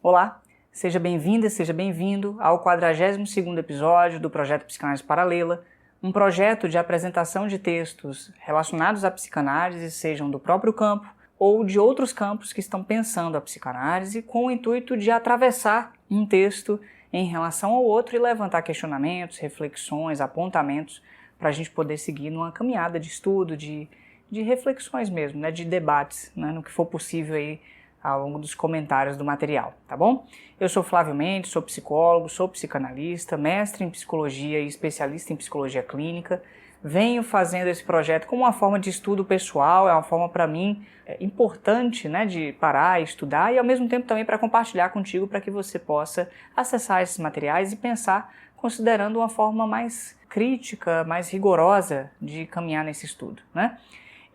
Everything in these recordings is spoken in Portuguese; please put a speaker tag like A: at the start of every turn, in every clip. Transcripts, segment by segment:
A: Olá, seja bem-vinda, seja bem-vindo ao 42º episódio do Projeto Psicanálise Paralela, um projeto de apresentação de textos relacionados à psicanálise, sejam do próprio campo ou de outros campos que estão pensando a psicanálise, com o intuito de atravessar um texto em relação ao outro e levantar questionamentos, reflexões, apontamentos, para a gente poder seguir numa caminhada de estudo, de reflexões mesmo, né, de debates, né, no que for possível aí ao longo dos comentários do material, tá bom? Eu sou Flávio Mendes, sou psicólogo, sou psicanalista, mestre em psicologia e especialista em psicologia clínica. Venho fazendo esse projeto como uma forma de estudo pessoal, é uma forma para mim importante, né, de parar e estudar e ao mesmo tempo também para compartilhar contigo para que você possa acessar esses materiais e pensar considerando uma forma mais crítica, mais rigorosa de caminhar nesse estudo, né?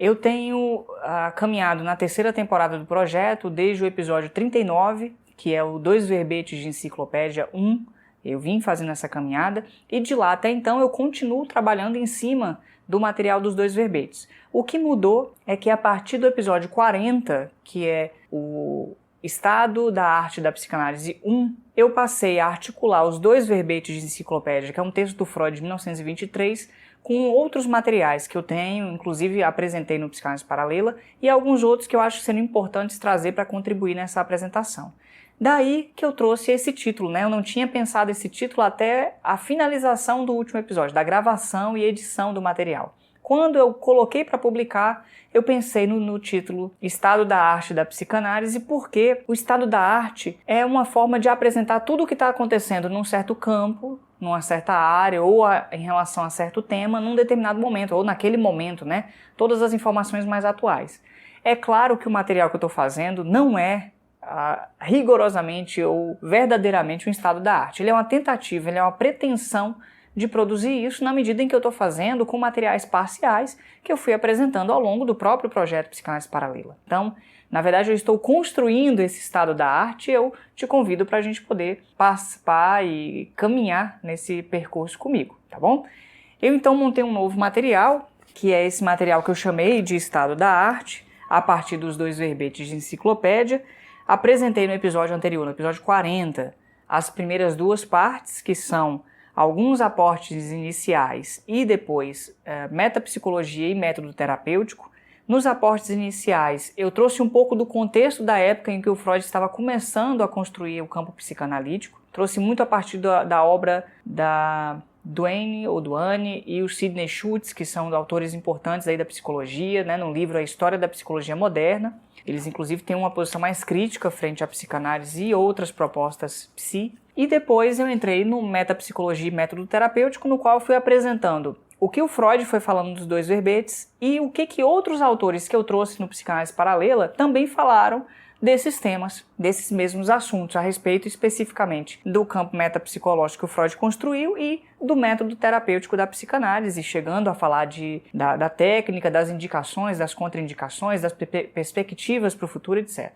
A: Eu tenho caminhado na terceira temporada do projeto, desde o episódio 39, que é o 2 verbetes de enciclopédia 1, eu vim fazendo essa caminhada, e de lá até então eu continuo trabalhando em cima do material dos 2 verbetes. O que mudou é que a partir do episódio 40, que é o Estado da Arte da Psicanálise 1, eu passei a articular os 2 verbetes de enciclopédia, que é um texto do Freud de 1923, com outros materiais que eu tenho, inclusive apresentei no Psicanálise Paralela, e alguns outros que eu acho que seriam importantes trazer para contribuir nessa apresentação. Daí que eu trouxe esse título, né? Eu não tinha pensado esse título até a finalização do último episódio, da gravação e edição do material. Quando eu coloquei para publicar, eu pensei no título Estado da Arte da Psicanálise, porque o estado da arte é uma forma de apresentar tudo o que está acontecendo num certo campo, numa certa área ou em relação a certo tema num determinado momento, ou naquele momento, né? Todas as informações mais atuais. É claro que o material que eu estou fazendo não é rigorosamente ou verdadeiramente um estado da arte. Ele é uma tentativa, ele é uma pretensão de produzir isso na medida em que eu estou fazendo com materiais parciais que eu fui apresentando ao longo do próprio projeto Psicanálise Paralela. Então, na verdade, eu estou construindo esse estado da arte e eu te convido para a gente poder participar e caminhar nesse percurso comigo, tá bom? Eu então montei um novo material, que é esse material que eu chamei de estado da arte, a partir dos 2 verbetes de enciclopédia. Apresentei no episódio anterior, no episódio 40, as primeiras 2 partes, que são alguns aportes iniciais e depois metapsicologia e método terapêutico. Nos aportes iniciais, eu trouxe um pouco do contexto da época em que o Freud estava começando a construir o campo psicanalítico. Trouxe muito a partir da obra da Duane e o Sidney Schultz, que são autores importantes aí da psicologia, né, no livro A História da Psicologia Moderna. Eles, inclusive, têm uma posição mais crítica frente à psicanálise e outras propostas psi. E depois eu entrei no Metapsicologia e Método Terapêutico, no qual eu fui apresentando o que o Freud foi falando dos 2 verbetes e o que outros autores que eu trouxe no Psicanálise Paralela também falaram desses temas, desses mesmos assuntos, a respeito especificamente do campo metapsicológico que o Freud construiu e do método terapêutico da psicanálise, chegando a falar da técnica, das indicações, das contraindicações, das perspectivas para o futuro, etc.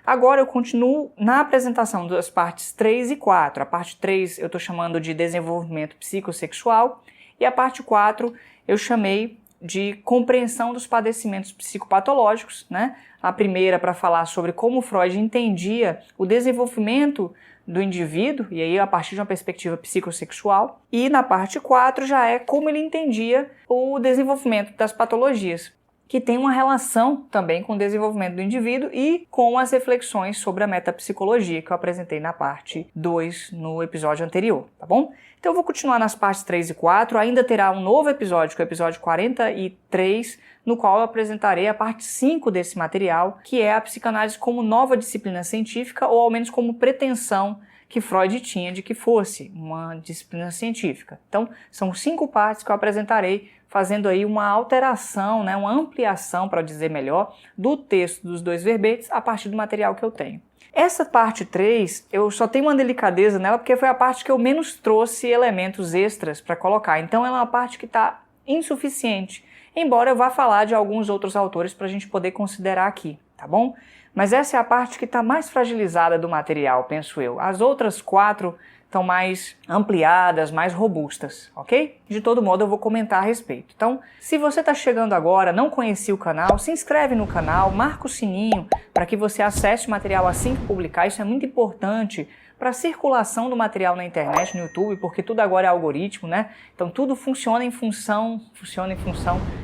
A: Agora eu continuo na apresentação das partes 3 e 4. A parte 3 eu estou chamando de desenvolvimento psicossexual e a parte 4 eu chamei de compreensão dos padecimentos psicopatológicos, né? A primeira para falar sobre como Freud entendia o desenvolvimento do indivíduo, e aí a partir de uma perspectiva psicossexual, e na parte 4 já é como ele entendia o desenvolvimento das patologias, que tem uma relação também com o desenvolvimento do indivíduo e com as reflexões sobre a metapsicologia que eu apresentei na parte 2 no episódio anterior, tá bom? Então eu vou continuar nas partes 3 e 4, ainda terá um novo episódio, que é o episódio 43, no qual eu apresentarei a parte 5 desse material, que é a psicanálise como nova disciplina científica, ou ao menos como pretensão que Freud tinha de que fosse uma disciplina científica. Então, são 5 partes que eu apresentarei, fazendo aí uma alteração, né, uma ampliação, para dizer melhor, do texto dos 2 verbetes a partir do material que eu tenho. Essa parte 3, eu só tenho uma delicadeza nela porque foi a parte que eu menos trouxe elementos extras para colocar. Então, ela é uma parte que está insuficiente, embora eu vá falar de alguns outros autores para a gente poder considerar aqui, tá bom? Mas essa é a parte que está mais fragilizada do material, penso eu. As outras 4 estão mais ampliadas, mais robustas, ok? De todo modo eu vou comentar a respeito. Então, se você está chegando agora, não conhecia o canal, se inscreve no canal, marca o sininho para que você acesse o material assim que publicar. Isso é muito importante para a circulação do material na internet, no YouTube, porque tudo agora é algoritmo, né? Então tudo funciona em função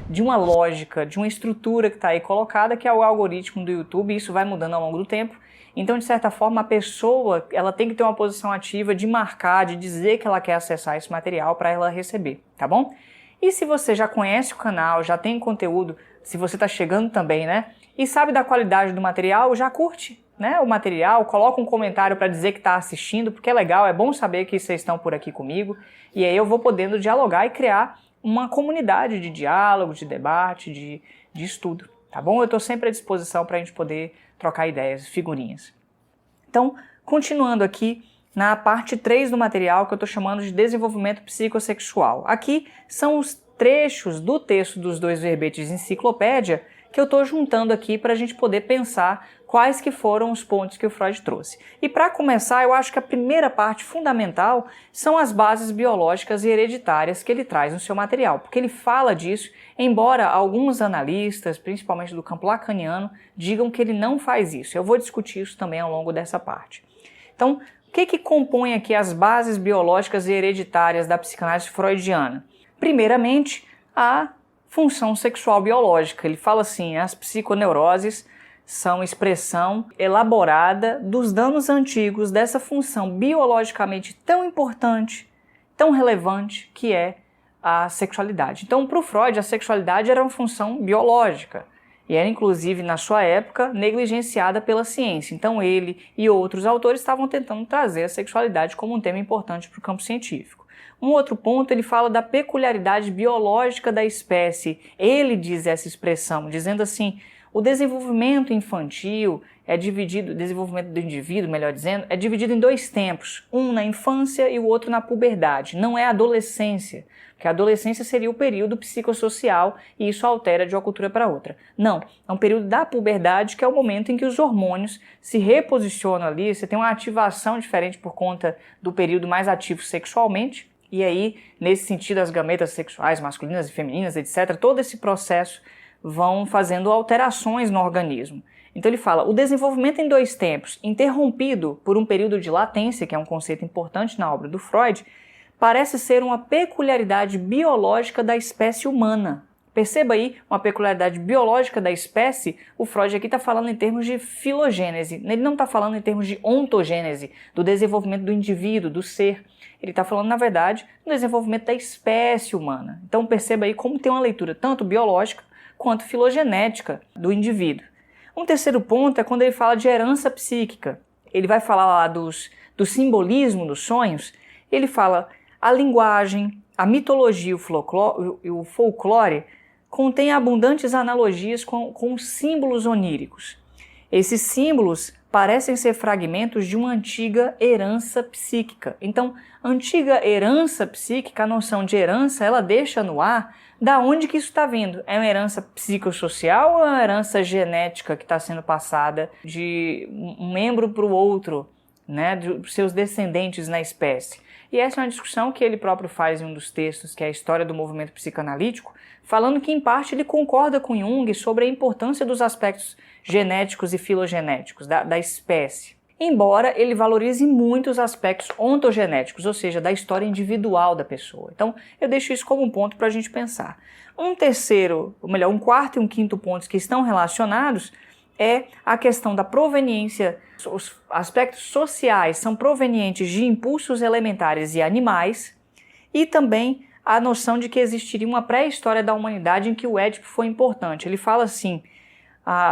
A: de uma lógica, de uma estrutura que está aí colocada, que é o algoritmo do YouTube, e isso vai mudando ao longo do tempo. Então, de certa forma, a pessoa ela tem que ter uma posição ativa de marcar, de dizer que ela quer acessar esse material para ela receber, tá bom? E se você já conhece o canal, já tem conteúdo, se você está chegando também, né? E sabe da qualidade do material, já curte, né, o material, coloca um comentário para dizer que está assistindo, porque é legal, é bom saber que vocês estão por aqui comigo, e aí eu vou podendo dialogar e criar uma comunidade de diálogo, de debate, de estudo, tá bom? Eu estou sempre à disposição para a gente poder trocar ideias, figurinhas. Então, continuando aqui na parte 3 do material, que eu estou chamando de desenvolvimento psicossexual. Aqui são os trechos do texto dos 2 verbetes enciclopédia que eu estou juntando aqui para a gente poder pensar quais que foram os pontos que o Freud trouxe. E para começar, eu acho que a primeira parte fundamental são as bases biológicas e hereditárias que ele traz no seu material, porque ele fala disso, embora alguns analistas, principalmente do campo lacaniano, digam que ele não faz isso. Eu vou discutir isso também ao longo dessa parte. Então, o que compõe aqui as bases biológicas e hereditárias da psicanálise freudiana? Primeiramente, a função sexual biológica. Ele fala assim, as psiconeuroses são expressão elaborada dos danos antigos dessa função biologicamente tão importante, tão relevante, que é a sexualidade. Então, para o Freud, a sexualidade era uma função biológica e era, inclusive, na sua época, negligenciada pela ciência. Então, ele e outros autores estavam tentando trazer a sexualidade como um tema importante para o campo científico. Um outro ponto, ele fala da peculiaridade biológica da espécie. Ele diz essa expressão, dizendo assim, o desenvolvimento infantil desenvolvimento do indivíduo, melhor dizendo, é dividido em 2 tempos, um na infância e o outro na puberdade. Não é a adolescência, porque a adolescência seria o período psicossocial e isso altera de uma cultura para outra. Não, é um período da puberdade, que é o momento em que os hormônios se reposicionam ali, você tem uma ativação diferente por conta do período mais ativo sexualmente, e aí, nesse sentido, as gametas sexuais masculinas e femininas, etc., todo esse processo vão fazendo alterações no organismo. Então ele fala, o desenvolvimento em 2 tempos, interrompido por um período de latência, que é um conceito importante na obra do Freud, parece ser uma peculiaridade biológica da espécie humana. Perceba aí uma peculiaridade biológica da espécie, o Freud aqui está falando em termos de filogênese, ele não está falando em termos de ontogênese, do desenvolvimento do indivíduo, do ser. Ele está falando, na verdade, do desenvolvimento da espécie humana. Então perceba aí como tem uma leitura tanto biológica quanto filogenética do indivíduo. Um terceiro ponto é quando ele fala de herança psíquica. Ele vai falar lá do simbolismo dos sonhos, ele fala a linguagem, a mitologia e o folclore contém abundantes analogias com símbolos oníricos. Esses símbolos parecem ser fragmentos de uma antiga herança psíquica. Então, antiga herança psíquica, a noção de herança, ela deixa no ar da onde que isso está vindo. É uma herança psicossocial ou é uma herança genética que está sendo passada de um membro para o outro, né, dos seus descendentes na espécie? E essa é uma discussão que ele próprio faz em um dos textos, que é a História do Movimento Psicanalítico, falando que, em parte, ele concorda com Jung sobre a importância dos aspectos genéticos e filogenéticos da espécie. Embora ele valorize muito os aspectos ontogenéticos, ou seja, da história individual da pessoa. Então, eu deixo isso como um ponto para a gente pensar. Um quarto e um quinto pontos que estão relacionados é a questão da proveniência. Os aspectos sociais são provenientes de impulsos elementares e animais, e também a noção de que existiria uma pré-história da humanidade em que o Édipo foi importante. Ele fala assim,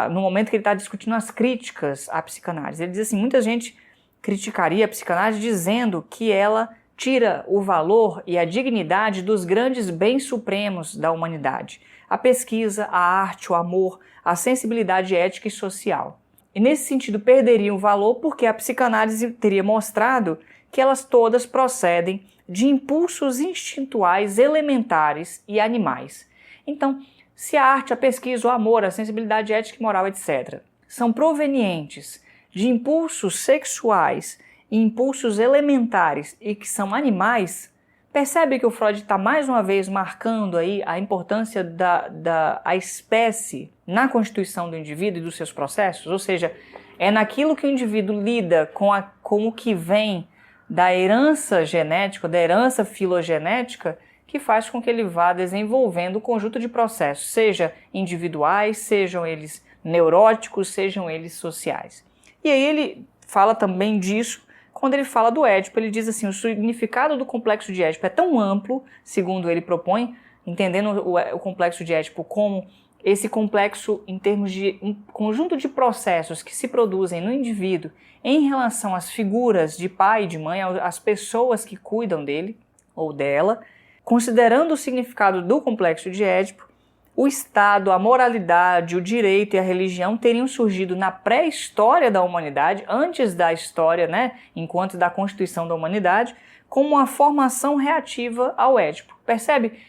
A: no momento que ele está discutindo as críticas à psicanálise, ele diz assim, muita gente criticaria a psicanálise dizendo que ela tira o valor e a dignidade dos grandes bens supremos da humanidade, a pesquisa, a arte, o amor, a sensibilidade ética e social. E nesse sentido perderiam o valor porque a psicanálise teria mostrado que elas todas procedem de impulsos instintuais elementares e animais. Então, se a arte, a pesquisa, o amor, a sensibilidade ética e moral, etc., são provenientes de impulsos sexuais e impulsos elementares e que são animais, percebe que o Freud está mais uma vez marcando aí a importância da espécie na constituição do indivíduo e dos seus processos? Ou seja, é naquilo que o indivíduo lida com o que vem da herança genética, da herança filogenética, que faz com que ele vá desenvolvendo um conjunto de processos, seja individuais, sejam eles neuróticos, sejam eles sociais. E aí ele fala também disso quando ele fala do Édipo. Ele diz assim, o significado do complexo de Édipo é tão amplo, segundo ele propõe, entendendo o complexo de Édipo como esse complexo em termos de um conjunto de processos que se produzem no indivíduo em relação às figuras de pai e de mãe, às pessoas que cuidam dele ou dela. Considerando o significado do complexo de Édipo, o Estado, a moralidade, o direito e a religião teriam surgido na pré-história da humanidade, antes da história, enquanto da constituição da humanidade, como uma formação reativa ao Édipo. Percebe?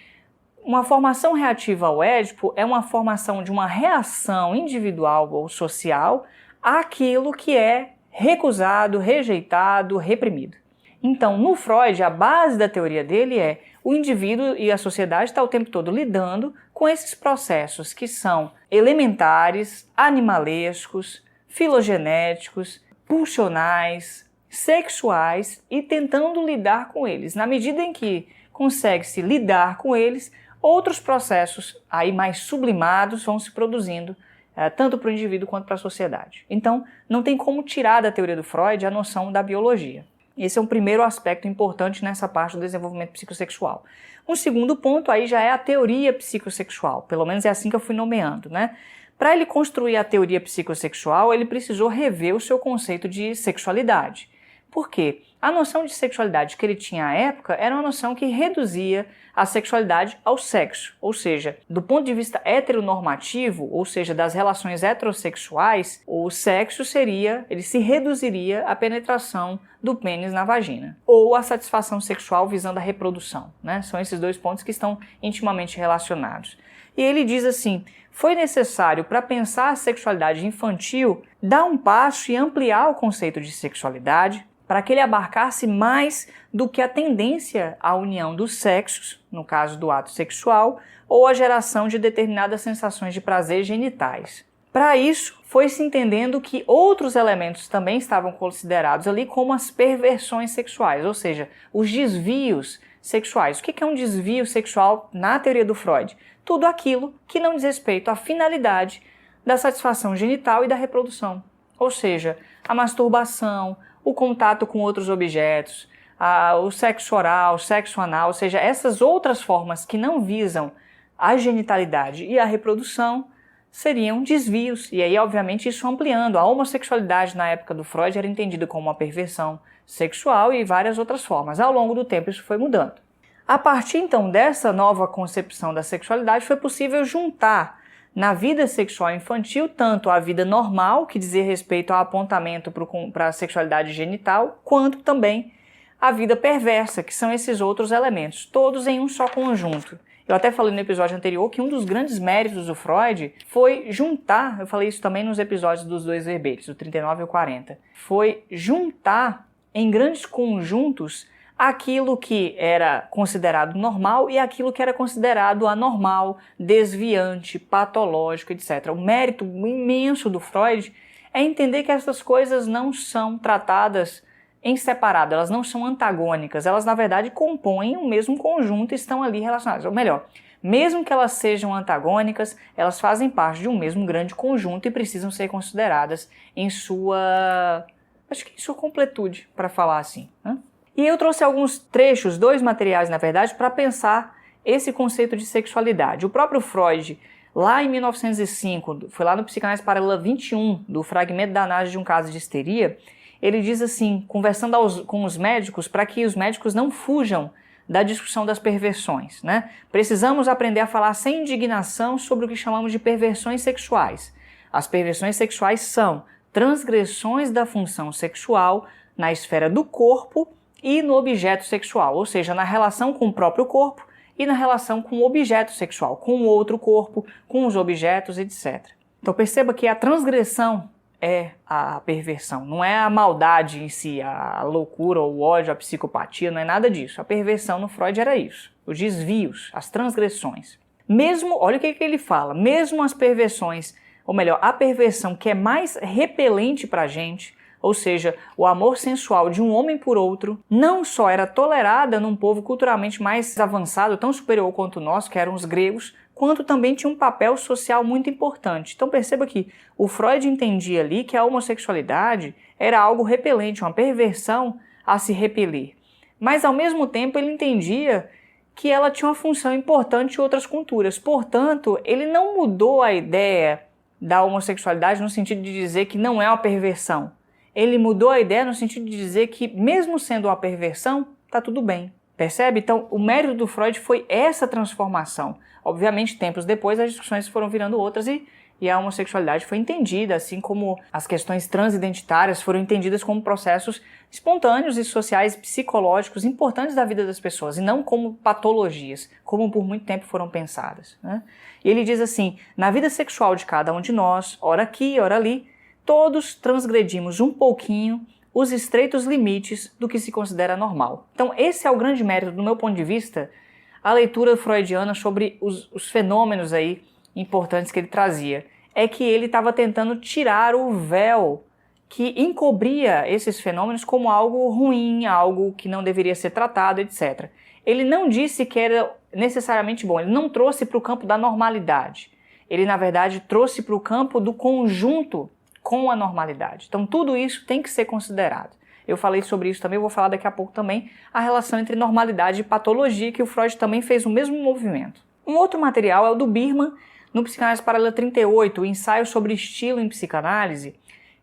A: Uma formação reativa ao Édipo é uma formação de uma reação individual ou social àquilo que é recusado, rejeitado, reprimido. Então, no Freud, a base da teoria dele é o indivíduo e a sociedade estão o tempo todo lidando com esses processos que são elementares, animalescos, filogenéticos, pulsionais, sexuais e tentando lidar com eles. Na medida em que consegue-se lidar com eles, outros processos aí mais sublimados vão se produzindo, tanto para o indivíduo quanto para a sociedade. Então, não tem como tirar da teoria do Freud a noção da biologia. Esse é um primeiro aspecto importante nessa parte do desenvolvimento psicossexual. Um segundo ponto aí já é a teoria psicossexual, pelo menos é assim que eu fui nomeando, Para ele construir a teoria psicossexual, ele precisou rever o seu conceito de sexualidade. Por quê? A noção de sexualidade que ele tinha à época era uma noção que reduzia a sexualidade ao sexo, ou seja, do ponto de vista heteronormativo, ou seja, das relações heterossexuais, o sexo ele se reduziria à penetração do pênis na vagina, ou à satisfação sexual visando a reprodução, São esses dois pontos que estão intimamente relacionados. E ele diz assim, foi necessário para pensar a sexualidade infantil dar um passo e ampliar o conceito de sexualidade, para que ele abarcasse mais do que a tendência à união dos sexos, no caso do ato sexual, ou a geração de determinadas sensações de prazer genitais. Para isso, foi-se entendendo que outros elementos também estavam considerados ali como as perversões sexuais, ou seja, os desvios sexuais. O que é um desvio sexual na teoria do Freud? Tudo aquilo que não diz respeito à finalidade da satisfação genital e da reprodução. Ou seja, a masturbação, o contato com outros objetos, o sexo oral, o sexo anal, ou seja, essas outras formas que não visam a genitalidade e a reprodução seriam desvios. E aí, obviamente, isso ampliando. A homossexualidade na época do Freud era entendida como uma perversão sexual e várias outras formas. Ao longo do tempo isso foi mudando. A partir então dessa nova concepção da sexualidade foi possível juntar na vida sexual infantil, tanto a vida normal, que dizia respeito ao apontamento para a sexualidade genital, quanto também a vida perversa, que são esses outros elementos, todos em um só conjunto. Eu até falei no episódio anterior que um dos grandes méritos do Freud foi juntar, eu falei isso também nos episódios dos dois verbetes, o 39 e o 40, foi juntar em grandes conjuntos aquilo que era considerado normal e aquilo que era considerado anormal, desviante, patológico, etc. O mérito imenso do Freud é entender que essas coisas não são tratadas em separado, elas não são antagônicas, elas na verdade compõem o mesmo conjunto e estão ali relacionadas. Ou melhor, mesmo que elas sejam antagônicas, elas fazem parte de um mesmo grande conjunto e precisam ser consideradas em sua completude, para falar assim, E eu trouxe alguns trechos, 2 materiais na verdade, para pensar esse conceito de sexualidade. O próprio Freud, lá em 1905, foi lá no Psicanálise Paralela 21, do fragmento da análise de um caso de histeria, ele diz assim, conversando com os médicos, para que os médicos não fujam da discussão das perversões, Precisamos aprender a falar sem indignação sobre o que chamamos de perversões sexuais. As perversões sexuais são transgressões da função sexual na esfera do corpo e no objeto sexual, ou seja, na relação com o próprio corpo e na relação com o objeto sexual, com o outro corpo, com os objetos, etc. Então perceba que a transgressão é a perversão, não é a maldade em si, a loucura, o ódio, a psicopatia, não é nada disso. A perversão no Freud era isso, os desvios, as transgressões. Mesmo, olha o que ele fala, mesmo as perversões, ou melhor, a perversão que é mais repelente pra gente, ou seja, o amor sensual de um homem por outro, não só era tolerada num povo culturalmente mais avançado, tão superior quanto o nosso, que eram os gregos, quanto também tinha um papel social muito importante. Então perceba que o Freud entendia ali que a homossexualidade era algo repelente, uma perversão a se repelir. Mas ao mesmo tempo ele entendia que ela tinha uma função importante em outras culturas. Portanto, ele não mudou a ideia da homossexualidade no sentido de dizer que não é uma perversão. Ele mudou a ideia no sentido de dizer que, mesmo sendo uma perversão, tá tudo bem. Percebe? Então, o mérito do Freud foi essa transformação. Obviamente, tempos depois, as discussões foram virando outras e a homossexualidade foi entendida, assim como as questões transidentitárias foram entendidas como processos espontâneos e sociais, psicológicos importantes da vida das pessoas, e não como patologias, como por muito tempo foram pensadas, né? E ele diz assim, na vida sexual de cada um de nós, ora aqui, ora ali, todos transgredimos um pouquinho os estreitos limites do que se considera normal. Então esse é o grande mérito, do meu ponto de vista, a leitura freudiana sobre os fenômenos aí importantes que ele trazia. É que ele estava tentando tirar o véu que encobria esses fenômenos como algo ruim, algo que não deveria ser tratado, etc. Ele não disse que era necessariamente bom, ele não trouxe para o campo da normalidade. Ele, na verdade, trouxe para o campo do conjunto com a normalidade. Então tudo isso tem que ser considerado. Eu falei sobre isso também, eu vou falar daqui a pouco também, a relação entre normalidade e patologia, que o Freud também fez o mesmo movimento. Um outro material é o do Birman, no Psicanálise Paralela 38, o ensaio sobre estilo em psicanálise,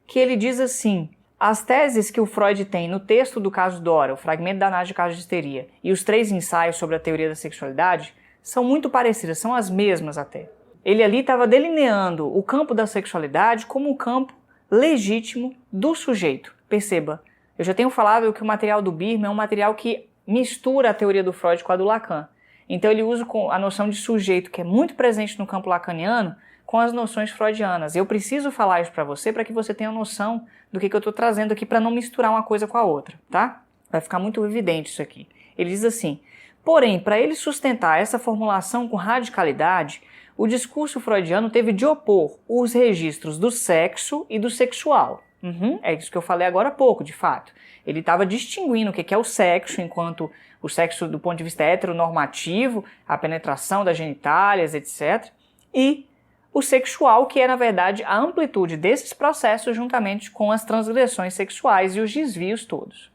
A: que ele diz assim, as teses que o Freud tem no texto do caso Dora, o fragmento da análise de caso de histeria, e os 3 ensaios sobre a teoria da sexualidade, são muito parecidas, são as mesmas até. Ele ali estava delineando o campo da sexualidade como um campo legítimo do sujeito. Perceba, eu já tenho falado que o material do Birman é um material que mistura a teoria do Freud com a do Lacan. Então ele usa a noção de sujeito, que é muito presente no campo lacaniano, com as noções freudianas. Eu preciso falar isso para você para que você tenha noção do que eu estou trazendo aqui, para não misturar uma coisa com a outra, tá? Vai ficar muito evidente isso aqui. Ele diz assim, porém, para ele sustentar essa formulação com radicalidade, o discurso freudiano teve de opor os registros do sexo e do sexual. É isso que eu falei agora há pouco, de fato. Ele estava distinguindo o que é o sexo, enquanto o sexo do ponto de vista heteronormativo, a penetração das genitálias, etc. E o sexual, que é, na verdade, a amplitude desses processos juntamente com as transgressões sexuais e os desvios todos.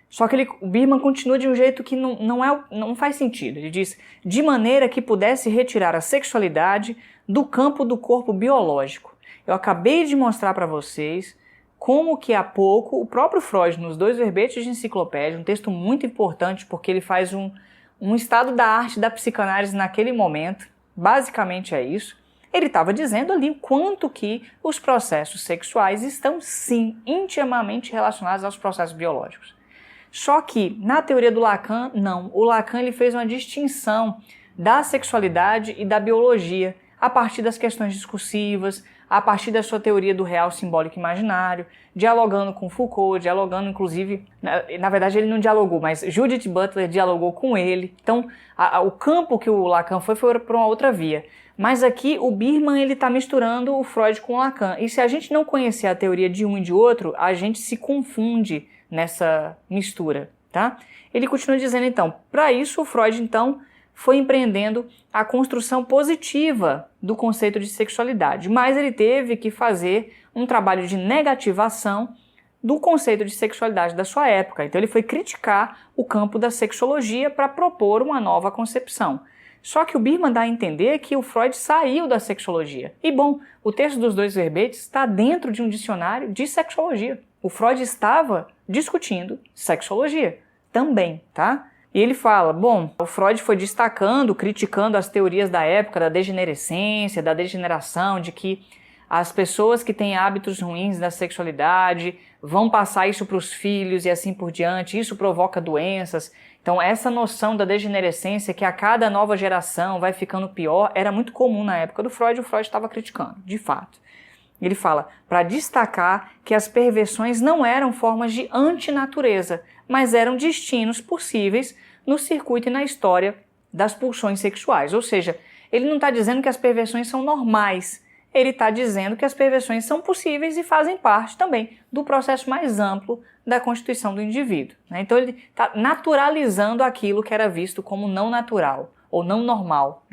A: Só que o Birman continua de um jeito que não faz sentido. Ele diz, de maneira que pudesse retirar a sexualidade do campo do corpo biológico. Eu acabei de mostrar para vocês como que há pouco o próprio Freud, nos 2 verbetes de enciclopédia, um texto muito importante porque ele faz um estado da arte da psicanálise naquele momento, basicamente é isso, ele estava dizendo ali o quanto que os processos sexuais estão sim intimamente relacionados aos processos biológicos. Só que na teoria do Lacan, não. O Lacan ele fez uma distinção da sexualidade e da biologia a partir das questões discursivas, a partir da sua teoria do real simbólico imaginário, dialogando com Foucault, dialogando inclusive, na verdade ele não dialogou, mas Judith Butler dialogou com ele. Então o campo que o Lacan foi para uma outra via. Mas aqui o Birman ele está misturando o Freud com o Lacan. E se a gente não conhecer a teoria de um e de outro, a gente se confunde nessa mistura, tá? Ele continua dizendo então, para isso o Freud então foi empreendendo a construção positiva do conceito de sexualidade, mas ele teve que fazer um trabalho de negativação do conceito de sexualidade da sua época. Então ele foi criticar o campo da sexologia para propor uma nova concepção. Só que o Birman dá a entender que o Freud saiu da sexologia. E bom, o texto dos 2 verbetes está dentro de um dicionário de sexologia. O Freud estava discutindo sexologia também, tá? E ele fala, bom, o Freud foi destacando, criticando as teorias da época da degenerescência, da degeneração, de que as pessoas que têm hábitos ruins da sexualidade vão passar isso para os filhos e assim por diante, isso provoca doenças. Então essa noção da degenerescência, que a cada nova geração vai ficando pior, era muito comum na época do Freud, o Freud estava criticando, de fato. Ele fala para destacar que as perversões não eram formas de antinatureza, mas eram destinos possíveis no circuito e na história das pulsões sexuais. Ou seja, ele não está dizendo que as perversões são normais, ele está dizendo que as perversões são possíveis e fazem parte também do processo mais amplo da constituição do indivíduo. Então ele está naturalizando aquilo que era visto como não natural ou não normal.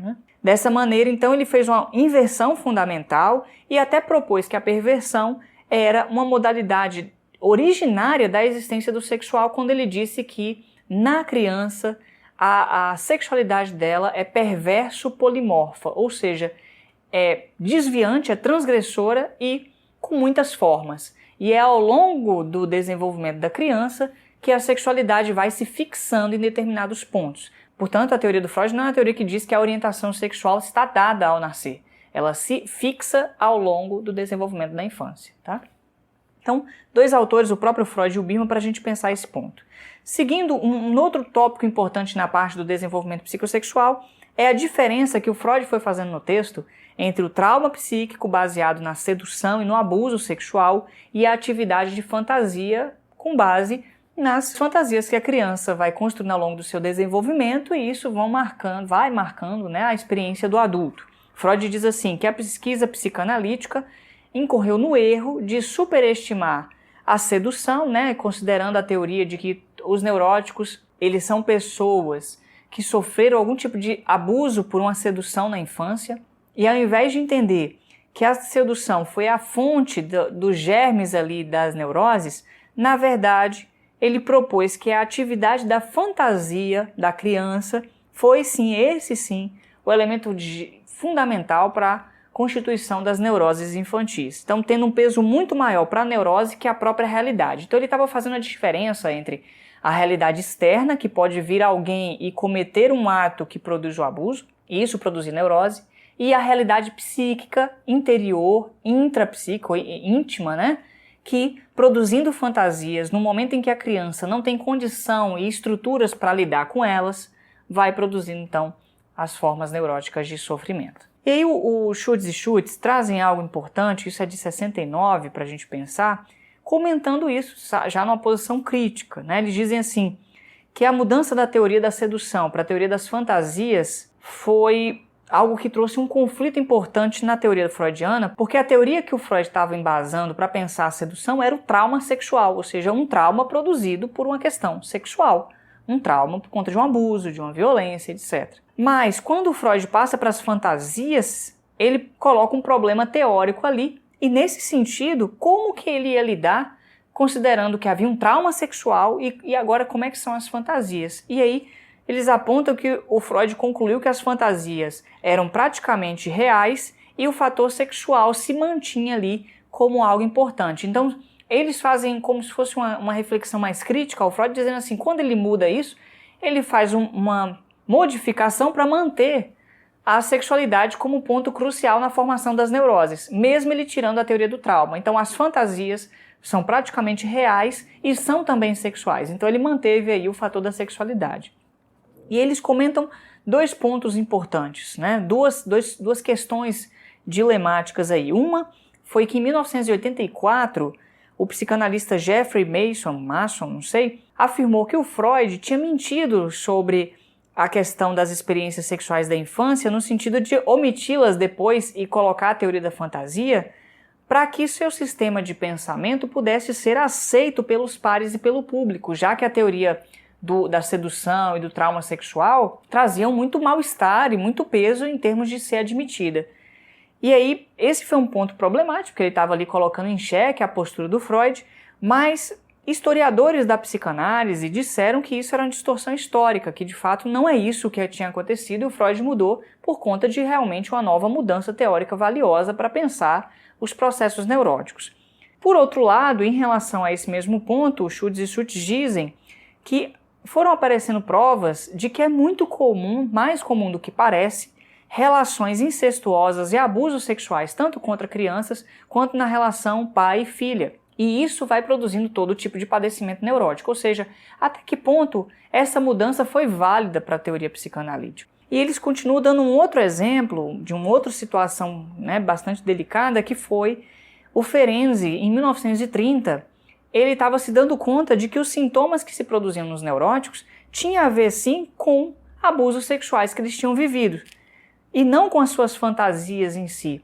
A: Dessa maneira, então, ele fez uma inversão fundamental e até propôs que a perversão era uma modalidade originária da existência do sexual, quando ele disse que na criança a sexualidade dela é perverso polimorfa, ou seja, é desviante, é transgressora e com muitas formas. E é ao longo do desenvolvimento da criança que a sexualidade vai se fixando em determinados pontos. Portanto, a teoria do Freud não é uma teoria que diz que a orientação sexual está dada ao nascer. Ela se fixa ao longo do desenvolvimento da infância. Tá? Então, dois autores, o próprio Freud e o Birman, para a gente pensar esse ponto. Seguindo, um outro tópico importante na parte do desenvolvimento psicossexual é a diferença que o Freud foi fazendo no texto entre o trauma psíquico baseado na sedução e no abuso sexual e a atividade de fantasia com base nas fantasias que a criança vai construindo ao longo do seu desenvolvimento, e isso vai marcando a experiência do adulto. Freud diz assim que a pesquisa psicanalítica incorreu no erro de superestimar a sedução, considerando a teoria de que os neuróticos eles são pessoas que sofreram algum tipo de abuso por uma sedução na infância, e ao invés de entender que a sedução foi a fonte dos germes ali das neuroses, na verdade ele propôs que a atividade da fantasia da criança foi sim, o elemento fundamental para a constituição das neuroses infantis. Então, tendo um peso muito maior para a neurose que a própria realidade. Então, ele estava fazendo a diferença entre a realidade externa, que pode vir alguém e cometer um ato que produz o abuso, e isso produzir neurose, e a realidade psíquica, interior, intrapsíquica, íntima, que produzindo fantasias no momento em que a criança não tem condição e estruturas para lidar com elas, vai produzindo então as formas neuróticas de sofrimento. E aí o Schutz e Schutz trazem algo importante, isso é de 69 para a gente pensar, comentando isso já numa posição crítica. Eles dizem assim, que a mudança da teoria da sedução para a teoria das fantasias foi algo que trouxe um conflito importante na teoria freudiana, porque a teoria que o Freud estava embasando para pensar a sedução era o trauma sexual, ou seja, um trauma produzido por uma questão sexual, um trauma por conta de um abuso, de uma violência, etc. Mas quando o Freud passa para as fantasias, ele coloca um problema teórico ali, e nesse sentido, como que ele ia lidar, considerando que havia um trauma sexual e agora como é que são as fantasias? E aí eles apontam que o Freud concluiu que as fantasias eram praticamente reais e o fator sexual se mantinha ali como algo importante. Então, eles fazem como se fosse uma reflexão mais crítica ao Freud, dizendo assim, quando ele muda isso, ele faz uma modificação para manter a sexualidade como ponto crucial na formação das neuroses, mesmo ele tirando a teoria do trauma. Então, as fantasias são praticamente reais e são também sexuais. Então, ele manteve aí o fator da sexualidade. E eles comentam dois pontos importantes, duas questões dilemáticas aí. Uma foi que em 1984, o psicanalista Jeffrey Mason, afirmou que o Freud tinha mentido sobre a questão das experiências sexuais da infância no sentido de omiti-las depois e colocar a teoria da fantasia para que seu sistema de pensamento pudesse ser aceito pelos pares e pelo público, já que a teoria da sedução e do trauma sexual traziam muito mal-estar e muito peso em termos de ser admitida. E aí, esse foi um ponto problemático, porque ele estava ali colocando em xeque a postura do Freud, mas historiadores da psicanálise disseram que isso era uma distorção histórica, que de fato não é isso que tinha acontecido e o Freud mudou por conta de realmente uma nova mudança teórica valiosa para pensar os processos neuróticos. Por outro lado, em relação a esse mesmo ponto, Schutz e Schutz dizem que foram aparecendo provas de que é muito comum, mais comum do que parece, relações incestuosas e abusos sexuais, tanto contra crianças quanto na relação pai e filha. E isso vai produzindo todo tipo de padecimento neurótico, ou seja, até que ponto essa mudança foi válida para a teoria psicanalítica. E eles continuam dando um outro exemplo de uma outra situação bastante delicada, que foi o Ferenczi, em 1930, ele estava se dando conta de que os sintomas que se produziam nos neuróticos tinham a ver, sim, com abusos sexuais que eles tinham vivido, e não com as suas fantasias em si.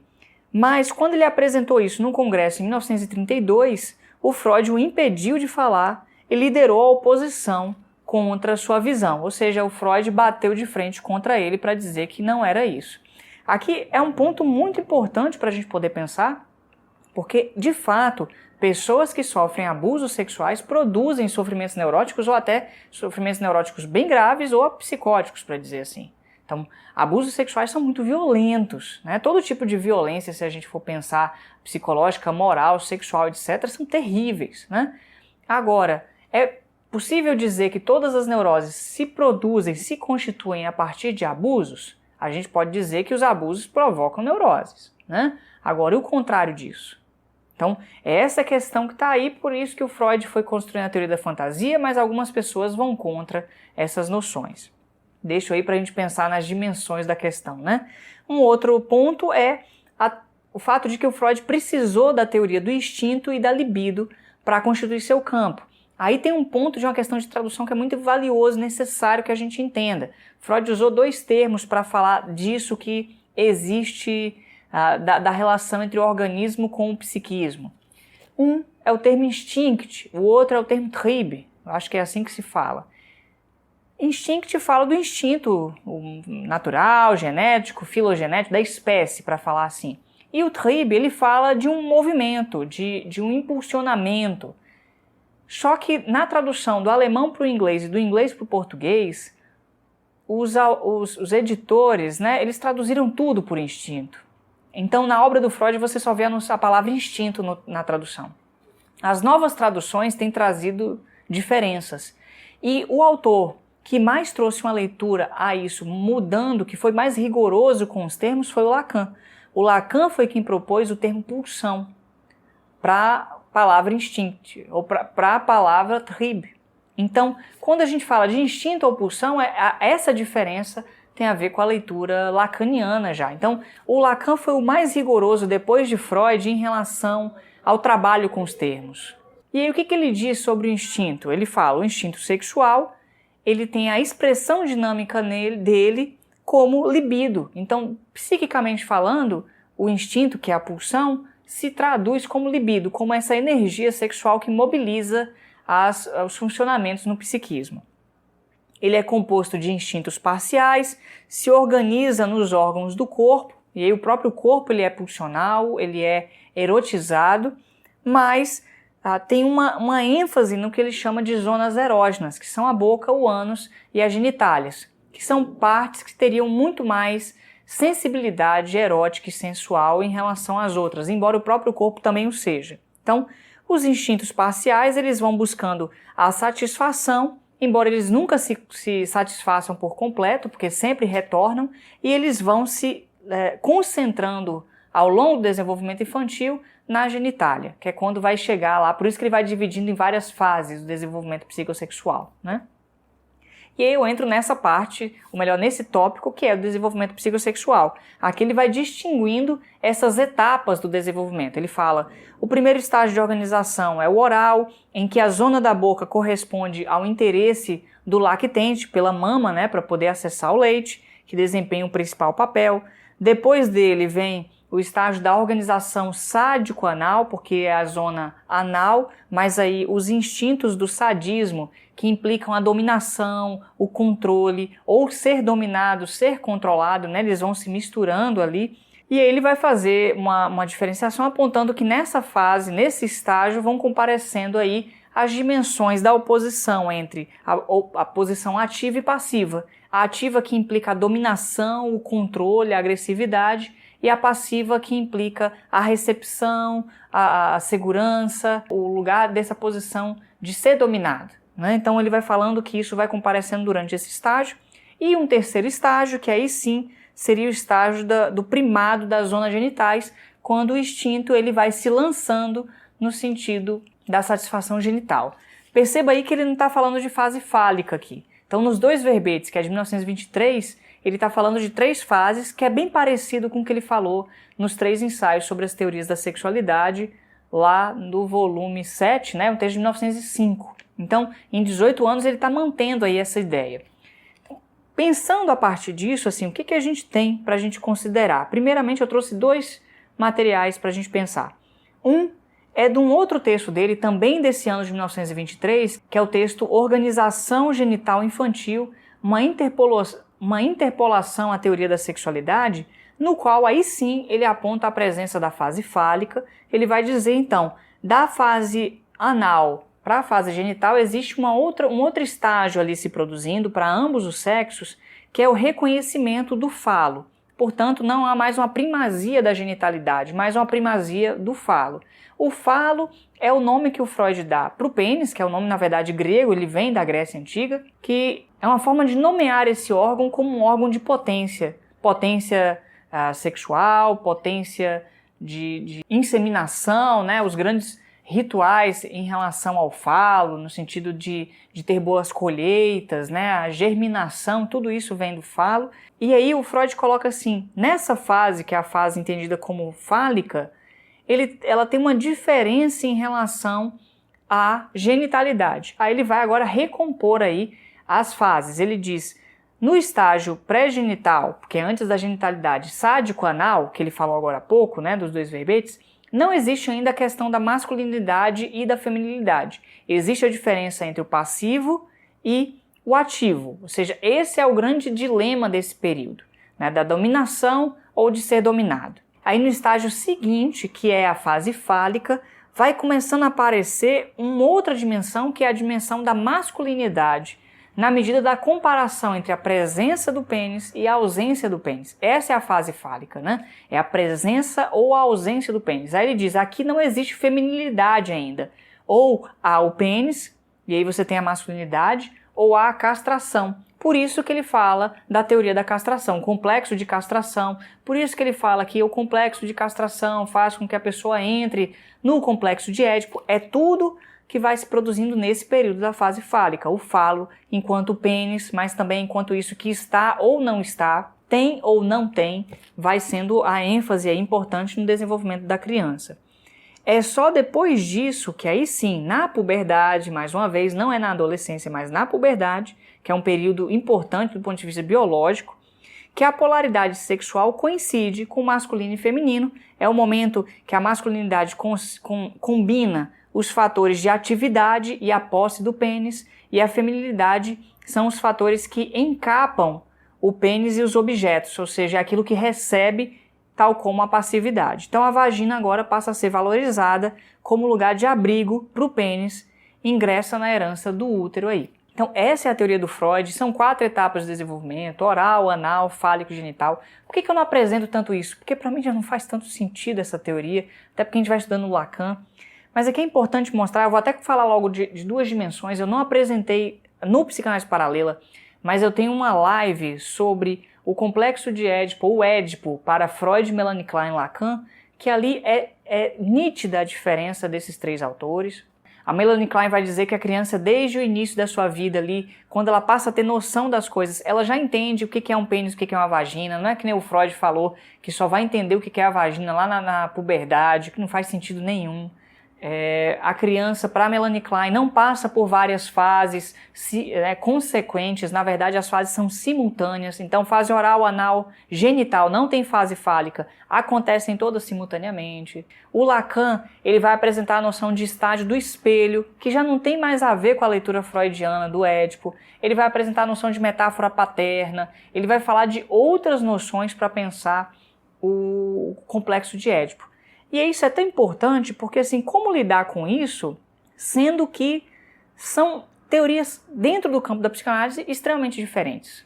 A: Mas quando ele apresentou isso num congresso em 1932, o Freud o impediu de falar e liderou a oposição contra a sua visão, ou seja, o Freud bateu de frente contra ele para dizer que não era isso. Aqui é um ponto muito importante para a gente poder pensar, porque, de fato, pessoas que sofrem abusos sexuais produzem sofrimentos neuróticos ou até sofrimentos neuróticos bem graves ou psicóticos, para dizer assim. Então, abusos sexuais são muito violentos, né? Todo tipo de violência, se a gente for pensar psicológica, moral, sexual, etc., são terríveis, né? Agora, é possível dizer que todas as neuroses se produzem, se constituem a partir de abusos? A gente pode dizer que os abusos provocam neuroses, né? Agora, e o contrário disso? Então, essa é a questão que está aí, por isso que o Freud foi construindo a teoria da fantasia, mas algumas pessoas vão contra essas noções. Deixo aí para a gente pensar nas dimensões da questão, né? Um outro ponto é o fato de que o Freud precisou da teoria do instinto e da libido para constituir seu campo. Aí tem um ponto de uma questão de tradução que é muito valioso, necessário que a gente entenda. Freud usou dois termos para falar disso que existe, da relação entre o organismo com o psiquismo. Um é o termo instinct, o outro é o termo trieb, eu acho que é assim que se fala. Instinct fala do instinto natural, genético, filogenético, da espécie, para falar assim. E o trieb, ele fala de um movimento, de um impulsionamento. Só que na tradução do alemão para o inglês e do inglês para o português, os editores, né, eles traduziram tudo por instinto. Então, na obra do Freud, você só vê a palavra instinto na tradução. As novas traduções têm trazido diferenças. E o autor que mais trouxe uma leitura a isso, mudando, que foi mais rigoroso com os termos, foi o Lacan. O Lacan foi quem propôs o termo pulsão para a palavra instinct, ou para a palavra trieb. Então, quando a gente fala de instinto ou pulsão, essa diferença tem a ver com a leitura lacaniana já. Então, o Lacan foi o mais rigoroso depois de Freud em relação ao trabalho com os termos. E aí o que ele diz sobre o instinto? Ele fala, o instinto sexual, ele tem a expressão dinâmica dele como libido. Então, psiquicamente falando, o instinto, que é a pulsão, se traduz como libido, como essa energia sexual que mobiliza os funcionamentos no psiquismo. Ele é composto de instintos parciais, se organiza nos órgãos do corpo, e aí o próprio corpo ele é pulsional, ele é erotizado, mas tem uma ênfase no que ele chama de zonas erógenas, que são a boca, o ânus e as genitálias, que são partes que teriam muito mais sensibilidade erótica e sensual em relação às outras, embora o próprio corpo também o seja. Então, os instintos parciais eles vão buscando a satisfação, embora eles nunca se satisfaçam por completo, porque sempre retornam, e eles vão se concentrando ao longo do desenvolvimento infantil na genitália, que é quando vai chegar lá, por isso que ele vai dividindo em várias fases do desenvolvimento psicossexual, né? E aí eu entro nessa parte, ou melhor, nesse tópico que é o desenvolvimento psicossexual. Aqui ele vai distinguindo essas etapas do desenvolvimento. Ele fala, o primeiro estágio de organização é o oral, em que a zona da boca corresponde ao interesse do lactente pela mama, né, para poder acessar o leite, que desempenha o principal papel. Depois dele vem o estágio da organização sádico-anal, porque é a zona anal, mas aí os instintos do sadismo, que implicam a dominação, o controle, ou ser dominado, ser controlado, né? Eles vão se misturando ali. E aí ele vai fazer uma diferenciação apontando que nessa fase, nesse estágio, vão comparecendo aí as dimensões da oposição entre a posição ativa e passiva. A ativa que implica a dominação, o controle, a agressividade, e a passiva que implica a recepção, a segurança, o lugar dessa posição de ser dominado, né? Então ele vai falando que isso vai comparecendo durante esse estágio. E um terceiro estágio, que aí sim seria o estágio do primado das zonas genitais, quando o instinto ele vai se lançando no sentido da satisfação genital. Perceba aí que ele não está falando de fase fálica aqui. Então nos dois verbetes, que é de 1923, ele está falando de 3 fases, que é bem parecido com o que ele falou nos 3 ensaios sobre as teorias da sexualidade lá do volume 7, né, um texto de 1905. Então, em 18 anos ele está mantendo aí essa ideia. Pensando a partir disso, assim, o que a gente tem para a gente considerar? Primeiramente, eu trouxe 2 materiais para a gente pensar. Um é de um outro texto dele, também desse ano de 1923, que é o texto Organização Genital Infantil, uma interpolação à teoria da sexualidade, no qual aí sim ele aponta a presença da fase fálica. Ele vai dizer então, da fase anal para a fase genital existe um outro estágio ali se produzindo para ambos os sexos, que é o reconhecimento do falo. Portanto, não há mais uma primazia da genitalidade, mas uma primazia do falo. O falo é o nome que o Freud dá para o pênis, que é o nome, na verdade, grego, ele vem da Grécia Antiga, que é uma forma de nomear esse órgão como um órgão de potência. Potência sexual, potência de inseminação, né? Os grandes rituais em relação ao falo, no sentido de ter boas colheitas, né? A germinação, tudo isso vem do falo. E aí o Freud coloca assim, nessa fase, que é a fase entendida como fálica, ela tem uma diferença em relação à genitalidade. Aí ele vai agora recompor aí as fases. Ele diz, no estágio pré-genital, porque é antes da genitalidade, sádico-anal, que ele falou agora há pouco, né, dos 2 verbetes, não existe ainda a questão da masculinidade e da feminilidade. Existe a diferença entre o passivo e o ativo, ou seja, esse é o grande dilema desse período, né, da dominação ou de ser dominado. Aí no estágio seguinte, que é a fase fálica, vai começando a aparecer uma outra dimensão, que é a dimensão da masculinidade, na medida da comparação entre a presença do pênis e a ausência do pênis. Essa é a fase fálica, né? É a presença ou a ausência do pênis. Aí ele diz, aqui não existe feminilidade ainda. Ou há o pênis, e aí você tem a masculinidade, ou há a castração. Por isso que ele fala da teoria da castração, complexo de castração. Por isso que ele fala que o complexo de castração faz com que a pessoa entre no complexo de Édipo. É tudo que vai se produzindo nesse período da fase fálica. O falo enquanto pênis, mas também enquanto isso que está ou não está, tem ou não tem, vai sendo a ênfase aí importante no desenvolvimento da criança. É só depois disso que aí sim, na puberdade, mais uma vez, não é na adolescência, mas na puberdade, que é um período importante do ponto de vista biológico, que a polaridade sexual coincide com o masculino e feminino. É o momento que a masculinidade combina os fatores de atividade e a posse do pênis, e a feminilidade são os fatores que encapam o pênis e os objetos, ou seja, é aquilo que recebe, tal como a passividade. Então a vagina agora passa a ser valorizada como lugar de abrigo para o pênis, ingressa na herança do útero aí. Então essa é a teoria do Freud, são 4 etapas de desenvolvimento, oral, anal, fálico, genital. Por que eu não apresento tanto isso? Porque para mim já não faz tanto sentido essa teoria, até porque a gente vai estudando o Lacan. Mas aqui é importante mostrar, eu vou até falar logo de 2 dimensões, eu não apresentei no Psicanálise Paralela, mas eu tenho uma live sobre o complexo de Édipo, ou Édipo, para Freud, Melanie Klein e Lacan, que ali é nítida a diferença desses 3 autores. A Melanie Klein vai dizer que a criança, desde o início da sua vida ali, quando ela passa a ter noção das coisas, ela já entende o que é um pênis, o que é uma vagina. Não é que nem o Freud falou, que só vai entender o que é a vagina lá na puberdade, que não faz sentido nenhum. A criança, para Melanie Klein, não passa por várias fases consequentes, na verdade as fases são simultâneas, então fase oral, anal, genital, não tem fase fálica, acontecem todas simultaneamente. O Lacan, ele vai apresentar a noção de estágio do espelho, que já não tem mais a ver com a leitura freudiana do Édipo, ele vai apresentar a noção de metáfora paterna, ele vai falar de outras noções para pensar o complexo de Édipo. E isso é tão importante porque, assim, como lidar com isso, sendo que são teorias dentro do campo da psicanálise extremamente diferentes,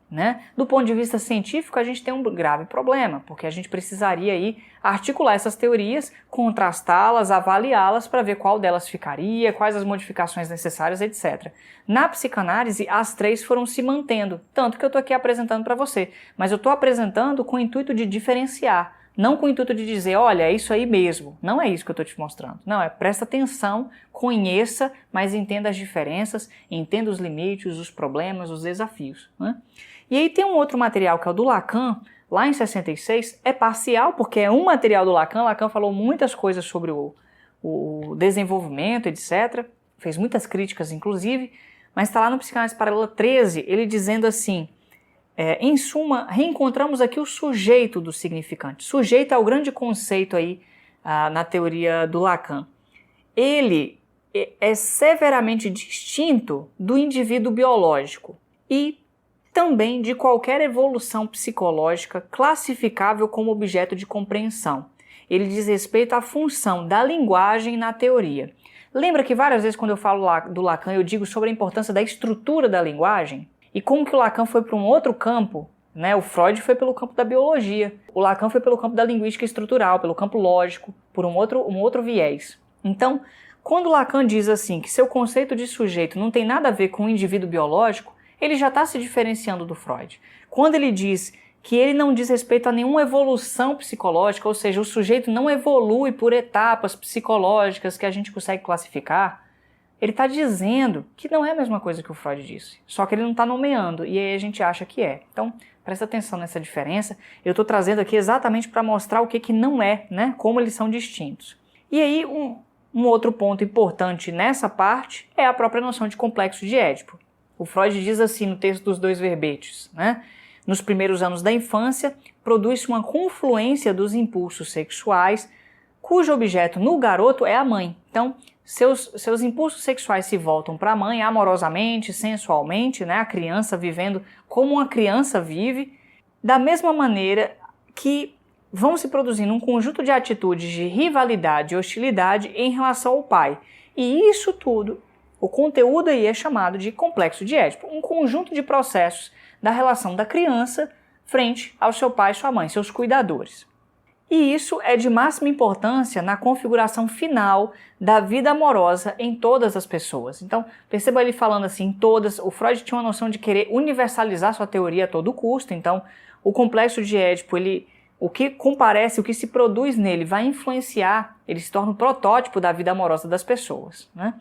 A: né? Do ponto de vista científico, a gente tem um grave problema, porque a gente precisaria aí articular essas teorias, contrastá-las, avaliá-las para ver qual delas ficaria, quais as modificações necessárias, etc. Na psicanálise, as 3 foram se mantendo, tanto que eu estou aqui apresentando para você, mas eu estou apresentando com o intuito de diferenciar, não com o intuito de dizer, olha, é isso aí mesmo. Não é isso que eu estou te mostrando. Não, presta atenção, conheça, mas entenda as diferenças, entenda os limites, os problemas, os desafios, né? E aí tem um outro material que é o do Lacan, lá em 66, é parcial, porque é um material do Lacan. Lacan falou muitas coisas sobre o desenvolvimento, etc. Fez muitas críticas, inclusive, mas está lá no Psicanálise Paralela 13, ele dizendo assim, em suma, reencontramos aqui o sujeito do significante. Sujeito é o grande conceito aí na teoria do Lacan. Ele é severamente distinto do indivíduo biológico e também de qualquer evolução psicológica classificável como objeto de compreensão. Ele diz respeito à função da linguagem na teoria. Lembra que várias vezes quando eu falo do Lacan eu digo sobre a importância da estrutura da linguagem? E como que o Lacan foi para um outro campo, né? O Freud foi pelo campo da biologia, o Lacan foi pelo campo da linguística estrutural, pelo campo lógico, por um outro viés. Então, quando Lacan diz assim que seu conceito de sujeito não tem nada a ver com o indivíduo biológico, ele já está se diferenciando do Freud. Quando ele diz que ele não diz respeito a nenhuma evolução psicológica, ou seja, o sujeito não evolui por etapas psicológicas que a gente consegue classificar, ele está dizendo que não é a mesma coisa que o Freud disse, só que ele não está nomeando, e aí a gente acha que é. Então, presta atenção nessa diferença. Eu estou trazendo aqui exatamente para mostrar o que não é, né? Como eles são distintos. E aí, um outro ponto importante nessa parte é a própria noção de complexo de Édipo. O Freud diz assim no texto dos 2 verbetes, né? Nos primeiros anos da infância, produz-se uma confluência dos impulsos sexuais, cujo objeto no garoto é a mãe. Então, seus impulsos sexuais se voltam para a mãe amorosamente, sensualmente, né? A criança vivendo como uma criança vive, da mesma maneira que vão se produzindo um conjunto de atitudes de rivalidade e hostilidade em relação ao pai. E isso tudo, o conteúdo aí é chamado de complexo de Édipo, um conjunto de processos da relação da criança frente ao seu pai e sua mãe, seus cuidadores. E isso é de máxima importância na configuração final da vida amorosa em todas as pessoas. Então, perceba ele falando assim, todas. O Freud tinha uma noção de querer universalizar sua teoria a todo custo. Então, o complexo de Édipo, o que comparece, o que se produz nele vai influenciar, ele se torna um protótipo da vida amorosa das pessoas, né?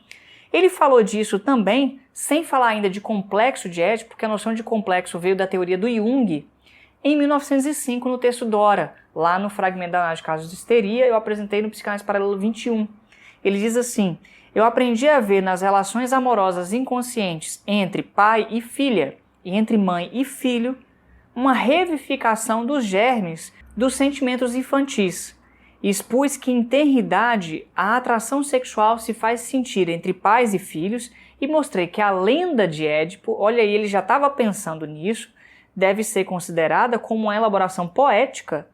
A: Ele falou disso também, sem falar ainda de complexo de Édipo, porque a noção de complexo veio da teoria do Jung, em 1905, no texto Dora, lá no fragmento da análise de casos de histeria, eu apresentei no Psicanálise Paralela 21. Ele diz assim, eu aprendi a ver nas relações amorosas inconscientes entre pai e filha, e entre mãe e filho, uma revivificação dos germes dos sentimentos infantis. Expus que em tenridade a atração sexual se faz sentir entre pais e filhos e mostrei que a lenda de Édipo, olha aí, ele já estava pensando nisso, deve ser considerada como uma elaboração poética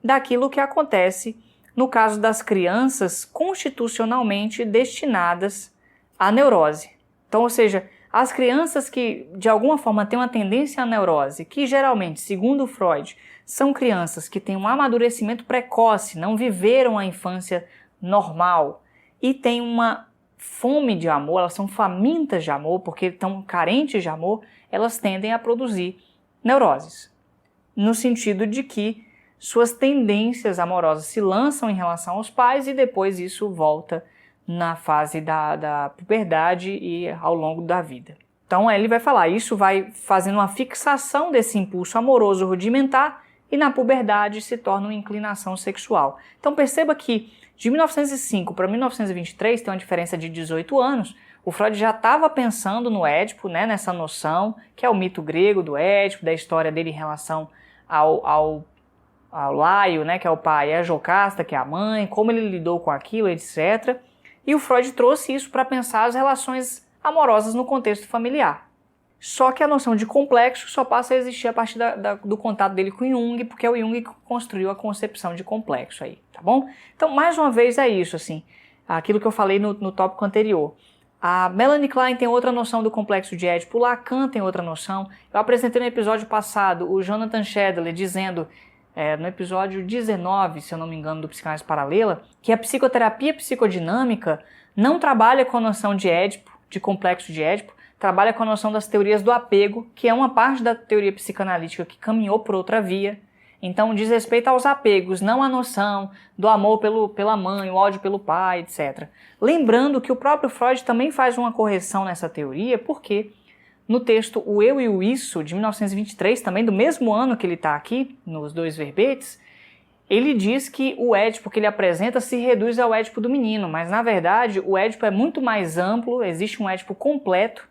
A: daquilo que acontece no caso das crianças constitucionalmente destinadas à neurose. Então, ou seja, as crianças que de alguma forma têm uma tendência à neurose, que geralmente, segundo Freud, são crianças que têm um amadurecimento precoce, não viveram a infância normal e têm uma fome de amor, elas são famintas de amor porque estão carentes de amor, elas tendem a produzir neuroses, no sentido de que suas tendências amorosas se lançam em relação aos pais e depois isso volta na fase da puberdade e ao longo da vida. Então ele vai falar, isso vai fazendo uma fixação desse impulso amoroso rudimentar e na puberdade se torna uma inclinação sexual. Então perceba que de 1905 para 1923 tem uma diferença de 18 anos, o Freud já estava pensando no Édipo, né, nessa noção, que é o mito grego do Édipo, da história dele em relação ao Laio, né, que é o pai, e a Jocasta, que é a mãe, como ele lidou com aquilo, etc. E o Freud trouxe isso para pensar as relações amorosas no contexto familiar. Só que a noção de complexo só passa a existir a partir do contato dele com Jung, porque é o Jung que construiu a concepção de complexo aí, tá bom? Então, mais uma vez é isso, assim, aquilo que eu falei no tópico anterior. A Melanie Klein tem outra noção do complexo de Édipo, o Lacan tem outra noção. Eu apresentei no episódio passado o Jonathan Shedler dizendo, no episódio 19, se eu não me engano, do Psicanálise Paralela, que a psicoterapia psicodinâmica não trabalha com a noção de Édipo, de complexo de Édipo, trabalha com a noção das teorias do apego, que é uma parte da teoria psicanalítica que caminhou por outra via. Então diz respeito aos apegos, não à noção do amor pela mãe, o ódio pelo pai, etc. Lembrando que o próprio Freud também faz uma correção nessa teoria, porque no texto O Eu e o Isso, de 1923, também do mesmo ano que ele está aqui, nos 2 verbetes, ele diz que o Édipo que ele apresenta se reduz ao Édipo do menino, mas na verdade o Édipo é muito mais amplo, existe um Édipo completo,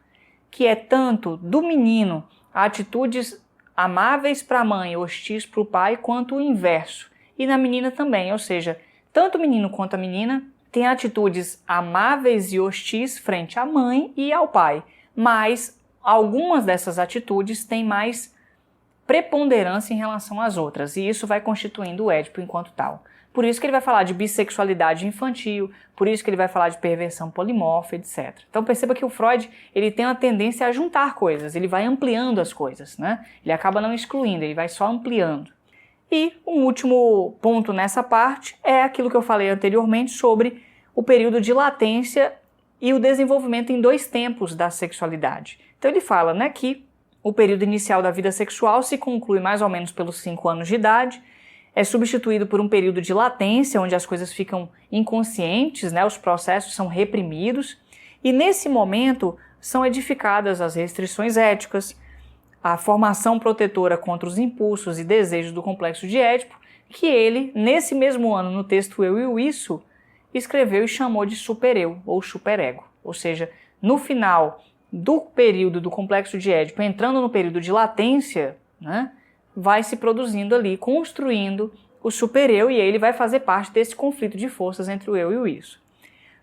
A: que é tanto do menino atitudes amáveis para a mãe, hostis para o pai, quanto o inverso. E na menina também, ou seja, tanto o menino quanto a menina têm atitudes amáveis e hostis frente à mãe e ao pai, mas algumas dessas atitudes têm mais preponderância em relação às outras, e isso vai constituindo o Édipo enquanto tal. Por isso que ele vai falar de bissexualidade infantil, por isso que ele vai falar de perversão polimorfa, etc. Então perceba que o Freud ele tem uma tendência a juntar coisas, ele vai ampliando as coisas, né? Ele acaba não excluindo, ele vai só ampliando. E um último ponto nessa parte é aquilo que eu falei anteriormente sobre o período de latência e o desenvolvimento em 2 tempos da sexualidade. Então ele fala, né, que o período inicial da vida sexual se conclui mais ou menos pelos 5 anos de idade, é substituído por um período de latência, onde as coisas ficam inconscientes, né, os processos são reprimidos, e nesse momento são edificadas as restrições éticas, a formação protetora contra os impulsos e desejos do complexo de Édipo, que ele, nesse mesmo ano, no texto Eu e o Isso, escreveu e chamou de supereu, ou superego. Ou seja, no final do período do complexo de Édipo, entrando no período de latência, né, vai se produzindo ali, construindo o supereu, e ele vai fazer parte desse conflito de forças entre o eu e o isso.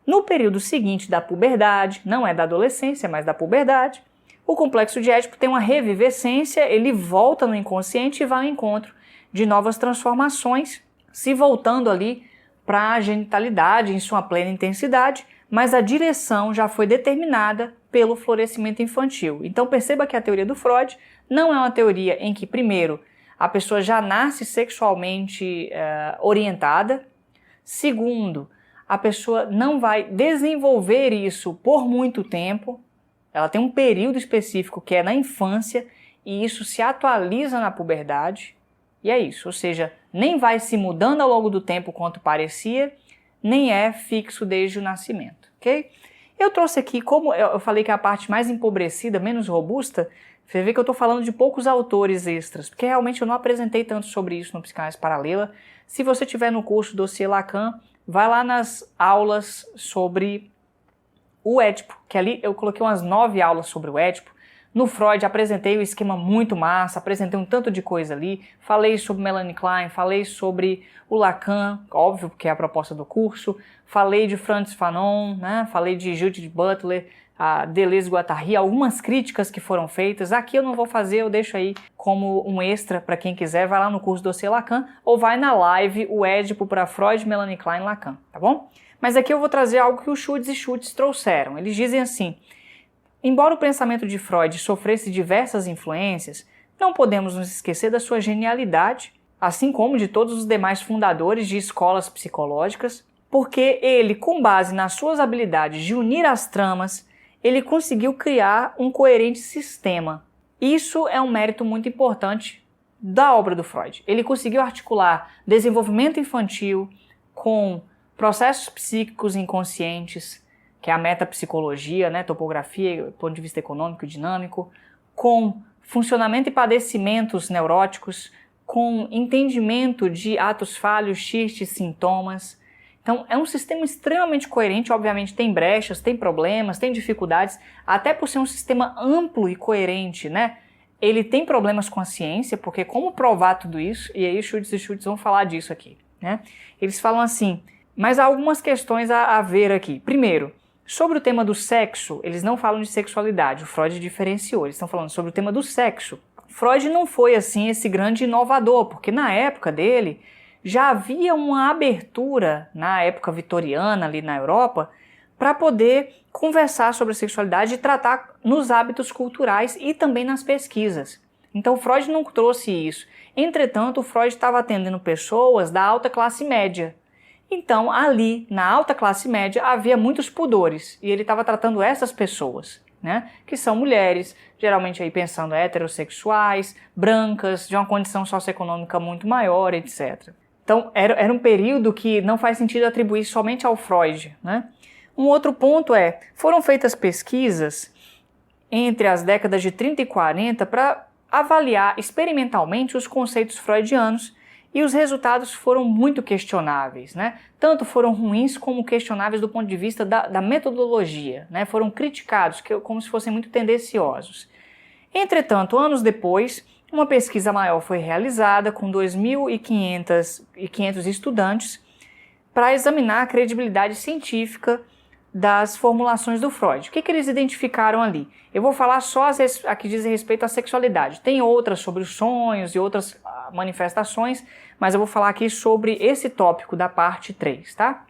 A: No período seguinte da puberdade, não é da adolescência, mas da puberdade, o complexo de Édipo tem uma revivescência, ele volta no inconsciente e vai ao encontro de novas transformações, se voltando ali para a genitalidade em sua plena intensidade, mas a direção já foi determinada pelo florescimento infantil. Então perceba que a teoria do Freud não é uma teoria em que, primeiro, a pessoa já nasce sexualmente orientada, segundo, a pessoa não vai desenvolver isso por muito tempo, ela tem um período específico que é na infância e isso se atualiza na puberdade, e é isso, ou seja, nem vai se mudando ao longo do tempo quanto parecia, nem é fixo desde o nascimento, ok? Eu trouxe aqui, como eu falei que é a parte mais empobrecida, menos robusta, você vê que eu estou falando de poucos autores extras, porque realmente eu não apresentei tanto sobre isso no Psicanálise Paralela. Se você tiver no curso Dossiê Lacan, vai lá nas aulas sobre o Édipo, que ali eu coloquei umas 9 aulas sobre o Édipo. No Freud apresentei o esquema muito massa, apresentei um tanto de coisa ali, falei sobre Melanie Klein, falei sobre o Lacan, óbvio, porque é a proposta do curso, falei de Frantz Fanon, né? Falei de Judith Butler, a Deleuze-Guattari, algumas críticas que foram feitas. Aqui eu não vou fazer, eu deixo aí como um extra para quem quiser, vai lá no curso Dossiê Lacan ou vai na live o Édipo para Freud, Melanie Klein, Lacan, tá bom? Mas aqui eu vou trazer algo que o Schultz e Schultz trouxeram. Eles dizem assim: embora o pensamento de Freud sofresse diversas influências, não podemos nos esquecer da sua genialidade, assim como de todos os demais fundadores de escolas psicológicas, porque ele, com base nas suas habilidades de unir as tramas, ele conseguiu criar um coerente sistema. Isso é um mérito muito importante da obra do Freud. Ele conseguiu articular desenvolvimento infantil com processos psíquicos inconscientes, que é a metapsicologia, né, topografia, do ponto de vista econômico e dinâmico, com funcionamento e padecimentos neuróticos, com entendimento de atos falhos, xistes, sintomas. Então é um sistema extremamente coerente, obviamente tem brechas, tem problemas, tem dificuldades, até por ser um sistema amplo e coerente, né? Ele tem problemas com a ciência, porque como provar tudo isso, e aí Schultz e Schultz vão falar disso aqui, né? Eles falam assim, mas há algumas questões a ver aqui. Primeiro, sobre o tema do sexo, eles não falam de sexualidade, o Freud diferenciou, eles estão falando sobre o tema do sexo. Freud não foi assim esse grande inovador, porque na época dele já havia uma abertura, na época vitoriana ali na Europa, para poder conversar sobre a sexualidade e tratar nos hábitos culturais e também nas pesquisas. Então Freud não trouxe isso. Entretanto, Freud estava atendendo pessoas da alta classe média. Então, ali, na alta classe média, havia muitos pudores, e ele estava tratando essas pessoas, né, que são mulheres, geralmente aí pensando heterossexuais, brancas, de uma condição socioeconômica muito maior, etc. Então, era um período que não faz sentido atribuir somente ao Freud, né? Um outro ponto foram feitas pesquisas entre as décadas de 30 e 40 para avaliar experimentalmente os conceitos freudianos, e os resultados foram muito questionáveis, né? Tanto foram ruins como questionáveis do ponto de vista da metodologia, né? Foram criticados como se fossem muito tendenciosos. Entretanto, anos depois, uma pesquisa maior foi realizada com 2.500 estudantes para examinar a credibilidade científica das formulações do Freud. O que eles identificaram ali? Eu vou falar só a que dizem respeito à sexualidade. Tem outras sobre os sonhos e outras manifestações, mas eu vou falar aqui sobre esse tópico da parte 3, tá?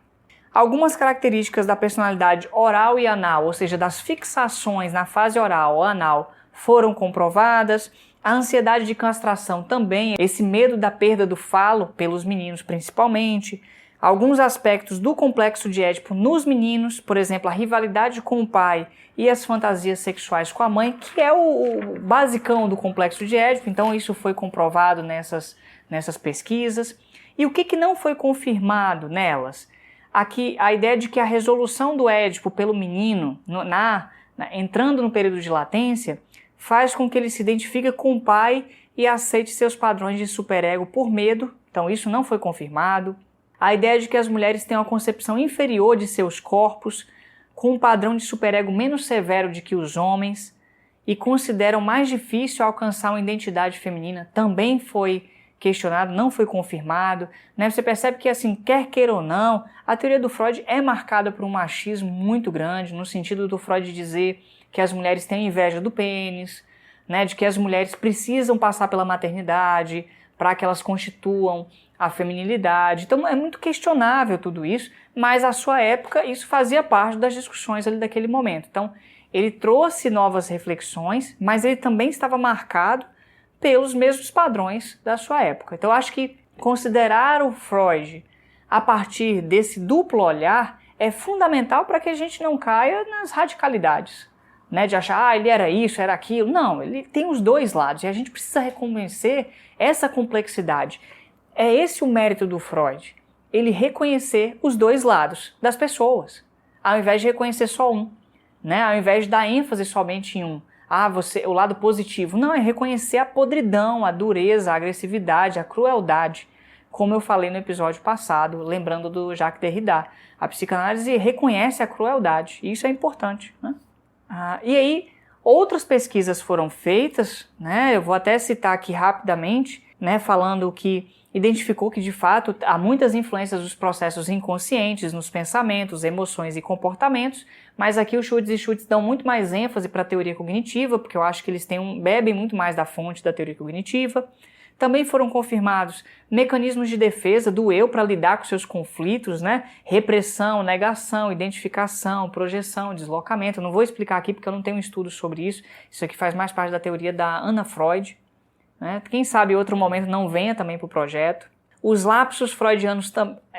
A: Algumas características da personalidade oral e anal, ou seja, das fixações na fase oral ou anal, foram comprovadas. A ansiedade de castração também, esse medo da perda do falo, pelos meninos principalmente. Alguns aspectos do complexo de Édipo nos meninos, por exemplo, a rivalidade com o pai e as fantasias sexuais com a mãe, que é o basicão do complexo de Édipo, então isso foi comprovado nessas pesquisas. E o que não foi confirmado nelas? Aqui, a ideia de que a resolução do Édipo pelo menino, entrando no período de latência, faz com que ele se identifique com o pai e aceite seus padrões de superego por medo, então isso não foi confirmado. A ideia de que as mulheres têm uma concepção inferior de seus corpos, com um padrão de superego menos severo do que os homens, e consideram mais difícil alcançar uma identidade feminina, também foi questionado, não foi confirmado, né? Você percebe que, assim, quer queira ou não, a teoria do Freud é marcada por um machismo muito grande, no sentido do Freud dizer que as mulheres têm inveja do pênis, né? De que as mulheres precisam passar pela maternidade para que elas constituam a feminilidade. Então é muito questionável tudo isso, mas à sua época isso fazia parte das discussões ali daquele momento. Então ele trouxe novas reflexões, mas ele também estava marcado pelos mesmos padrões da sua época. Então eu acho que considerar o Freud a partir desse duplo olhar é fundamental para que a gente não caia nas radicalidades, né, de achar, ele era isso, era aquilo. Não, ele tem os dois lados e a gente precisa reconhecer essa complexidade. É esse o mérito do Freud, ele reconhecer os dois lados das pessoas, ao invés de reconhecer só um, né? Ao invés de dar ênfase somente em um. O lado positivo. Não, é reconhecer a podridão, a dureza, a agressividade, a crueldade, como eu falei no episódio passado, lembrando do Jacques Derrida. A psicanálise reconhece a crueldade, e isso é importante, né? E aí, outras pesquisas foram feitas, né? Eu vou até citar aqui rapidamente, né? Falando que identificou que, de fato, há muitas influências dos processos inconscientes nos pensamentos, emoções e comportamentos, mas aqui o Schultz e Schultz dão muito mais ênfase para a teoria cognitiva, porque eu acho que eles bebem muito mais da fonte da teoria cognitiva. Também foram confirmados mecanismos de defesa do eu para lidar com seus conflitos, né? Repressão, negação, identificação, projeção, deslocamento. Eu não vou explicar aqui porque eu não tenho um estudo sobre isso. Isso aqui faz mais parte da teoria da Anna Freud, né? Quem sabe em outro momento não venha também para o projeto. Os lapsos freudianos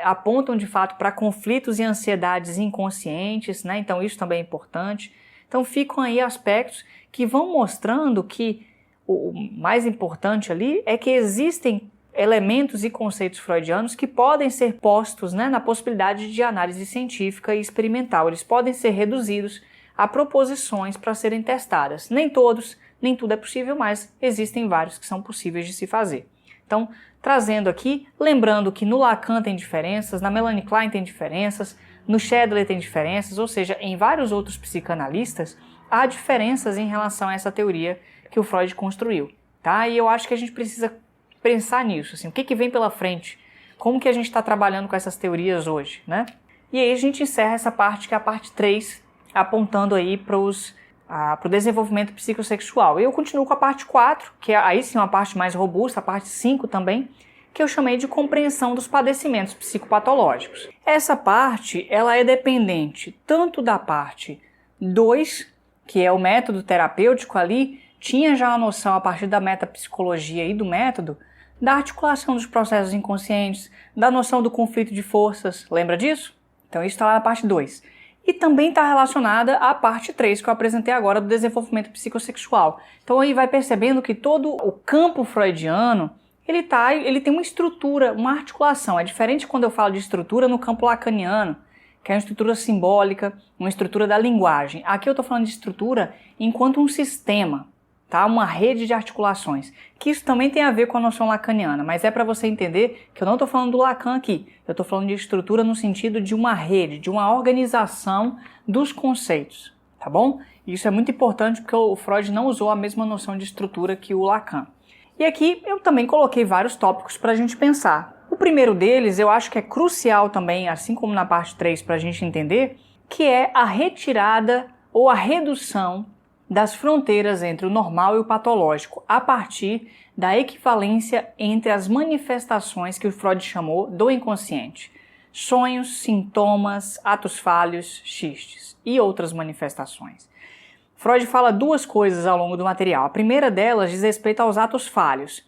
A: apontam de fato para conflitos e ansiedades inconscientes, né? Então isso também é importante. Então ficam aí aspectos que vão mostrando que o mais importante ali é que existem elementos e conceitos freudianos que podem ser postos, né, na possibilidade de análise científica e experimental. Eles podem ser reduzidos a proposições para serem testadas. Nem todos, nem tudo é possível, mas existem vários que são possíveis de se fazer. Então, trazendo aqui, lembrando que no Lacan tem diferenças, na Melanie Klein tem diferenças, no Shadley tem diferenças, ou seja, em vários outros psicanalistas há diferenças em relação a essa teoria que o Freud construiu, tá? E eu acho que a gente precisa pensar nisso, assim, o que vem pela frente, como que a gente está trabalhando com essas teorias hoje, né? E aí a gente encerra essa parte, que é a parte 3, apontando aí para o desenvolvimento psicossexual. E eu continuo com a parte 4, que é aí sim uma parte mais robusta, a parte 5 também, que eu chamei de compreensão dos padecimentos psicopatológicos. Essa parte, ela é dependente tanto da parte 2, que é o método terapêutico ali, tinha já uma noção a partir da metapsicologia e do método, da articulação dos processos inconscientes, da noção do conflito de forças, lembra disso? Então isso está lá na parte 2. E também está relacionada à parte 3 que eu apresentei agora do desenvolvimento psicossexual. Então aí vai percebendo que todo o campo freudiano, ele tem uma estrutura, uma articulação. É diferente quando eu falo de estrutura no campo lacaniano, que é uma estrutura simbólica, uma estrutura da linguagem. Aqui eu estou falando de estrutura enquanto um sistema, tá? Uma rede de articulações, que isso também tem a ver com a noção lacaniana, mas é para você entender que eu não estou falando do Lacan aqui, eu estou falando de estrutura no sentido de uma rede, de uma organização dos conceitos, tá bom? Isso é muito importante porque o Freud não usou a mesma noção de estrutura que o Lacan. E aqui eu também coloquei vários tópicos para a gente pensar. O primeiro deles eu acho que é crucial também, assim como na parte 3, para a gente entender, que é a retirada ou a redução das fronteiras entre o normal e o patológico, a partir da equivalência entre as manifestações que o Freud chamou do inconsciente. Sonhos, sintomas, atos falhos, xistes e outras manifestações. Freud fala duas coisas ao longo do material. A primeira delas diz respeito aos atos falhos.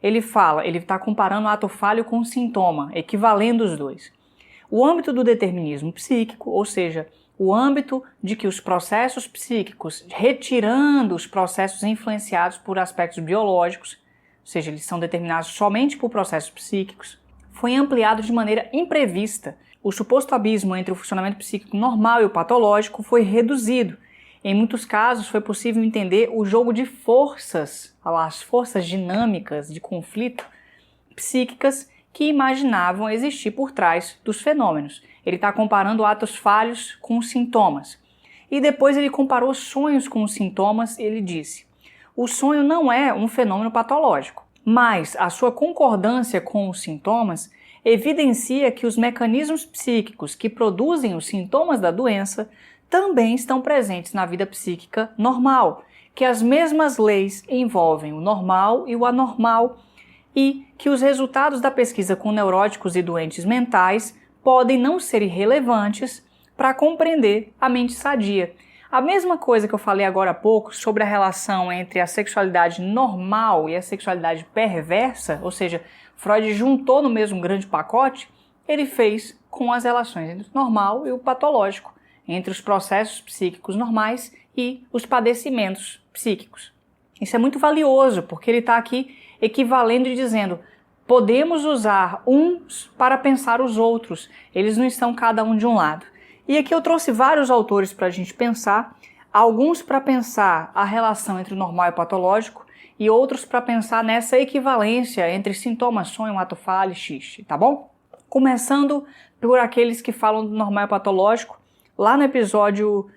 A: Ele está comparando o ato falho com o sintoma, equivalendo os dois. O âmbito do determinismo psíquico, ou seja, o âmbito de que os processos psíquicos, retirando os processos influenciados por aspectos biológicos, ou seja, eles são determinados somente por processos psíquicos, foi ampliado de maneira imprevista. O suposto abismo entre o funcionamento psíquico normal e o patológico foi reduzido. Em muitos casos foi possível entender o jogo de forças, as forças dinâmicas de conflito psíquicas que imaginavam existir por trás dos fenômenos. Ele está comparando atos falhos com os sintomas. E depois ele comparou sonhos com os sintomas e ele disse: o sonho não é um fenômeno patológico, mas a sua concordância com os sintomas evidencia que os mecanismos psíquicos que produzem os sintomas da doença também estão presentes na vida psíquica normal, que as mesmas leis envolvem o normal e o anormal, e que os resultados da pesquisa com neuróticos e doentes mentais podem não ser irrelevantes para compreender a mente sadia. A mesma coisa que eu falei agora há pouco sobre a relação entre a sexualidade normal e a sexualidade perversa, ou seja, Freud juntou no mesmo grande pacote, ele fez com as relações entre o normal e o patológico, entre os processos psíquicos normais e os padecimentos psíquicos. Isso é muito valioso, porque ele está aqui equivalendo e dizendo: podemos usar uns para pensar os outros, eles não estão cada um de um lado. E aqui eu trouxe vários autores para a gente pensar, alguns para pensar a relação entre o normal e o patológico, e outros para pensar nessa equivalência entre sintoma, sonho, ato falho e xiste, tá bom? Começando por aqueles que falam do normal e patológico, lá no episódio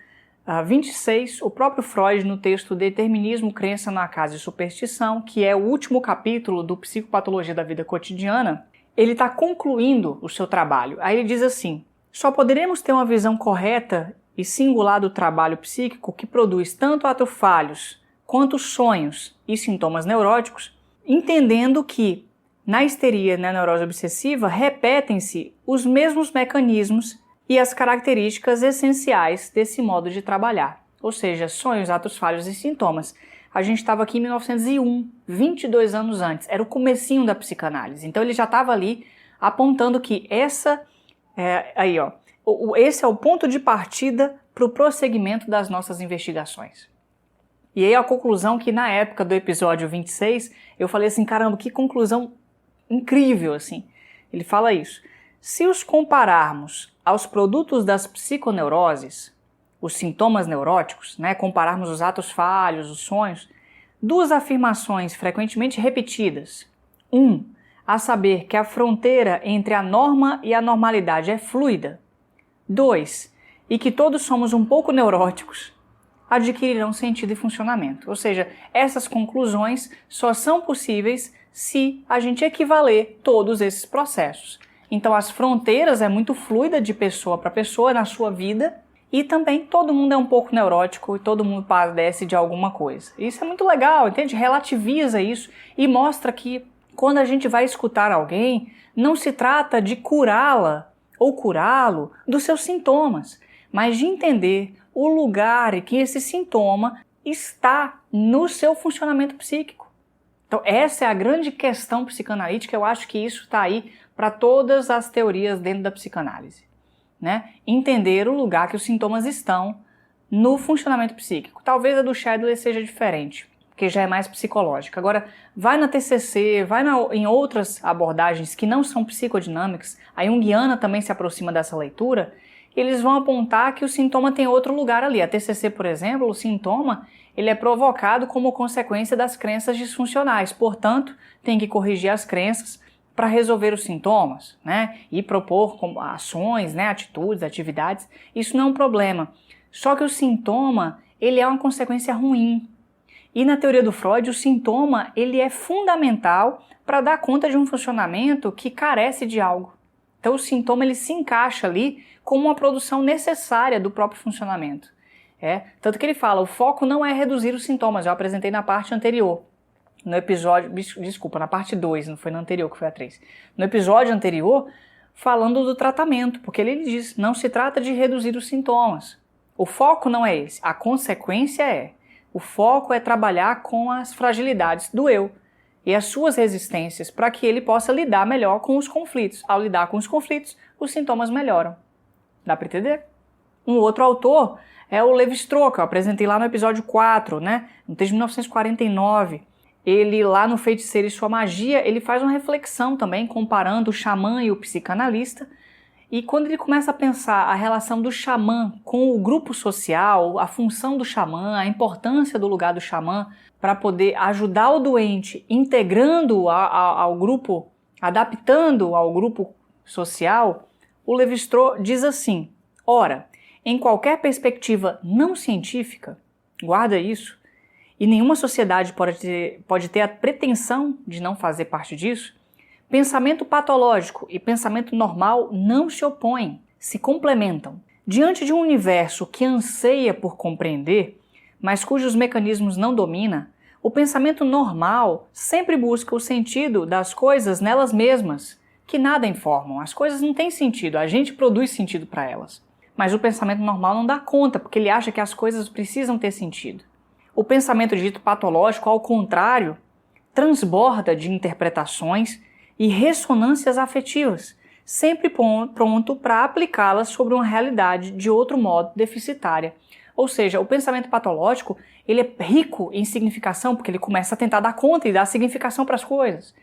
A: 26, o próprio Freud, no texto Determinismo, Crença no Acaso e Superstição, que é o último capítulo do Psicopatologia da Vida Cotidiana, ele está concluindo o seu trabalho. Aí ele diz assim: só poderemos ter uma visão correta e singular do trabalho psíquico que produz tanto atos falhos quanto sonhos e sintomas neuróticos, entendendo que, na histeria e na neurose obsessiva, repetem-se os mesmos mecanismos e as características essenciais desse modo de trabalhar, ou seja, sonhos, atos falhos e sintomas. A gente estava aqui em 1901, 22 anos antes, era o comecinho da psicanálise, então ele já estava ali apontando que esse é o ponto de partida para o prosseguimento das nossas investigações. E aí a conclusão que na época do episódio 26, eu falei assim, caramba, que conclusão incrível, assim. Ele fala isso: se os compararmos aos produtos das psiconeuroses, os sintomas neuróticos, compararmos os atos falhos, os sonhos, duas afirmações frequentemente repetidas. A saber que a fronteira entre a norma e a normalidade é fluida. 2. E que todos somos um pouco neuróticos, adquirirão sentido e funcionamento. Ou seja, essas conclusões só são possíveis se a gente equivaler todos esses processos. Então as fronteiras é muito fluida de pessoa para pessoa na sua vida, e também todo mundo é um pouco neurótico e todo mundo padece de alguma coisa. Isso é muito legal, entende? Relativiza isso e mostra que quando a gente vai escutar alguém, não se trata de curá-la ou curá-lo dos seus sintomas, mas de entender o lugar em que esse sintoma está no seu funcionamento psíquico. Então essa é a grande questão psicanalítica, eu acho que isso está aí para todas as teorias dentro da psicanálise. Entender o lugar que os sintomas estão no funcionamento psíquico. Talvez a do Shadley seja diferente, porque já é mais psicológica. Agora, vai na TCC, vai em outras abordagens que não são psicodinâmicas, a Jungiana também se aproxima dessa leitura, e eles vão apontar que o sintoma tem outro lugar ali. A TCC, por exemplo, o sintoma, ele é provocado como consequência das crenças disfuncionais. Portanto, tem que corrigir as crenças para resolver os sintomas, né? E propor ações, né? Atitudes, atividades. Isso não é um problema. Só que o sintoma, ele é uma consequência ruim. E na teoria do Freud, o sintoma, ele é fundamental para dar conta de um funcionamento que carece de algo. Então o sintoma, ele se encaixa ali como uma produção necessária do próprio funcionamento. Tanto que ele fala, o foco não é reduzir os sintomas, eu apresentei na parte anterior. No episódio, desculpa, na parte 2, não foi na anterior, que foi a 3. No episódio anterior, falando do tratamento, porque ele diz, não se trata de reduzir os sintomas. O foco não é esse, a consequência é. O foco é trabalhar com as fragilidades do eu e as suas resistências para que ele possa lidar melhor com os conflitos. Ao lidar com os conflitos, os sintomas melhoram. Dá para entender? Um outro autor é o Levi-Strauss, que eu apresentei lá no episódio 4, né? No texto de 1949. Ele, lá no Feiticeiro e Sua Magia, ele faz uma reflexão também, comparando o xamã e o psicanalista. E quando ele começa a pensar a relação do xamã com o grupo social, a função do xamã, a importância do lugar do xamã para poder ajudar o doente, integrando ao grupo, adaptando ao grupo social, o Levi-Strauss diz assim, ora, em qualquer perspectiva não científica, guarda isso, e nenhuma sociedade pode ter a pretensão de não fazer parte disso, pensamento patológico e pensamento normal não se opõem, se complementam. Diante de um universo que anseia por compreender, mas cujos mecanismos não domina, o pensamento normal sempre busca o sentido das coisas nelas mesmas, que nada informam. As coisas não têm sentido, a gente produz sentido para elas. Mas o pensamento normal não dá conta, porque ele acha que as coisas precisam ter sentido. O pensamento dito patológico, ao contrário, transborda de interpretações e ressonâncias afetivas, sempre pronto para aplicá-las sobre uma realidade de outro modo deficitária. Ou seja, o pensamento patológico, ele é rico em significação, porque ele começa a tentar dar conta e dar significação para as coisas.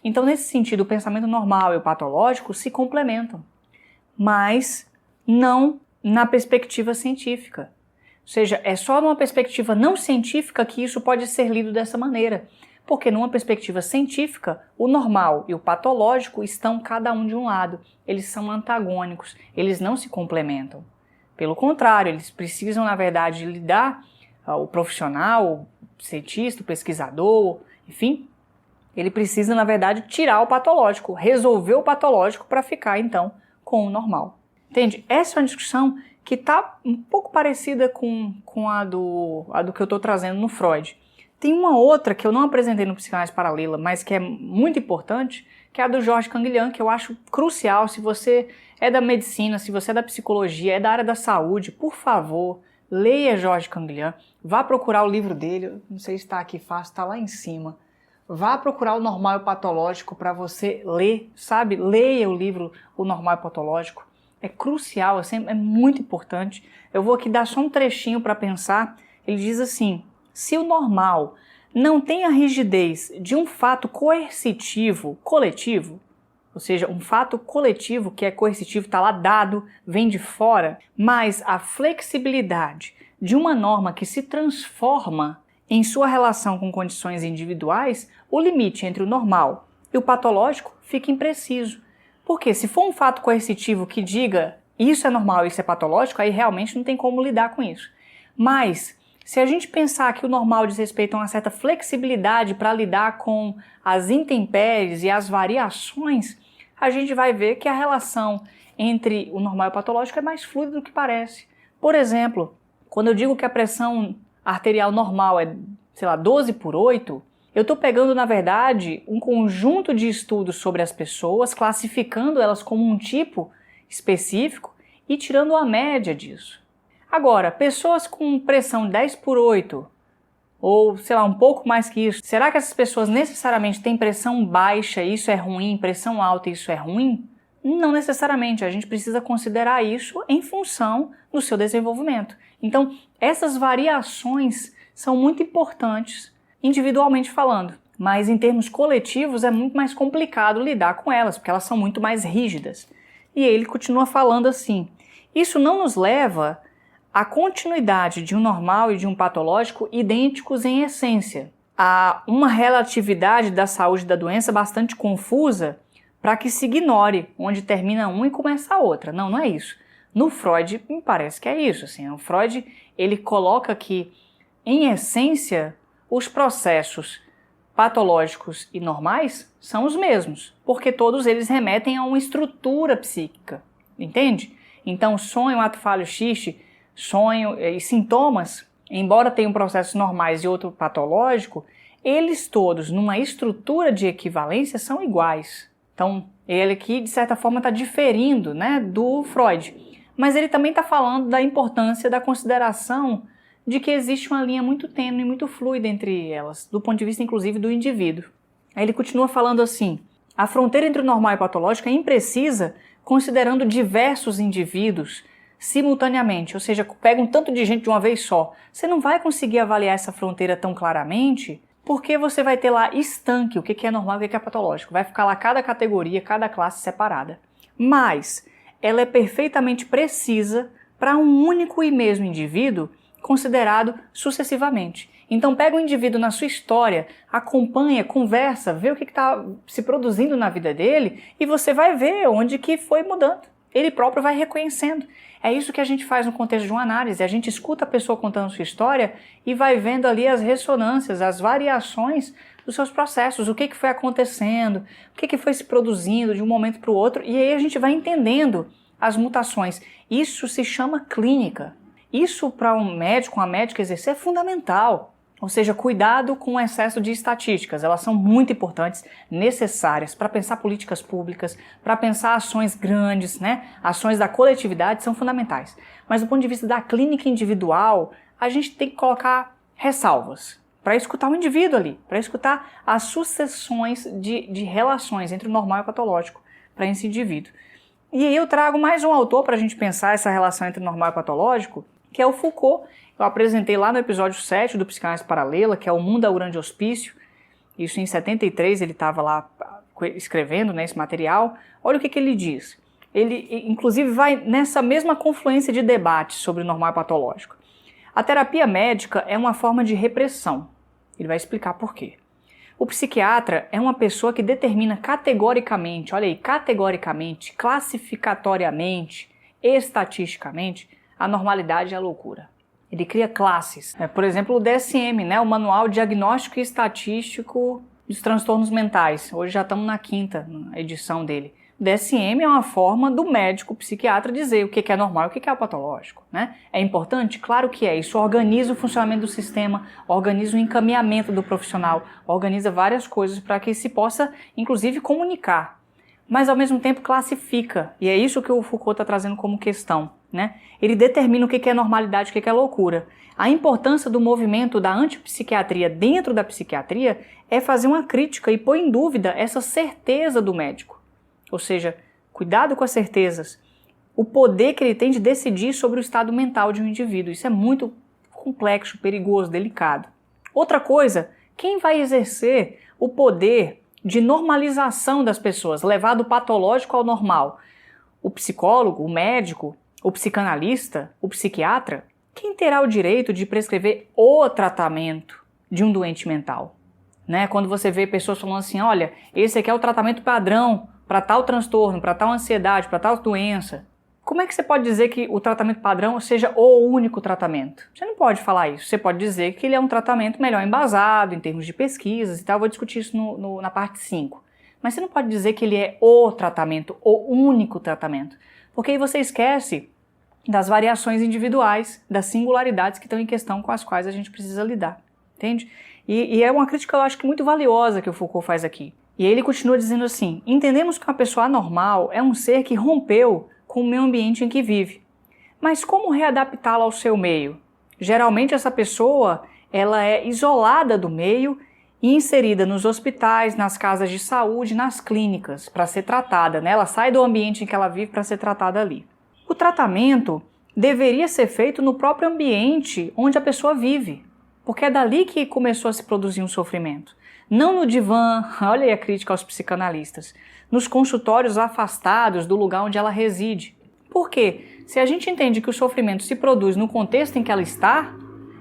A: Então, nesse sentido, o pensamento normal e o patológico se complementam, mas não na perspectiva científica. Ou seja, é só numa perspectiva não científica que isso pode ser lido dessa maneira. Porque numa perspectiva científica, o normal e o patológico estão cada um de um lado. Eles são antagônicos, eles não se complementam. Pelo contrário, eles precisam, na verdade, lidar, o profissional, o cientista, o pesquisador, enfim, ele precisa, na verdade, tirar o patológico, resolver o patológico para ficar, então, com o normal. Entende? Essa é uma discussão que está um pouco parecida com a do que eu estou trazendo no Freud. Tem uma outra que eu não apresentei no Psicanálise Paralela, mas que é muito importante, que é a do Georges Canguilhem, que eu acho crucial. Se você é da medicina, se você é da psicologia, é da área da saúde, por favor, leia Georges Canguilhem, vá procurar o livro dele, não sei se está aqui fácil, está lá em cima. Vá procurar o Normal e o Patológico para você ler, sabe? Leia o livro O Normal e o Patológico. É crucial, é muito importante. Eu vou aqui dar só um trechinho para pensar. Ele diz assim, se o normal não tem a rigidez de um fato coercitivo coletivo, ou seja, um fato coletivo que é coercitivo, está lá dado, vem de fora, mas a flexibilidade de uma norma que se transforma em sua relação com condições individuais, o limite entre o normal e o patológico fica impreciso. Porque se for um fato coercitivo que diga isso é normal, isso é patológico, aí realmente não tem como lidar com isso. Mas se a gente pensar que o normal diz respeito a uma certa flexibilidade para lidar com as intempéries e as variações, a gente vai ver que a relação entre o normal e o patológico é mais fluida do que parece. Por exemplo, quando eu digo que a pressão arterial normal é, 12/8, eu estou pegando, na verdade, um conjunto de estudos sobre as pessoas, classificando elas como um tipo específico e tirando a média disso. Agora, pessoas com pressão 10/8, ou um pouco mais que isso, será que essas pessoas necessariamente têm pressão baixa e isso é ruim, pressão alta e isso é ruim? Não necessariamente, a gente precisa considerar isso em função do seu desenvolvimento. Então, essas variações são muito importantes individualmente falando, mas em termos coletivos é muito mais complicado lidar com elas, porque elas são muito mais rígidas. E ele continua falando assim, isso não nos leva a continuidade de um normal e de um patológico idênticos em essência. Há uma relatividade da saúde da doença bastante confusa para que se ignore onde termina uma e começa a outra. Não, não é isso. No Freud, me parece que é isso. Assim, o Freud ele coloca que, em essência, os processos patológicos e normais são os mesmos, porque todos eles remetem a uma estrutura psíquica, entende? Então, sonho, ato falho, xiste, sonho e sintomas, embora tenham processos normais e outro patológico, eles todos, numa estrutura de equivalência, são iguais. Então, ele aqui, de certa forma, está diferindo, né, do Freud. Mas ele também está falando da importância da consideração de que existe uma linha muito tênue e muito fluida entre elas, do ponto de vista, inclusive, do indivíduo. Aí ele continua falando assim: a fronteira entre o normal e o patológico é imprecisa, considerando diversos indivíduos simultaneamente, ou seja, pega um tanto de gente de uma vez só. Você não vai conseguir avaliar essa fronteira tão claramente, porque você vai ter lá estanque, o que é normal e o que é patológico. Vai ficar lá cada categoria, cada classe separada. Mas ela é perfeitamente precisa para um único e mesmo indivíduo, considerado sucessivamente. Então pega o indivíduo na sua história, acompanha, conversa, vê o que está se produzindo na vida dele e você vai ver onde que foi mudando. Ele próprio vai reconhecendo. É isso que a gente faz no contexto de uma análise. A gente escuta a pessoa contando sua história e vai vendo ali as ressonâncias, as variações dos seus processos, o que foi acontecendo, o que foi se produzindo de um momento para o outro, e aí a gente vai entendendo as mutações. Isso se chama clínica. Isso para um médico, uma médica exercer é fundamental. Ou seja, cuidado com o excesso de estatísticas. Elas são muito importantes, necessárias para pensar políticas públicas, para pensar ações grandes, né? Ações da coletividade são fundamentais. Mas do ponto de vista da clínica individual, a gente tem que colocar ressalvas para escutar o indivíduo ali, para escutar as sucessões de relações entre o normal e o patológico para esse indivíduo. E aí eu trago mais um autor para a gente pensar essa relação entre normal e patológico, que é o Foucault. Eu apresentei lá no episódio 7 do Psicanálise Paralela, que é o Mundo ao Grande Hospício. Isso em 73 ele estava lá escrevendo, né, esse material. Olha o que ele diz. Ele, inclusive, vai nessa mesma confluência de debate sobre o normal e patológico. A terapia médica é uma forma de repressão. Ele vai explicar por quê. O psiquiatra é uma pessoa que determina categoricamente, olha aí, categoricamente, classificatoriamente, estatisticamente, a normalidade e a loucura. Ele cria classes. Por exemplo, o DSM, né, o Manual Diagnóstico e Estatístico dos Transtornos Mentais. Hoje já estamos na 5ª edição dele. O DSM é uma forma do médico psiquiatra dizer o que é normal e o que é o patológico, né? É importante? Claro que é. Isso organiza o funcionamento do sistema, organiza o encaminhamento do profissional, organiza várias coisas para que se possa, inclusive, comunicar. Mas, ao mesmo tempo, classifica. E é isso que o Foucault está trazendo como questão, né? Ele determina o que é normalidade e o que é loucura. A importância do movimento da antipsiquiatria dentro da psiquiatria é fazer uma crítica e pôr em dúvida essa certeza do médico. Ou seja, cuidado com as certezas. O poder que ele tem de decidir sobre o estado mental de um indivíduo. Isso é muito complexo, perigoso, delicado. Outra coisa, quem vai exercer o poder de normalização das pessoas, levar do patológico ao normal? O psicólogo, o médico, o psicanalista, o psiquiatra? Quem terá o direito de prescrever o tratamento de um doente mental? Né? Quando você vê pessoas falando assim, olha, esse aqui é o tratamento padrão para tal transtorno, para tal ansiedade, para tal doença. Como é que você pode dizer que o tratamento padrão seja o único tratamento? Você não pode falar isso. Você pode dizer que ele é um tratamento melhor embasado em termos de pesquisas e tal. Eu vou discutir isso na parte 5. Mas você não pode dizer que ele é o tratamento, o único tratamento. Porque aí você esquece das variações individuais, das singularidades que estão em questão com as quais a gente precisa lidar. Entende? E é uma crítica, eu acho que muito valiosa que o Foucault faz aqui. E aí ele continua dizendo assim: entendemos que uma pessoa anormal é um ser que rompeu com o meio ambiente em que vive. Mas como readaptá-la ao seu meio? Geralmente essa pessoa ela é isolada do meio e inserida nos hospitais, nas casas de saúde, nas clínicas, para ser tratada, né? Ela sai do ambiente em que ela vive para ser tratada ali. O tratamento deveria ser feito no próprio ambiente onde a pessoa vive, porque é dali que começou a se produzir um sofrimento. Não no divã, olha aí a crítica aos psicanalistas, nos consultórios afastados do lugar onde ela reside. Por quê? Se a gente entende que o sofrimento se produz no contexto em que ela está,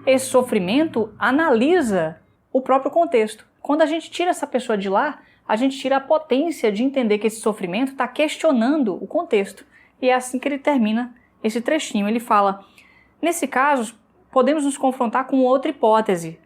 A: esse sofrimento analisa o próprio contexto. Quando a gente tira essa pessoa de lá, a gente tira a potência de entender que esse sofrimento está questionando o contexto. E é assim que ele termina esse trechinho. Ele fala, nesse caso, podemos nos confrontar com outra hipótese,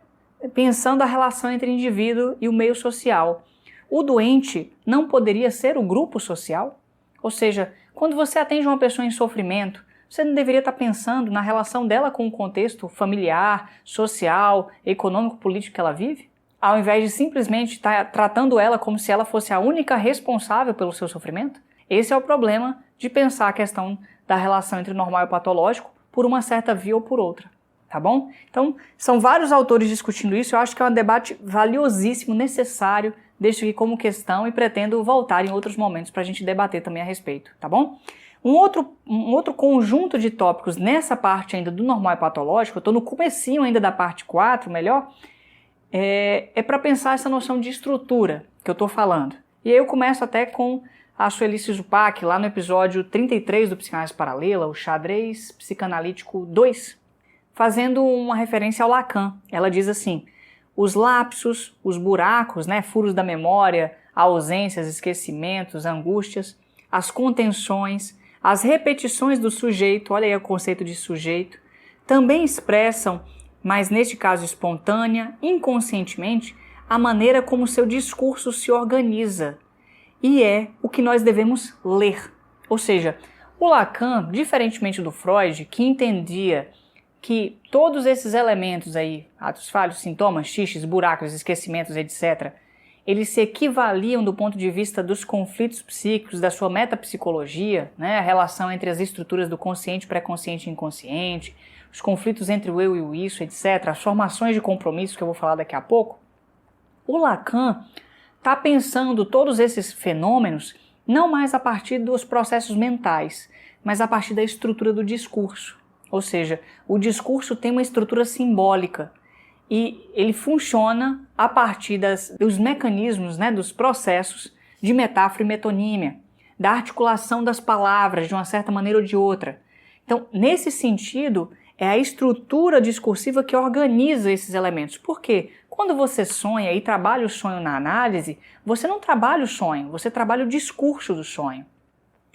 A: pensando a relação entre o indivíduo e o meio social. O doente não poderia ser o grupo social? Ou seja, quando você atende uma pessoa em sofrimento, você não deveria estar pensando na relação dela com o contexto familiar, social, econômico, político que ela vive? Ao invés de simplesmente estar tratando ela como se ela fosse a única responsável pelo seu sofrimento? Esse é o problema de pensar a questão da relação entre normal e patológico por uma certa via ou por outra. Tá bom? Então, são vários autores discutindo isso, eu acho que é um debate valiosíssimo, necessário, deixo aqui como questão e pretendo voltar em outros momentos para a gente debater também a respeito, tá bom? Um outro conjunto de tópicos nessa parte ainda do normal e patológico, eu estou no comecinho ainda da parte 4, melhor, é para pensar essa noção de estrutura que eu estou falando. E aí eu começo até com a Sueli Zupac, lá no episódio 33 do Psicanálise Paralela, o Xadrez Psicanalítico 2, fazendo uma referência ao Lacan. Ela diz assim, os lapsos, os buracos, furos da memória, ausências, esquecimentos, angústias, as contenções, as repetições do sujeito, olha aí o conceito de sujeito, também expressam, mas neste caso espontânea, inconscientemente, a maneira como seu discurso se organiza. E é o que nós devemos ler. Ou seja, o Lacan, diferentemente do Freud, que entendia que todos esses elementos aí, atos falhos, sintomas, xixes, buracos, esquecimentos, etc., eles se equivaliam do ponto de vista dos conflitos psíquicos, da sua metapsicologia, a relação entre as estruturas do consciente, pré-consciente e inconsciente, os conflitos entre o eu e o isso, etc., as formações de compromissos que eu vou falar daqui a pouco. O Lacan está pensando todos esses fenômenos não mais a partir dos processos mentais, mas a partir da estrutura do discurso. Ou seja, o discurso tem uma estrutura simbólica e ele funciona a partir dos mecanismos, dos processos de metáfora e metonímia, da articulação das palavras de uma certa maneira ou de outra. Então, nesse sentido, é a estrutura discursiva que organiza esses elementos. Por quê? Quando você sonha e trabalha o sonho na análise, você não trabalha o sonho, você trabalha o discurso do sonho.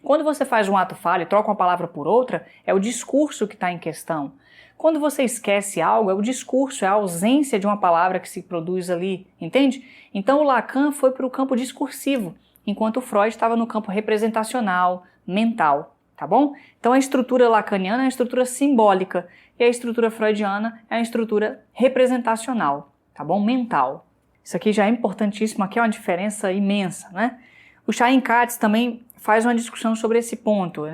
A: Quando você faz um ato falho e troca uma palavra por outra, é o discurso que está em questão. Quando você esquece algo, é o discurso, é a ausência de uma palavra que se produz ali, entende? Então o Lacan foi para o campo discursivo, enquanto o Freud estava no campo representacional, mental, tá bom? Então a estrutura lacaniana é uma estrutura simbólica e a estrutura freudiana é uma estrutura representacional, tá bom? Mental. Isso aqui já é importantíssimo, aqui é uma diferença imensa, O Chaim Katz também faz uma discussão sobre esse ponto,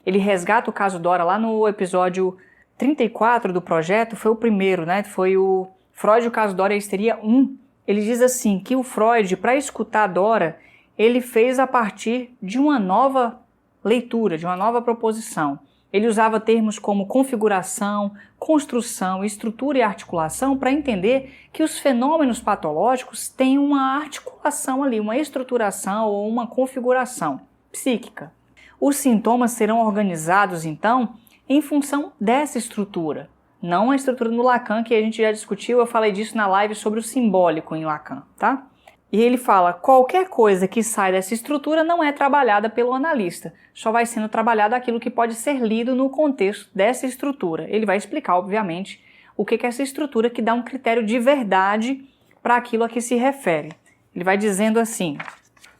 A: ele resgata o caso Dora lá no episódio 34 do projeto, foi o primeiro, foi o Freud e o caso Dora, a histeria 1. Ele diz assim, que o Freud, para escutar a Dora, ele fez a partir de uma nova leitura, de uma nova proposição. Ele usava termos como configuração, construção, estrutura e articulação para entender que os fenômenos patológicos têm uma articulação ali, uma estruturação ou uma configuração psíquica. Os sintomas serão organizados, então, em função dessa estrutura, não a estrutura no Lacan, que a gente já discutiu, eu falei disso na live sobre o simbólico em Lacan, tá? E ele fala, qualquer coisa que sai dessa estrutura não é trabalhada pelo analista, só vai sendo trabalhado aquilo que pode ser lido no contexto dessa estrutura. Ele vai explicar, obviamente, o que é essa estrutura que dá um critério de verdade para aquilo a que se refere. Ele vai dizendo assim,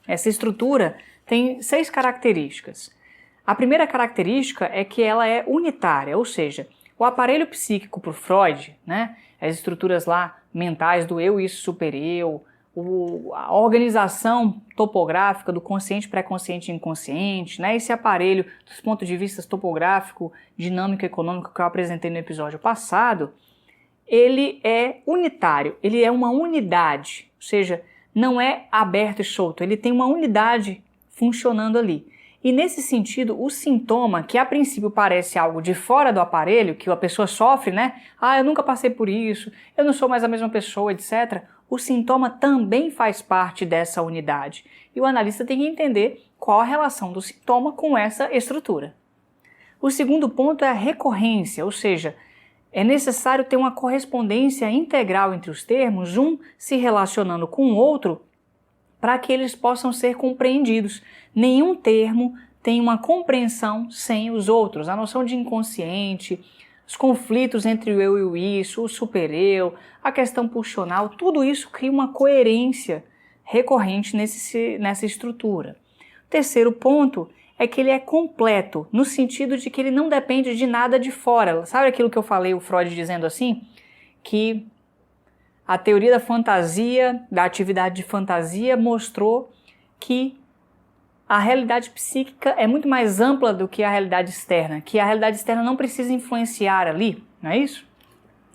A: essa estrutura tem 6 características. A primeira característica é que ela é unitária, ou seja, o aparelho psíquico para o Freud, as estruturas lá mentais do eu, isso, super-eu, a organização topográfica do consciente, pré-consciente e inconsciente, esse aparelho dos pontos de vista topográfico, dinâmico e econômico que eu apresentei no episódio passado, ele é unitário, ele é uma unidade, ou seja, não é aberto e solto, ele tem uma unidade funcionando ali. E nesse sentido, o sintoma, que a princípio parece algo de fora do aparelho, que a pessoa sofre, né? Eu nunca passei por isso, eu não sou mais a mesma pessoa, etc. O sintoma também faz parte dessa unidade. E o analista tem que entender qual a relação do sintoma com essa estrutura. O segundo ponto é a recorrência, ou seja, é necessário ter uma correspondência integral entre os termos, um se relacionando com o outro, para que eles possam ser compreendidos. Nenhum termo tem uma compreensão sem os outros. A noção de inconsciente, os conflitos entre o eu e o isso, o supereu, a questão pulsional, tudo isso cria uma coerência recorrente nessa estrutura. O terceiro ponto é que ele é completo, no sentido de que ele não depende de nada de fora. Sabe aquilo que eu falei, o Freud dizendo assim? Que a teoria da fantasia, da atividade de fantasia, mostrou que a realidade psíquica é muito mais ampla do que a realidade externa, que a realidade externa não precisa influenciar ali, não é isso?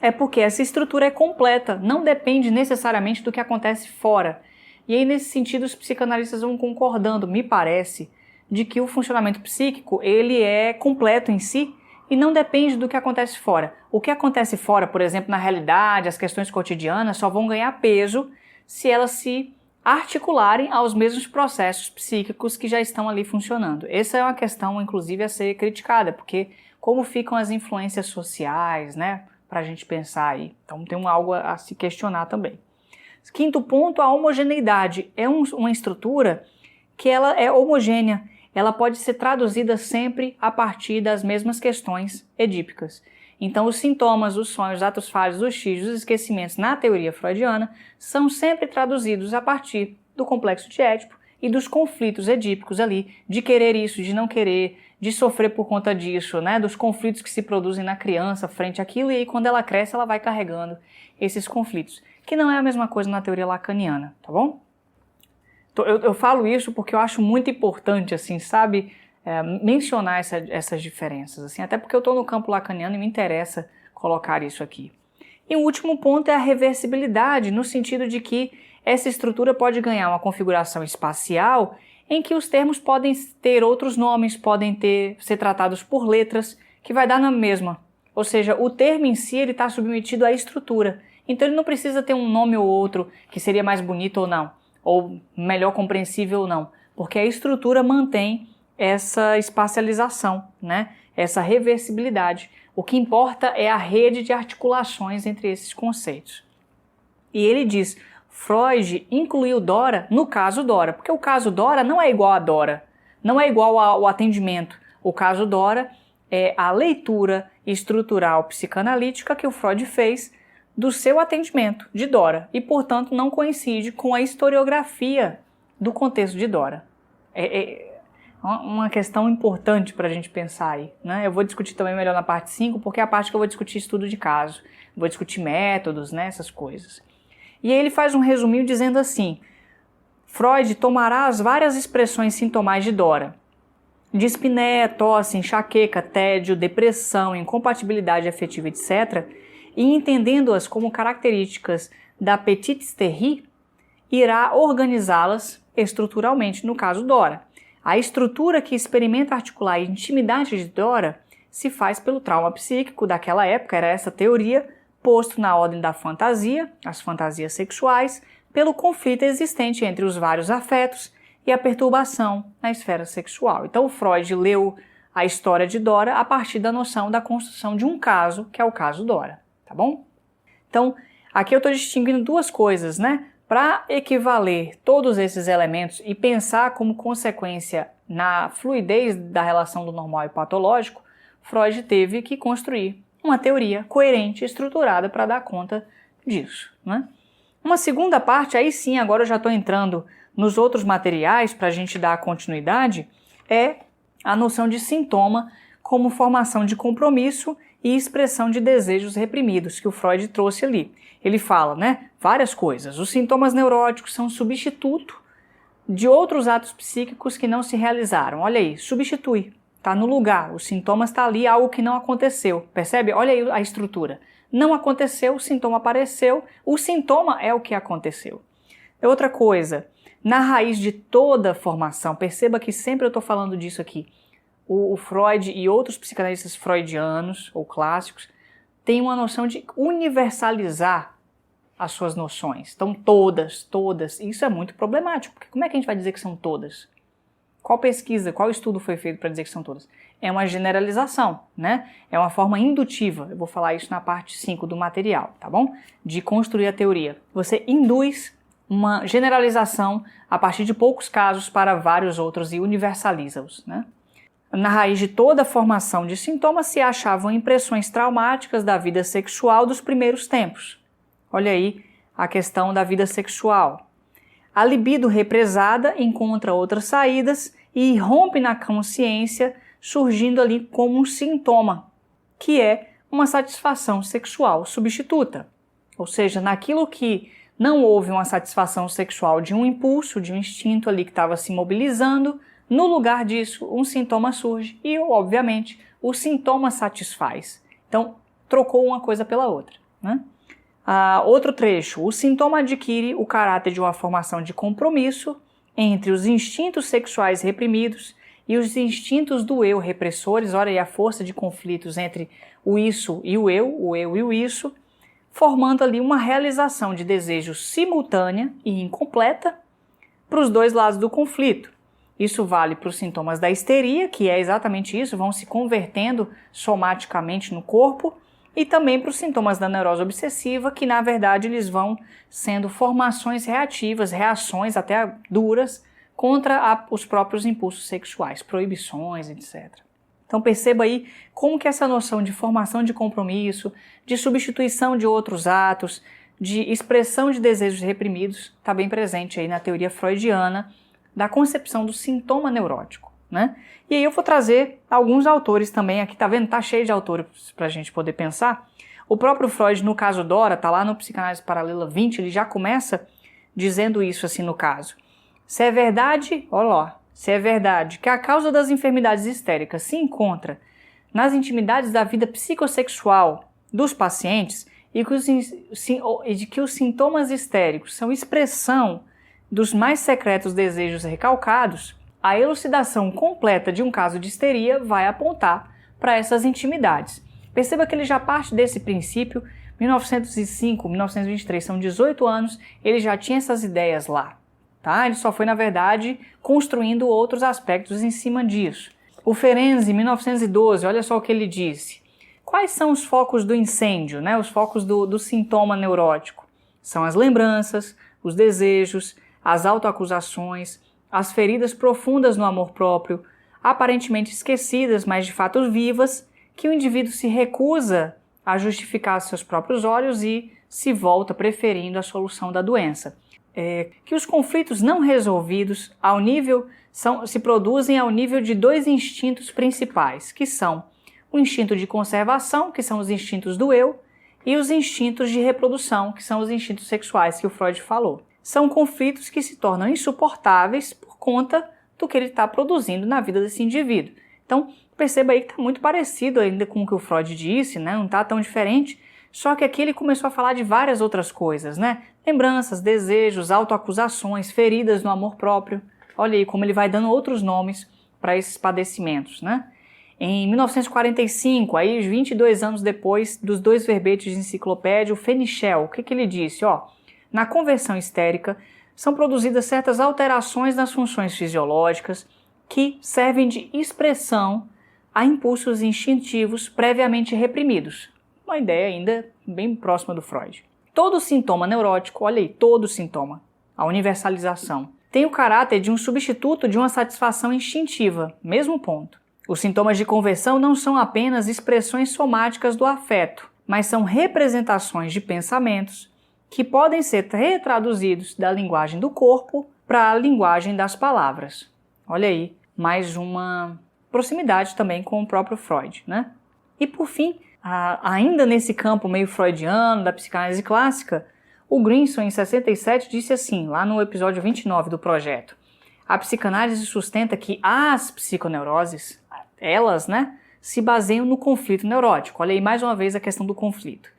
A: É porque essa estrutura é completa, não depende necessariamente do que acontece fora. E aí, nesse sentido, os psicanalistas vão concordando, me parece, de que o funcionamento psíquico ele é completo em si e não depende do que acontece fora. O que acontece fora, por exemplo, na realidade, as questões cotidianas só vão ganhar peso se elas se articularem aos mesmos processos psíquicos que já estão ali funcionando. Essa é uma questão, inclusive, a ser criticada, porque como ficam as influências sociais, né, para a gente pensar aí. Então tem algo a se questionar também. Quinto ponto, a homogeneidade. É uma estrutura que ela é homogênea. Ela pode ser traduzida sempre a partir das mesmas questões edípicas. Então, os sintomas, os sonhos, os atos falhos, os xis, os esquecimentos na teoria freudiana são sempre traduzidos a partir do complexo de Édipo e dos conflitos edípicos ali, de querer isso, de não querer, de sofrer por conta disso, né? Dos conflitos que se produzem na criança frente àquilo, e aí quando ela cresce ela vai carregando esses conflitos, que não é a mesma coisa na teoria lacaniana, tá bom? Eu falo isso porque eu acho muito importante, assim, sabe, mencionar essas diferenças, assim, até porque eu estou no campo lacaniano e me interessa colocar isso aqui. E o último ponto é a reversibilidade, no sentido de que essa estrutura pode ganhar uma configuração espacial em que os termos podem ter outros nomes, podem ser tratados por letras, que vai dar na mesma. Ou seja, o termo em si está submetido à estrutura. Então ele não precisa ter um nome ou outro que seria mais bonito ou não, ou melhor compreensível ou não, porque a estrutura mantém essa espacialização, né? Essa reversibilidade. O que importa é a rede de articulações entre esses conceitos. E ele diz, Freud incluiu Dora no caso Dora, porque o caso Dora não é igual a Dora, não é igual ao atendimento. O caso Dora é a leitura estrutural psicanalítica que o Freud fez do seu atendimento de Dora e, portanto, não coincide com a historiografia do contexto de Dora. É uma questão importante para a gente pensar aí, né? Eu vou discutir também melhor na parte 5, porque é a parte que eu vou discutir estudo de caso, vou discutir métodos, né, essas coisas. E aí ele faz um resuminho dizendo assim, Freud tomará as várias expressões sintomais de Dora, dispneia, tosse, enxaqueca, tédio, depressão, incompatibilidade afetiva, etc., e entendendo-as como características da petite hystérie, irá organizá-las estruturalmente, no caso Dora. A estrutura que experimenta articular a intimidade de Dora se faz pelo trauma psíquico daquela época, era essa teoria, posto na ordem da fantasia, as fantasias sexuais, pelo conflito existente entre os vários afetos e a perturbação na esfera sexual. Então, Freud leu a história de Dora a partir da noção da construção de um caso, que é o caso Dora, tá bom? Então, aqui eu estou distinguindo duas coisas, né? Para equivaler todos esses elementos e pensar como consequência na fluidez da relação do normal e patológico, Freud teve que construir uma teoria coerente, estruturada para dar conta disso, né? Uma segunda parte, aí sim, agora eu já estou entrando nos outros materiais para a gente dar continuidade, é a noção de sintoma como formação de compromisso e expressão de desejos reprimidos, que o Freud trouxe ali. Ele fala, né, várias coisas. Os sintomas neuróticos são substituto de outros atos psíquicos que não se realizaram. Olha aí, substitui, está no lugar, os sintomas está ali, algo que não aconteceu. Percebe? Olha aí a estrutura. Não aconteceu, o sintoma apareceu, o sintoma é o que aconteceu. Outra coisa, Na raiz de toda formação, perceba que sempre eu estou falando disso aqui, o Freud e outros psicanalistas freudianos ou clássicos têm uma noção de universalizar as suas noções. Então todas, isso é muito problemático, porque como é que a gente vai dizer que são todas? Qual pesquisa, qual estudo foi feito para dizer que são todas? É uma generalização, né? É uma forma indutiva, eu vou falar isso na parte 5 do material, tá bom? De construir a teoria. Você induz uma generalização a partir de poucos casos para vários outros e universaliza-os, né? Na raiz de toda a formação de sintomas se achavam impressões traumáticas da vida sexual dos primeiros tempos. Olha aí a questão da vida sexual. A libido represada encontra outras saídas e rompe na consciência, surgindo ali como um sintoma, que é uma satisfação sexual substituta. Ou seja, naquilo que não houve uma satisfação sexual de um impulso, de um instinto ali que estava se mobilizando, no lugar disso, um sintoma surge e, obviamente, o sintoma satisfaz. Então, trocou uma coisa pela outra, né? Outro trecho, o sintoma adquire o caráter de uma formação de compromisso entre os instintos sexuais reprimidos e os instintos do eu repressores, olha aí a força de conflitos entre o isso e o eu e o isso, formando ali uma realização de desejo simultânea e incompleta para os dois lados do conflito. Isso vale para os sintomas da histeria, que é exatamente isso, vão se convertendo somaticamente no corpo, e também para os sintomas da neurose obsessiva, que na verdade eles vão sendo formações reativas, reações até duras, contra os próprios impulsos sexuais, proibições, etc. Então perceba aí como que essa noção de formação de compromisso, de substituição de outros atos, de expressão de desejos reprimidos, está bem presente aí na teoria freudiana da concepção do sintoma neurótico, né? E aí eu vou trazer alguns autores também, aqui tá vendo, tá cheio de autores para a gente poder pensar. O próprio Freud, no caso Dora, tá lá no Psicanálise Paralela 20, ele já começa dizendo isso assim no caso. Se é verdade, olha lá, se é verdade que a causa das enfermidades histéricas se encontra nas intimidades da vida psicossexual dos pacientes e que os sintomas histéricos são expressão dos mais secretos desejos recalcados, a elucidação completa de um caso de histeria vai apontar para essas intimidades. Perceba que ele já parte desse princípio, 1905, 1923, são 18 anos, ele já tinha essas ideias lá, tá? Ele só foi, na verdade, construindo outros aspectos em cima disso. O Ferenczi, 1912, olha só o que ele disse. Quais são os focos do incêndio, né? Os focos do sintoma neurótico? São as lembranças, os desejos, as autoacusações, as feridas profundas no amor próprio, aparentemente esquecidas, mas de fato vivas, que o indivíduo se recusa a justificar seus próprios olhos e se volta preferindo a solução da doença. Que os conflitos não resolvidos se produzem ao nível de dois instintos principais, que são o instinto de conservação, que são os instintos do eu, e os instintos de reprodução, que são os instintos sexuais que o Freud falou. São conflitos que se tornam insuportáveis por conta do que ele está produzindo na vida desse indivíduo. Então, perceba aí que está muito parecido ainda com o que o Freud disse, né? Não está tão diferente, só que aqui ele começou a falar de várias outras coisas, né? Lembranças, desejos, autoacusações, feridas no amor próprio. Olha aí como ele vai dando outros nomes para esses padecimentos, né? Em 1945, aí 22 anos depois dos dois verbetes de enciclopédia, o Fenichel, o que ele disse? Na conversão histérica, são produzidas certas alterações nas funções fisiológicas que servem de expressão a impulsos instintivos previamente reprimidos. Uma ideia ainda bem próxima do Freud. Todo sintoma neurótico, olha aí, todo sintoma, a universalização, tem o caráter de um substituto de uma satisfação instintiva, mesmo ponto. Os sintomas de conversão não são apenas expressões somáticas do afeto, mas são representações de pensamentos que podem ser retraduzidos da linguagem do corpo para a linguagem das palavras. Olha aí, mais uma proximidade também com o próprio Freud, né? E por fim, ainda nesse campo meio freudiano da psicanálise clássica, o Grinson, em 67, disse assim, lá no episódio 29 do projeto: a psicanálise sustenta que as psiconeuroses, elas, né, se baseiam no conflito neurótico. Olha aí mais uma vez a questão do conflito.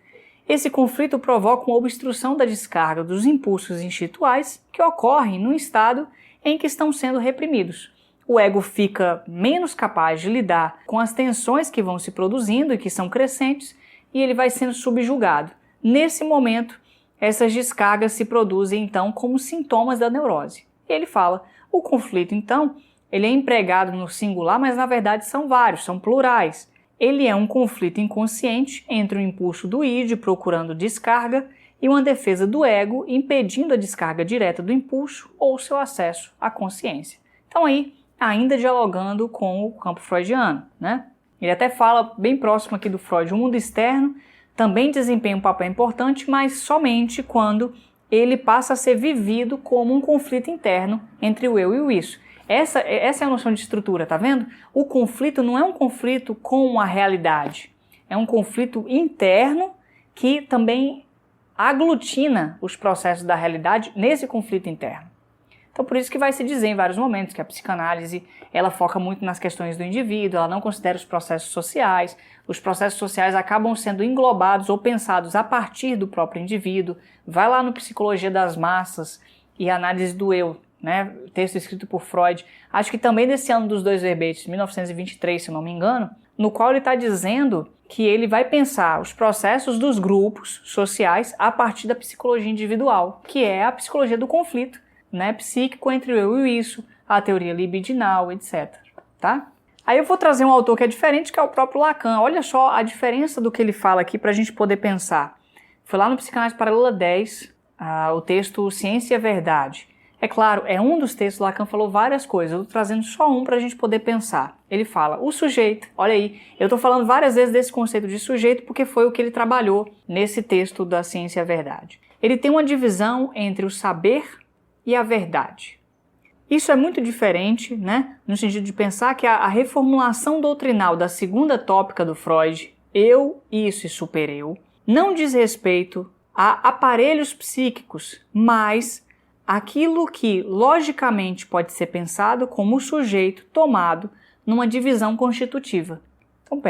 A: Esse conflito provoca uma obstrução da descarga dos impulsos instintuais que ocorrem no estado em que estão sendo reprimidos. O ego fica menos capaz de lidar com as tensões que vão se produzindo e que são crescentes, e ele vai sendo subjugado. Nesse momento, essas descargas se produzem então como sintomas da neurose. E ele fala, o conflito então, ele é empregado no singular, mas na verdade são vários, são plurais. Ele é um conflito inconsciente entre o impulso do id procurando descarga e uma defesa do ego impedindo a descarga direta do impulso ou seu acesso à consciência. Então aí, ainda dialogando com o campo freudiano, né? Ele até fala bem próximo aqui do Freud, o mundo externo também desempenha um papel importante, mas somente quando ele passa a ser vivido como um conflito interno entre o eu e o isso. Essa é a noção de estrutura, tá vendo? O conflito não é um conflito com a realidade, é um conflito interno que também aglutina os processos da realidade nesse conflito interno. Então por isso que vai se dizer em vários momentos que a psicanálise ela foca muito nas questões do indivíduo, ela não considera os processos sociais acabam sendo englobados ou pensados a partir do próprio indivíduo. Vai lá no Psicologia das Massas e Análise do Eu, né? Texto escrito por Freud, acho que também desse ano dos dois verbetes, 1923, se não me engano, no qual ele está dizendo que ele vai pensar os processos dos grupos sociais a partir da psicologia individual, que é a psicologia do conflito, né, psíquico entre o eu e o isso, a teoria libidinal, etc. Tá? Aí eu vou trazer um autor que é diferente, que é o próprio Lacan. Olha só a diferença do que ele fala aqui para a gente poder pensar. Foi lá no Psicanálise Paralela 10, o texto Ciência e a Verdade. É claro, é um dos textos, Lacan falou várias coisas, eu estou trazendo só um para a gente poder pensar. Ele fala, o sujeito, olha aí, eu estou falando várias vezes desse conceito de sujeito porque foi o que ele trabalhou nesse texto da Ciência e a Verdade. Ele tem uma divisão entre o saber e a verdade. Isso é muito diferente, né, no sentido de pensar que a reformulação doutrinal da segunda tópica do Freud, eu, isso e supereu, não diz respeito a aparelhos psíquicos, mas aquilo que logicamente pode ser pensado como o sujeito tomado numa divisão constitutiva. Então,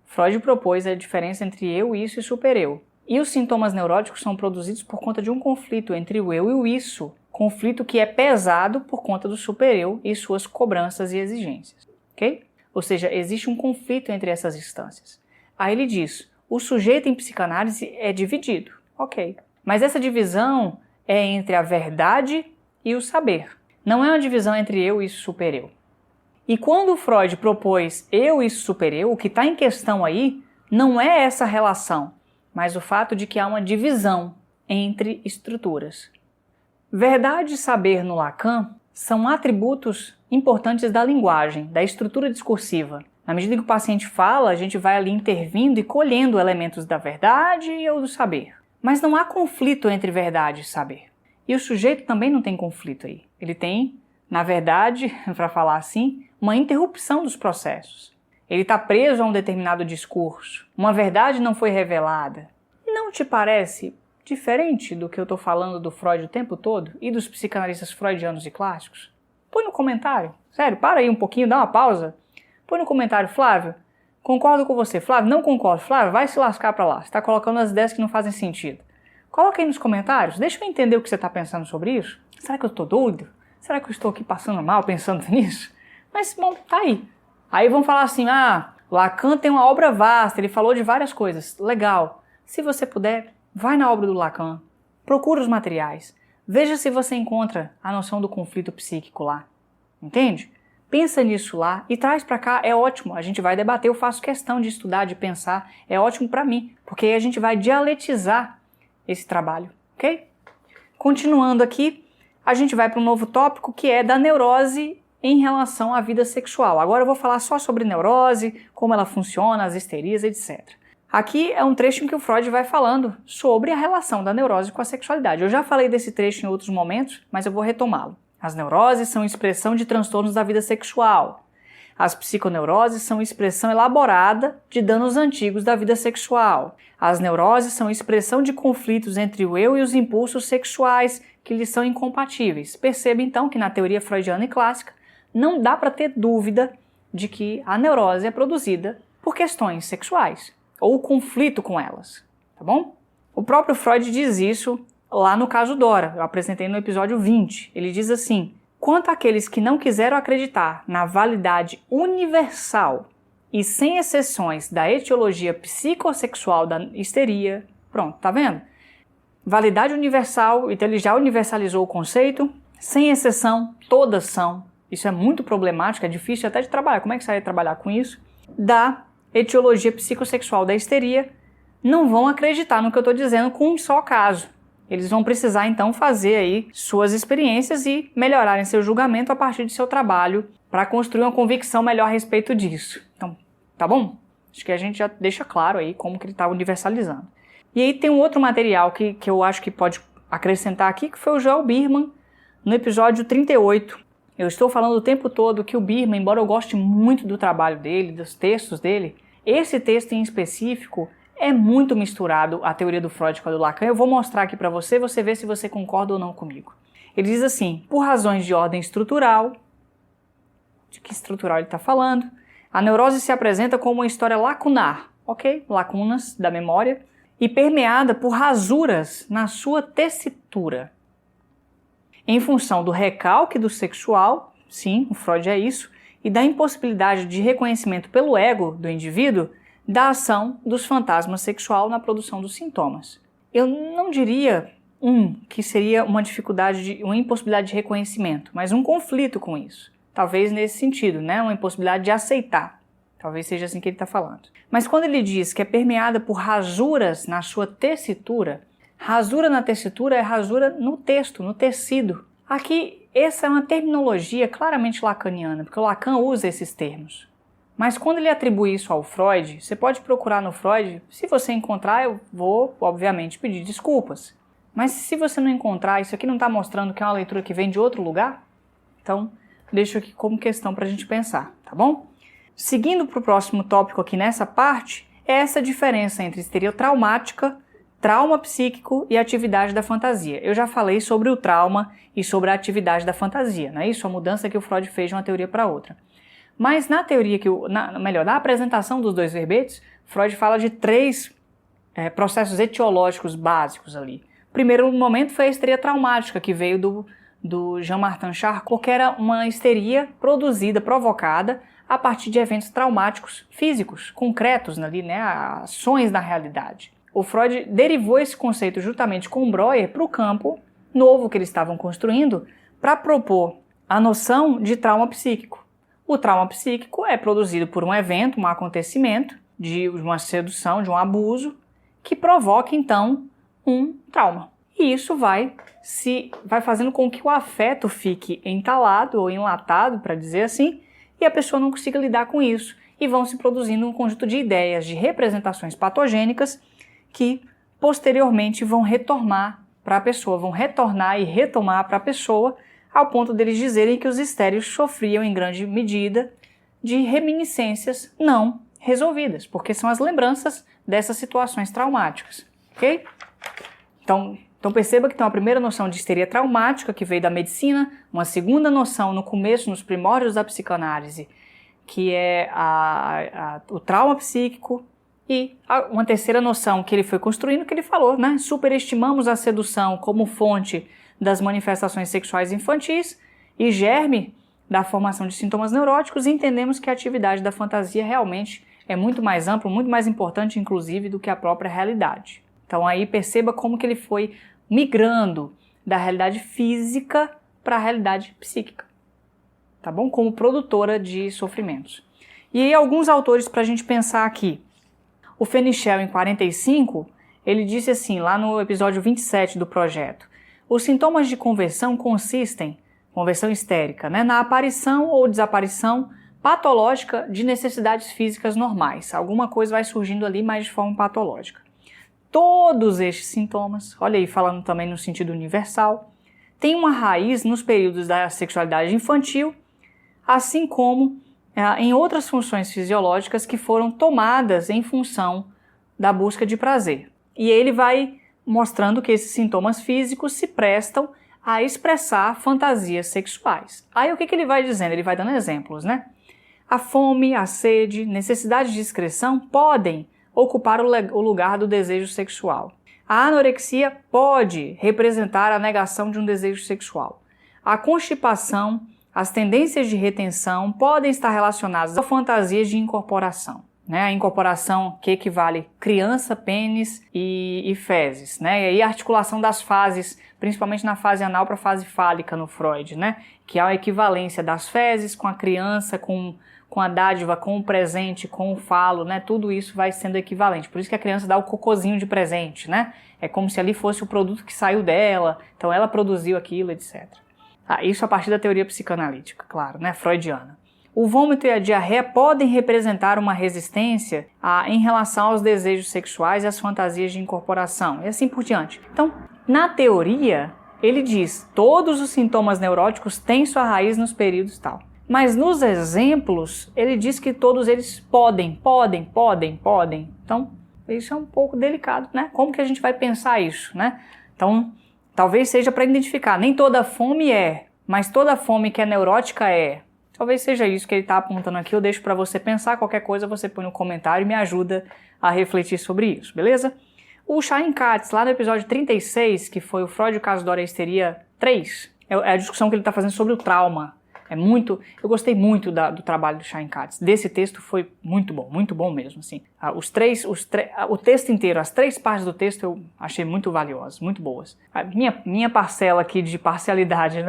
A: Freud propôs a diferença entre eu, isso e supereu. E os sintomas neuróticos são produzidos por conta de um conflito entre o eu e o isso, conflito que é pesado por conta do supereu e suas cobranças e exigências, ok? Ou seja, existe um conflito entre essas instâncias. Aí ele diz, o sujeito em psicanálise é dividido, ok? Mas essa divisão é entre a verdade e o saber. Não é uma divisão entre eu e isso supereu. E quando Freud propôs eu e isso supereu, o que está em questão aí não é essa relação, mas o fato de que há uma divisão entre estruturas. Verdade e saber no Lacan são atributos importantes da linguagem, da estrutura discursiva. Na medida que o paciente fala, a gente vai ali intervindo e colhendo elementos da verdade ou do saber. Mas não há conflito entre verdade e saber. E o sujeito também não tem conflito aí. Ele tem, na verdade, para falar assim, uma interrupção dos processos. Ele está preso a um determinado discurso. Uma verdade não foi revelada. Não te parece diferente do que eu estou falando do Freud o tempo todo e dos psicanalistas freudianos e clássicos? Põe no comentário. Sério, para aí um pouquinho, dá uma pausa. Põe no comentário, Flávio, concordo com você. Flávio, não concordo. Flávio, vai se lascar para lá. Você está colocando as ideias que não fazem sentido. Coloca aí nos comentários. Deixa eu entender o que você está pensando sobre isso. Será que eu estou doido? Será que eu estou aqui passando mal pensando nisso? Mas, bom, tá aí. Aí vão falar assim, Lacan tem uma obra vasta, ele falou de várias coisas. Legal. Se você puder, vai na obra do Lacan, procura os materiais, veja se você encontra a noção do conflito psíquico lá. Entende? Pensa nisso lá e traz para cá, é ótimo. A gente vai debater, eu faço questão de estudar, de pensar, é ótimo para mim, porque aí a gente vai dialetizar esse trabalho, ok? Continuando aqui, a gente vai para um novo tópico que é da neurose em relação à vida sexual. Agora eu vou falar só sobre neurose, como ela funciona, as histerias, etc. Aqui é um trecho em que o Freud vai falando sobre a relação da neurose com a sexualidade. Eu já falei desse trecho em outros momentos, mas eu vou retomá-lo. As neuroses são expressão de transtornos da vida sexual. As psiconeuroses são expressão elaborada de danos antigos da vida sexual. As neuroses são expressão de conflitos entre o eu e os impulsos sexuais que lhes são incompatíveis. Perceba então que na teoria freudiana e clássica não dá para ter dúvida de que a neurose é produzida por questões sexuais ou conflito com elas, tá bom? O próprio Freud diz isso lá no caso Dora, eu apresentei no episódio 20. Ele diz assim: quanto àqueles que não quiseram acreditar na validade universal e sem exceções da etiologia psicossexual da histeria, pronto, tá vendo? Validade universal, então ele já universalizou o conceito, sem exceção, todas são. Isso é muito problemático, é difícil até de trabalhar. Como é que você vai trabalhar com isso? Da etiologia psicossexual da histeria, não vão acreditar no que eu estou dizendo com um só caso. Eles vão precisar então fazer aí suas experiências e melhorarem seu julgamento a partir de seu trabalho para construir uma convicção melhor a respeito disso. Então, tá bom? Acho que a gente já deixa claro aí como que ele está universalizando. E aí tem um outro material que eu acho que pode acrescentar aqui, que foi o Joel Biermann, no episódio 38. Eu estou falando o tempo todo que o Biermann, embora eu goste muito do trabalho dele, dos textos dele, esse texto em específico é muito misturado à teoria do Freud com a do Lacan. Eu vou mostrar aqui para você ver se você concorda ou não comigo. Ele diz assim: por razões de ordem estrutural, de que estrutural ele está falando, a neurose se apresenta como uma história lacunar, ok? Lacunas da memória, e permeada por rasuras na sua tessitura. Em função do recalque do sexual, sim, o Freud é isso, e da impossibilidade de reconhecimento pelo ego do indivíduo da ação dos fantasmas sexual na produção dos sintomas. Eu não diria que seria uma dificuldade, uma impossibilidade de reconhecimento, mas um conflito com isso. Talvez nesse sentido, né? Uma impossibilidade de aceitar. Talvez seja assim que ele está falando. Mas quando ele diz que é permeada por rasuras na sua tessitura, rasura na tessitura é rasura no texto, no tecido. Aqui, essa é uma terminologia claramente lacaniana, porque o Lacan usa esses termos. Mas quando ele atribui isso ao Freud, você pode procurar no Freud. Se você encontrar, eu vou, obviamente, pedir desculpas. Mas se você não encontrar, isso aqui não está mostrando que é uma leitura que vem de outro lugar? Então, deixo aqui como questão para a gente pensar, tá bom? Seguindo para o próximo tópico aqui nessa parte, é essa diferença entre histeria traumática, trauma psíquico e atividade da fantasia. Eu já falei sobre o trauma e sobre a atividade da fantasia, não é isso? A mudança que o Freud fez de uma teoria para outra. Mas na teoria, na apresentação dos dois verbetes, Freud fala de três processos etiológicos básicos ali. O primeiro momento foi a histeria traumática, que veio do Jean-Martin Charcot, que era uma histeria produzida, provocada, a partir de eventos traumáticos físicos, concretos ali, né, ações na realidade. O Freud derivou esse conceito juntamente com o Breuer para o campo novo que eles estavam construindo para propor a noção de trauma psíquico. O trauma psíquico é produzido por um evento, um acontecimento, de uma sedução, de um abuso, que provoca então um trauma. E isso vai fazendo com que o afeto fique entalado ou enlatado, para dizer assim, e a pessoa não consiga lidar com isso. E vão se produzindo um conjunto de ideias, de representações patogênicas que posteriormente vão retornar para a pessoa, vão retornar e retomar para a pessoa, ao ponto deles dizerem que os histéricos sofriam em grande medida de reminiscências não resolvidas, porque são as lembranças dessas situações traumáticas, ok? Então perceba que tem uma primeira noção de histeria traumática que veio da medicina, uma segunda noção no começo, nos primórdios da psicanálise, que é o trauma psíquico, e uma terceira noção que ele foi construindo, que ele falou, né? Superestimamos a sedução como fonte das manifestações sexuais infantis e germe da formação de sintomas neuróticos, e entendemos que a atividade da fantasia realmente é muito mais ampla, muito mais importante, inclusive, do que a própria realidade. Então aí perceba como que ele foi migrando da realidade física para a realidade psíquica, tá bom? Como produtora de sofrimentos. E aí alguns autores para a gente pensar aqui. O Fenichel, em 45, ele disse assim, lá no episódio 27 do projeto: os sintomas de conversão consistem, conversão histérica, né, na aparição ou desaparição patológica de necessidades físicas normais. Alguma coisa vai surgindo ali, mas de forma patológica. Todos estes sintomas, olha aí, falando também no sentido universal, têm uma raiz nos períodos da sexualidade infantil, assim como em outras funções fisiológicas que foram tomadas em função da busca de prazer. E ele vai mostrando que esses sintomas físicos se prestam a expressar fantasias sexuais. Aí o que ele vai dizendo? Ele vai dando exemplos, né? A fome, a sede, necessidade de excreção podem ocupar o lugar do desejo sexual. A anorexia pode representar a negação de um desejo sexual. A constipação, as tendências de retenção podem estar relacionadas a fantasias de incorporação. A incorporação que equivale criança, pênis e fezes, E aí a articulação das fases, principalmente na fase anal para a fase fálica no Freud, Que é a equivalência das fezes com a criança, com a dádiva, com o presente, com o falo, Tudo isso vai sendo equivalente. Por isso que a criança dá o cocôzinho de presente, É como se ali fosse o produto que saiu dela, então ela produziu aquilo, etc. Isso a partir da teoria psicanalítica, claro, freudiana. O vômito e a diarreia podem representar uma resistência em relação aos desejos sexuais e às fantasias de incorporação, e assim por diante. Então, na teoria, ele diz, todos os sintomas neuróticos têm sua raiz nos períodos tal. Mas nos exemplos, ele diz que todos eles podem. Então, isso é um pouco delicado, Como que a gente vai pensar isso, Então, talvez seja para identificar, nem toda fome é, mas toda fome que é neurótica é. Talvez seja isso que ele está apontando aqui, eu deixo para você pensar, qualquer coisa você põe no comentário e me ajuda a refletir sobre isso, beleza? O Chaim Katz, lá no episódio 36, que foi o Freud e o caso da histeria 3, é a discussão que ele está fazendo sobre o trauma. Eu gostei muito do trabalho do Chaim Katz. Desse texto foi muito bom mesmo, assim. O texto inteiro, as 3 partes do texto eu achei muito valiosas, muito boas. A minha parcela aqui de parcialidade,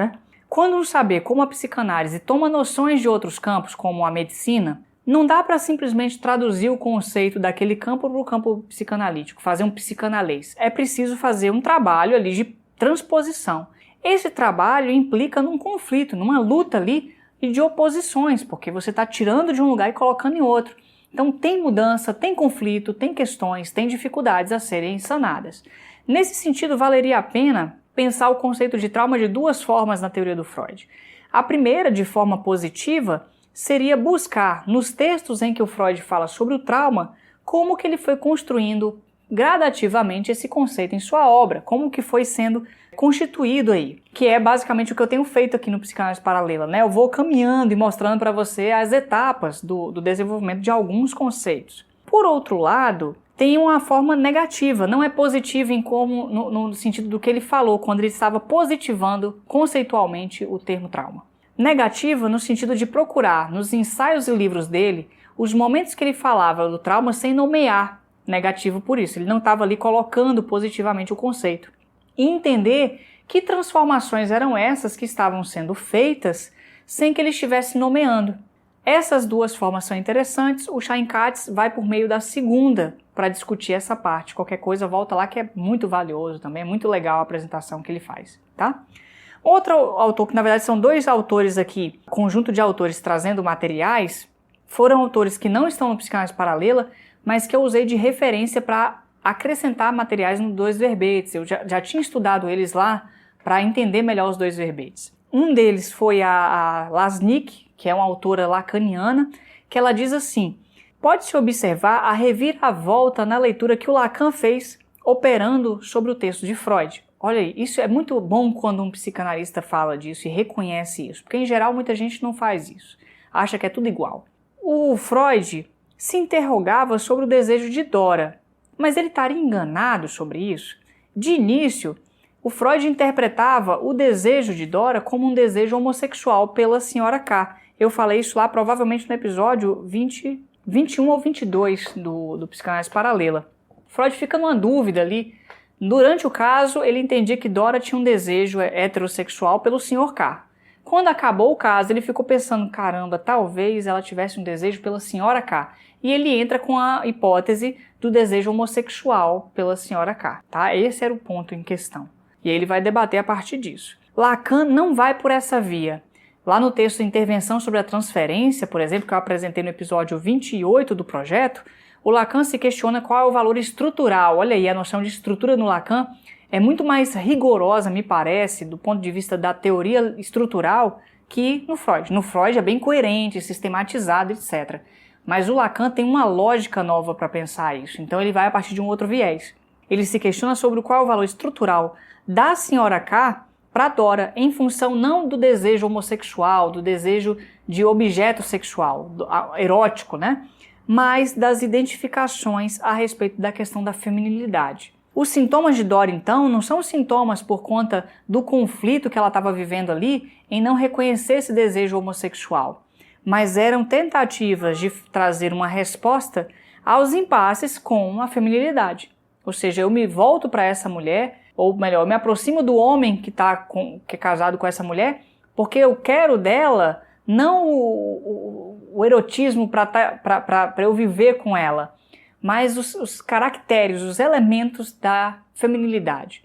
A: Quando o saber como a psicanálise toma noções de outros campos, como a medicina, não dá para simplesmente traduzir o conceito daquele campo para o campo psicanalítico, fazer um psicanalês. É preciso fazer um trabalho ali de transposição. Esse trabalho implica num conflito, numa luta ali e de oposições, porque você está tirando de um lugar e colocando em outro. Então tem mudança, tem conflito, tem questões, tem dificuldades a serem sanadas. Nesse sentido, valeria a pena pensar o conceito de trauma de 2 formas na teoria do Freud. A primeira, de forma positiva, seria buscar nos textos em que o Freud fala sobre o trauma, como que ele foi construindo gradativamente esse conceito em sua obra, como que foi sendo constituído aí, que é basicamente o que eu tenho feito aqui no Psicanálise Paralela, Eu vou caminhando e mostrando para você as etapas do desenvolvimento de alguns conceitos. Por outro lado, tem uma forma negativa, não é positiva no sentido do que ele falou, quando ele estava positivando conceitualmente o termo trauma. Negativa no sentido de procurar, nos ensaios e livros dele, os momentos que ele falava do trauma sem nomear. Negativo por isso, ele não estava ali colocando positivamente o conceito. E entender que transformações eram essas que estavam sendo feitas sem que ele estivesse nomeando. Essas 2 formas são interessantes, o Chaim Katz vai por meio da segunda para discutir essa parte. Qualquer coisa, volta lá que é muito valioso também, é muito legal a apresentação que ele faz, tá? Outro autor, que na verdade são 2 autores aqui, conjunto de autores trazendo materiais, foram autores que não estão no Psicanálise Paralela, mas que eu usei de referência para acrescentar materiais no 2 verbetes. Eu já tinha estudado eles lá para entender melhor os 2 verbetes. Um deles foi a Lasnik, que é uma autora lacaniana, que ela diz assim: pode-se observar a reviravolta na leitura que o Lacan fez operando sobre o texto de Freud. Olha aí, isso é muito bom quando um psicanalista fala disso e reconhece isso, porque em geral muita gente não faz isso, acha que é tudo igual. O Freud se interrogava sobre o desejo de Dora, mas ele estaria enganado sobre isso? De início, o Freud interpretava o desejo de Dora como um desejo homossexual pela Sra. K. Eu falei isso lá provavelmente no episódio 21 ou 22 do Psicanálise Paralela. Freud fica numa dúvida ali. Durante o caso, ele entendia que Dora tinha um desejo heterossexual pelo Sr. K. Quando acabou o caso, ele ficou pensando, caramba, talvez ela tivesse um desejo pela Sra. K. E ele entra com a hipótese do desejo homossexual pela Sra. K. Tá? Esse era o ponto em questão. E aí ele vai debater a partir disso. Lacan não vai por essa via. Lá no texto Intervenção sobre a Transferência, por exemplo, que eu apresentei no episódio 28 do projeto, o Lacan se questiona qual é o valor estrutural. Olha aí, a noção de estrutura no Lacan é muito mais rigorosa, me parece, do ponto de vista da teoria estrutural, que no Freud. No Freud é bem coerente, sistematizado, etc. Mas o Lacan tem uma lógica nova para pensar isso, então ele vai a partir de um outro viés. Ele se questiona sobre qual é o valor estrutural da Sra. K para Dora, em função não do desejo homossexual, do desejo de objeto sexual, erótico, mas das identificações a respeito da questão da feminilidade. Os sintomas de Dora, então, não são sintomas por conta do conflito que ela estava vivendo ali em não reconhecer esse desejo homossexual, mas eram tentativas de trazer uma resposta aos impasses com a feminilidade. Ou seja, eu me volto para essa mulher, ou melhor, eu me aproximo do homem que é casado com essa mulher, porque eu quero dela não o erotismo para eu viver com ela, mas os caracteres, os elementos da feminilidade.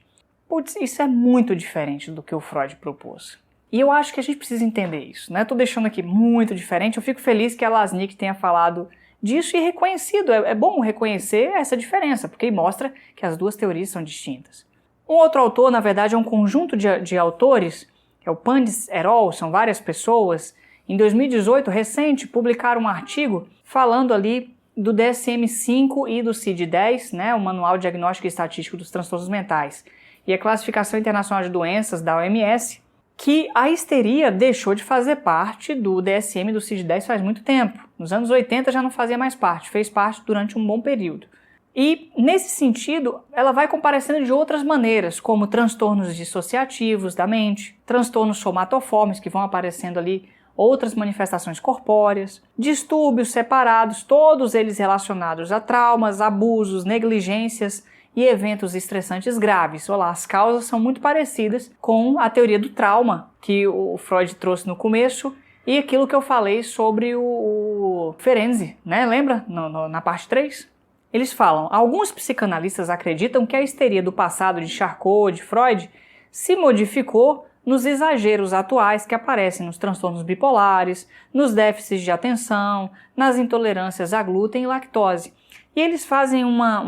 A: Putz, isso é muito diferente do que o Freud propôs. E eu acho que a gente precisa entender isso, né? Estou deixando aqui muito diferente, eu fico feliz que a Lasnik tenha falado disso e reconhecido. É bom reconhecer essa diferença, porque mostra que as duas teorias são distintas. Um outro autor, na verdade, é um conjunto de autores, é o Pandis et al., são várias pessoas. Em 2018, recente, publicaram um artigo falando ali do DSM-5 e do CID-10, né, o Manual Diagnóstico e Estatístico dos Transtornos Mentais, e a Classificação Internacional de Doenças da OMS, que a histeria deixou de fazer parte do DSM e do CID-10 faz muito tempo. Nos anos 80 já não fazia mais parte, fez parte durante um bom período. E, nesse sentido, ela vai comparecendo de outras maneiras, como transtornos dissociativos da mente, transtornos somatoformes, que vão aparecendo ali, outras manifestações corpóreas, distúrbios separados, todos eles relacionados a traumas, abusos, negligências e eventos estressantes graves. Olha lá, as causas são muito parecidas com a teoria do trauma que o Freud trouxe no começo e aquilo que eu falei sobre o Ferenczi, né? Lembra? Na parte 3? Eles falam, alguns psicanalistas acreditam que a histeria do passado de Charcot, de Freud, se modificou nos exageros atuais que aparecem nos transtornos bipolares, nos déficits de atenção, nas intolerâncias a glúten e lactose. E eles fazem uma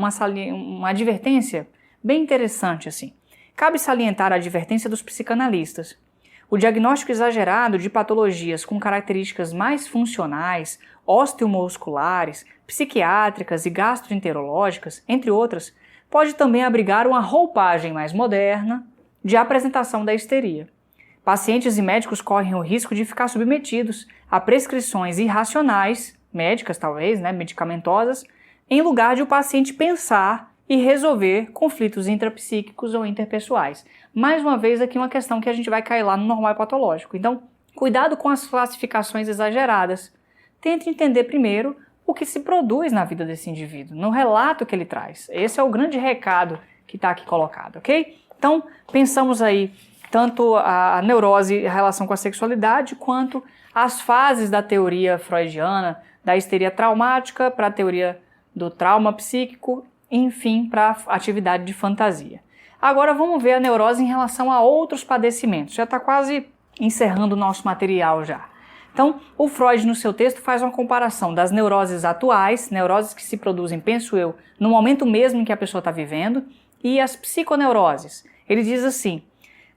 A: advertência bem interessante assim. Cabe salientar a advertência dos psicanalistas. O diagnóstico exagerado de patologias com características mais funcionais, osteomusculares, psiquiátricas e gastroenterológicas, entre outras, pode também abrigar uma roupagem mais moderna de apresentação da histeria. Pacientes e médicos correm o risco de ficar submetidos a prescrições irracionais, médicas talvez, né, medicamentosas, em lugar de o paciente pensar e resolver conflitos intrapsíquicos ou interpessoais. Mais uma vez aqui uma questão que a gente vai cair lá no normal patológico. Então, cuidado com as classificações exageradas. Tente entender primeiro o que se produz na vida desse indivíduo, no relato que ele traz. Esse é o grande recado que está aqui colocado, ok? Então, pensamos aí tanto a neurose em relação com a sexualidade, quanto as fases da teoria freudiana, da histeria traumática para a teoria do trauma psíquico, enfim, para a atividade de fantasia. Agora vamos ver a neurose em relação a outros padecimentos. Já está quase encerrando o nosso material já. Então, o Freud, no seu texto, faz uma comparação das neuroses atuais, neuroses que se produzem, penso eu, no momento mesmo em que a pessoa está vivendo, e as psiconeuroses. Ele diz assim,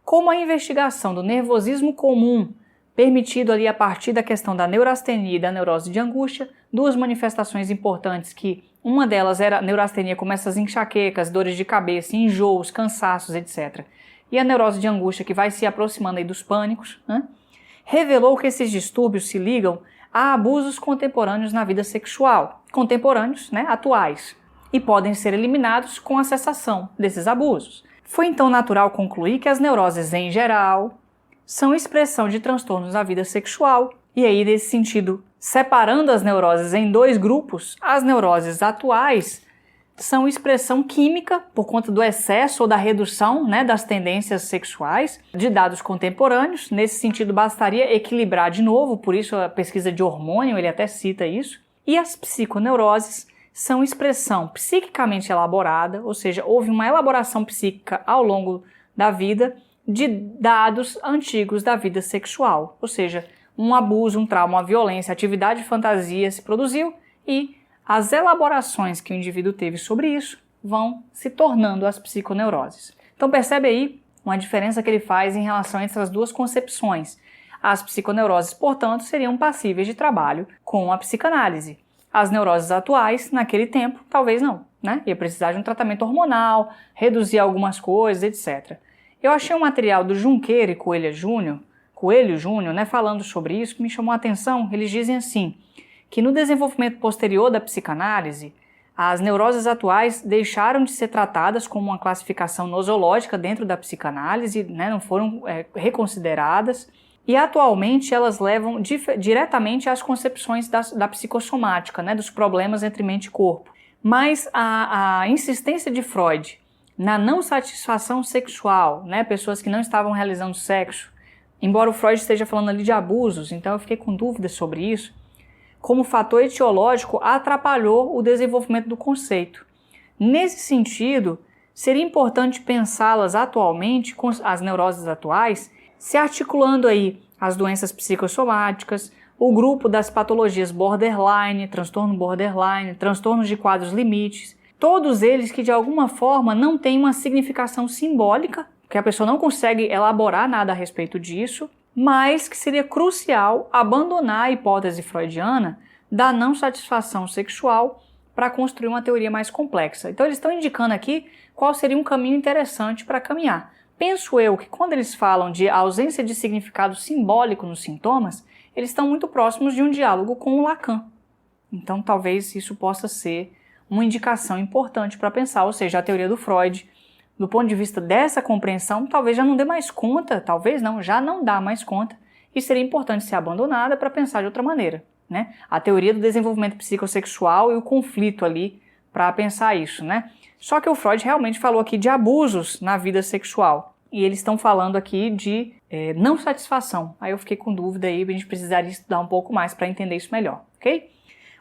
A: como a investigação do nervosismo comum, permitido ali a partir da questão da neurastenia e da neurose de angústia, duas manifestações importantes que uma delas era a neurastenia como essas enxaquecas, dores de cabeça, enjoos, cansaços, etc. E a neurose de angústia que vai se aproximando aí dos pânicos, né? Revelou que esses distúrbios se ligam a abusos contemporâneos na vida sexual, contemporâneos, né, atuais, e podem ser eliminados com a cessação desses abusos. Foi então natural concluir que as neuroses em geral são expressão de transtornos na vida sexual, e aí nesse sentido, separando as neuroses em dois grupos, as neuroses atuais são expressão química por conta do excesso ou da redução, né, das tendências sexuais de dados contemporâneos. Nesse sentido, bastaria equilibrar de novo, por isso a pesquisa de hormônio, ele até cita isso. E as psiconeuroses são expressão psiquicamente elaborada, ou seja, houve uma elaboração psíquica ao longo da vida de dados antigos da vida sexual, ou seja, um abuso, um trauma, uma violência, atividade de fantasia se produziu e as elaborações que o indivíduo teve sobre isso vão se tornando as psiconeuroses. Então percebe aí uma diferença que ele faz em relação a essas duas concepções. As psiconeuroses, portanto, seriam passíveis de trabalho com a psicanálise. As neuroses atuais, naquele tempo, talvez não, né? Ia precisar de um tratamento hormonal, reduzir algumas coisas, etc. Eu achei um material do Junqueira e Coelho Júnior, né, falando sobre isso, que me chamou a atenção. Eles dizem assim, que no desenvolvimento posterior da psicanálise, as neuroses atuais deixaram de ser tratadas como uma classificação nosológica dentro da psicanálise, né, não foram reconsideradas, e atualmente elas levam diretamente às concepções da psicossomática, né, dos problemas entre mente e corpo. Mas a insistência de Freud na não satisfação sexual, né, pessoas que não estavam realizando sexo, embora o Freud esteja falando ali de abusos, então eu fiquei com dúvidas sobre isso, como fator etiológico atrapalhou o desenvolvimento do conceito. Nesse sentido, seria importante pensá-las atualmente, com as neuroses atuais, se articulando aí as doenças psicossomáticas, o grupo das patologias borderline, transtornos de quadros limites, todos eles que de alguma forma não têm uma significação simbólica, que a pessoa não consegue elaborar nada a respeito disso, mas que seria crucial abandonar a hipótese freudiana da não satisfação sexual para construir uma teoria mais complexa. Então eles estão indicando aqui qual seria um caminho interessante para caminhar. Penso eu que quando eles falam de ausência de significado simbólico nos sintomas, eles estão muito próximos de um diálogo com o Lacan. Então talvez isso possa ser uma indicação importante para pensar, ou seja, a teoria do Freud, do ponto de vista dessa compreensão, talvez já não dê mais conta, talvez não, já não dá mais conta, e seria importante ser abandonada para pensar de outra maneira, né? A teoria do desenvolvimento psicossexual e o conflito ali para pensar isso, né? Só que o Freud realmente falou aqui de abusos na vida sexual, e eles estão falando aqui de não satisfação. Aí eu fiquei com dúvida aí, a gente precisaria estudar um pouco mais para entender isso melhor, ok?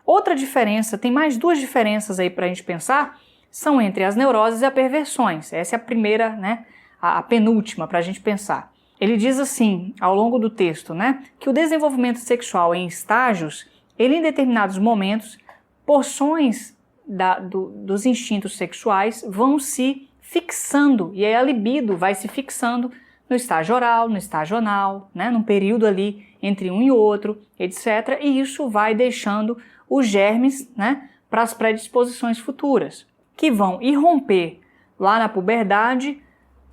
A: Outra diferença, tem mais duas diferenças aí para a gente pensar, são entre as neuroses e as perversões. Essa é a primeira, né, a penúltima para a gente pensar. Ele diz assim, ao longo do texto, né, que o desenvolvimento sexual em estágios, ele em determinados momentos, porções dos instintos sexuais vão se fixando, e aí a libido vai se fixando no estágio oral, no estágio anal, né, num período ali entre um e outro, etc. E isso vai deixando os germes, né, para as predisposições futuras, que vão irromper lá na puberdade,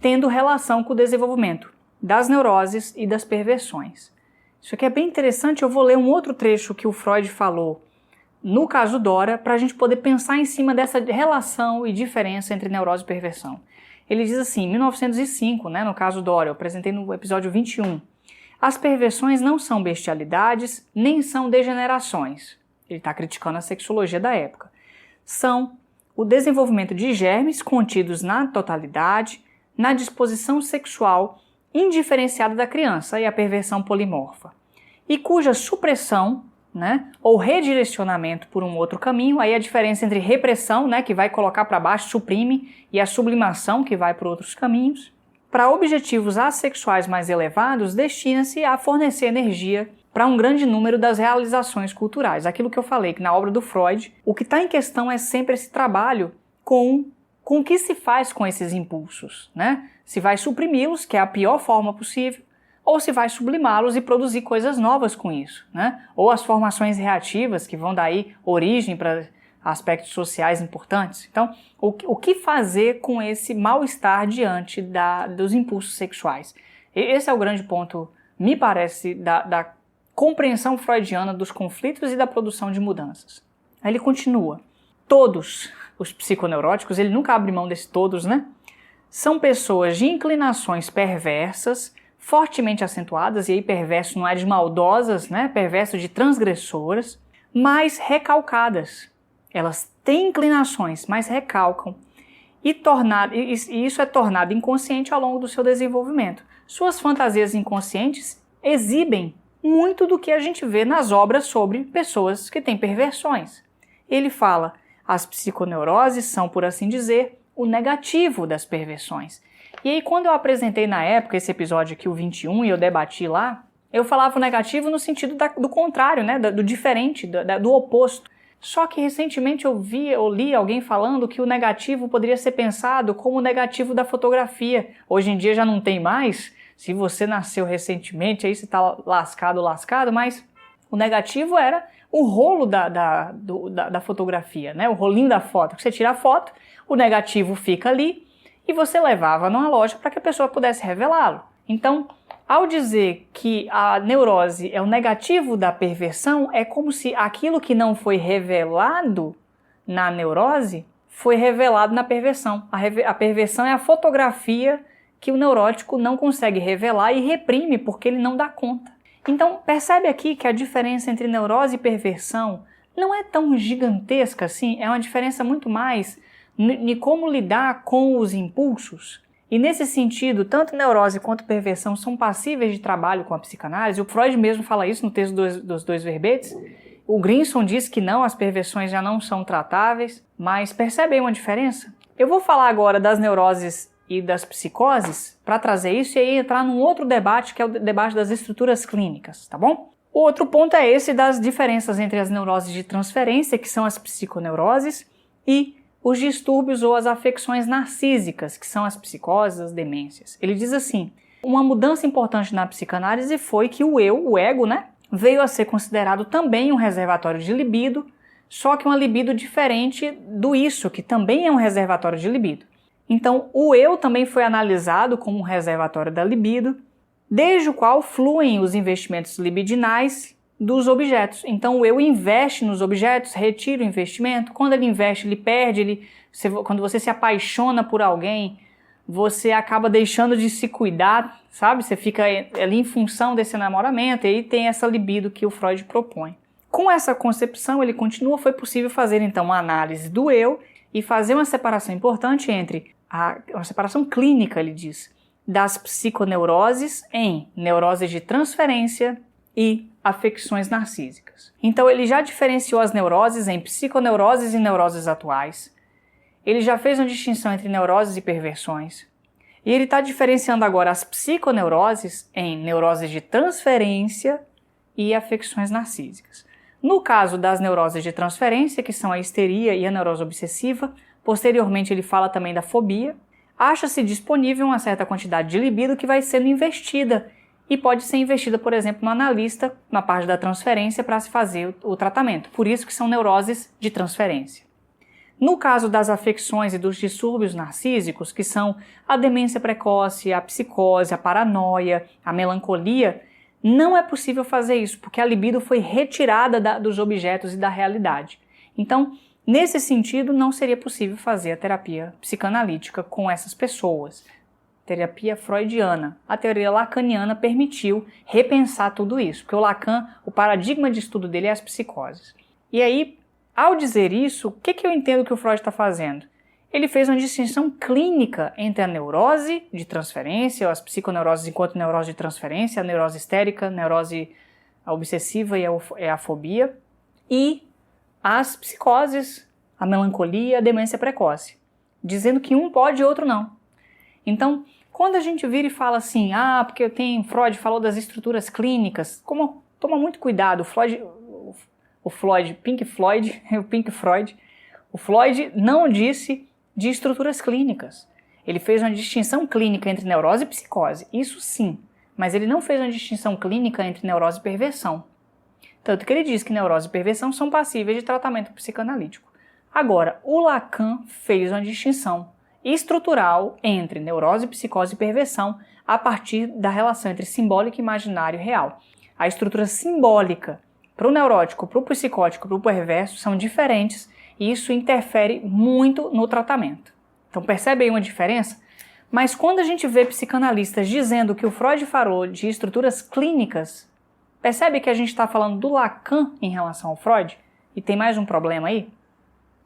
A: tendo relação com o desenvolvimento das neuroses e das perversões. Isso aqui é bem interessante, eu vou ler um outro trecho que o Freud falou no caso Dora, para a gente poder pensar em cima dessa relação e diferença entre neurose e perversão. Ele diz assim, em 1905, né, no caso Dora, eu apresentei no episódio 21, as perversões não são bestialidades, nem são degenerações. Ele está criticando a sexologia da época. São o desenvolvimento de germes contidos na totalidade, na disposição sexual indiferenciada da criança e a perversão polimorfa, e cuja supressão, né, ou redirecionamento por um outro caminho, aí a diferença entre repressão, né, que vai colocar para baixo, suprime, e a sublimação, que vai por outros caminhos, para objetivos assexuais mais elevados, destina-se a fornecer energia para um grande número das realizações culturais. Aquilo que eu falei, que na obra do Freud, o que está em questão é sempre esse trabalho com o que se faz com esses impulsos, né? Se vai suprimi-los, que é a pior forma possível, ou se vai sublimá-los e produzir coisas novas com isso, né? Ou as formações reativas que vão daí origem para aspectos sociais importantes. Então, o que fazer com esse mal-estar diante dos impulsos sexuais? Esse é o grande ponto, me parece, da compreensão freudiana dos conflitos e da produção de mudanças. Aí ele continua. Todos os psiconeuróticos, ele nunca abre mão desse todos, né? São pessoas de inclinações perversas, fortemente acentuadas, e aí perverso não é de maldosas, né? Perverso de transgressoras, mas recalcadas. Elas têm inclinações, mas recalcam. E isso é tornado inconsciente ao longo do seu desenvolvimento. Suas fantasias inconscientes exibem muito do que a gente vê nas obras sobre pessoas que têm perversões. Ele fala, as psiconeuroses são, por assim dizer, o negativo das perversões. E aí, quando eu apresentei na época esse episódio aqui, o 21, e eu debati lá, eu falava o negativo no sentido do contrário, né? Do diferente, do oposto. Só que recentemente eu li alguém falando que o negativo poderia ser pensado como o negativo da fotografia. Hoje em dia já não tem mais. Se você nasceu recentemente, aí você está lascado, mas o negativo era o rolo da fotografia, né? O rolinho da foto. Você tira a foto, o negativo fica ali e você levava numa loja para que a pessoa pudesse revelá-lo. Então, ao dizer que a neurose é o negativo da perversão, é como se aquilo que não foi revelado na neurose foi revelado na perversão. A perversão é a fotografia que o neurótico não consegue revelar e reprime porque ele não dá conta. Então, percebe aqui que a diferença entre neurose e perversão não é tão gigantesca assim, é uma diferença muito mais de como lidar com os impulsos. E nesse sentido, tanto neurose quanto perversão são passíveis de trabalho com a psicanálise. O Freud mesmo fala isso no texto dos dois verbetes. O Grinson diz que não, as perversões já não são tratáveis, mas percebe aí uma diferença? Eu vou falar agora das neuroses e das psicoses para trazer isso e aí entrar num outro debate, que é o debate das estruturas clínicas, tá bom? O outro ponto é esse das diferenças entre as neuroses de transferência, que são as psiconeuroses, e os distúrbios ou as afecções narcísicas, que são as psicoses, as demências. Ele diz assim, uma mudança importante na psicanálise foi que o eu, o ego, veio a ser considerado também um reservatório de libido, só que uma libido diferente do isso, que também é um reservatório de libido. Então, o eu também foi analisado como um reservatório da libido, desde o qual fluem os investimentos libidinais dos objetos. Então, o eu investe nos objetos, retira o investimento. Quando ele investe, ele perde. Quando você se apaixona por alguém, você acaba deixando de se cuidar, sabe? Você fica ali em função desse namoramento, e aí tem essa libido que o Freud propõe. Com essa concepção, ele continua, foi possível fazer então uma análise do eu e fazer uma separação importante entre uma separação clínica, ele diz, das psiconeuroses em neuroses de transferência e afecções narcísicas. Então ele já diferenciou as neuroses em psiconeuroses e neuroses atuais. Ele já fez uma distinção entre neuroses e perversões. E ele está diferenciando agora as psiconeuroses em neuroses de transferência e afecções narcísicas. No caso das neuroses de transferência, que são a histeria e a neurose obsessiva, posteriormente ele fala também da fobia, acha-se disponível uma certa quantidade de libido que vai sendo investida e pode ser investida, por exemplo, no analista, na parte da transferência, para se fazer o tratamento. Por isso que são neuroses de transferência. No caso das afecções e dos distúrbios narcísicos, que são a demência precoce, a psicose, a paranoia, a melancolia, não é possível fazer isso, porque a libido foi retirada dos objetos e da realidade. Então, nesse sentido, não seria possível fazer a terapia psicanalítica com essas pessoas. Terapia freudiana. A teoria lacaniana permitiu repensar tudo isso, porque o Lacan, o paradigma de estudo dele é as psicoses. E aí, ao dizer isso, o que eu entendo que o Freud está fazendo? Ele fez uma distinção clínica entre a neurose de transferência, as psiconeuroses enquanto neurose de transferência, a neurose histérica, a neurose obsessiva e a fobia, e as psicoses, a melancolia, a demência precoce, dizendo que um pode e outro não. Então, quando a gente vira e fala assim, porque Freud falou das estruturas clínicas, toma muito cuidado, o Pink Floyd não disse de estruturas clínicas. Ele fez uma distinção clínica entre neurose e psicose, isso sim, mas ele não fez uma distinção clínica entre neurose e perversão. Tanto que ele diz que neurose e perversão são passíveis de tratamento psicanalítico. Agora, o Lacan fez uma distinção estrutural entre neurose, psicose e perversão a partir da relação entre simbólico, imaginário e real. A estrutura simbólica para o neurótico, para o psicótico, para o perverso são diferentes e isso interfere muito no tratamento. Então percebe aí uma diferença? Mas quando a gente vê psicanalistas dizendo que o Freud falou de estruturas clínicas, percebe que a gente está falando do Lacan em relação ao Freud? E tem mais um problema aí?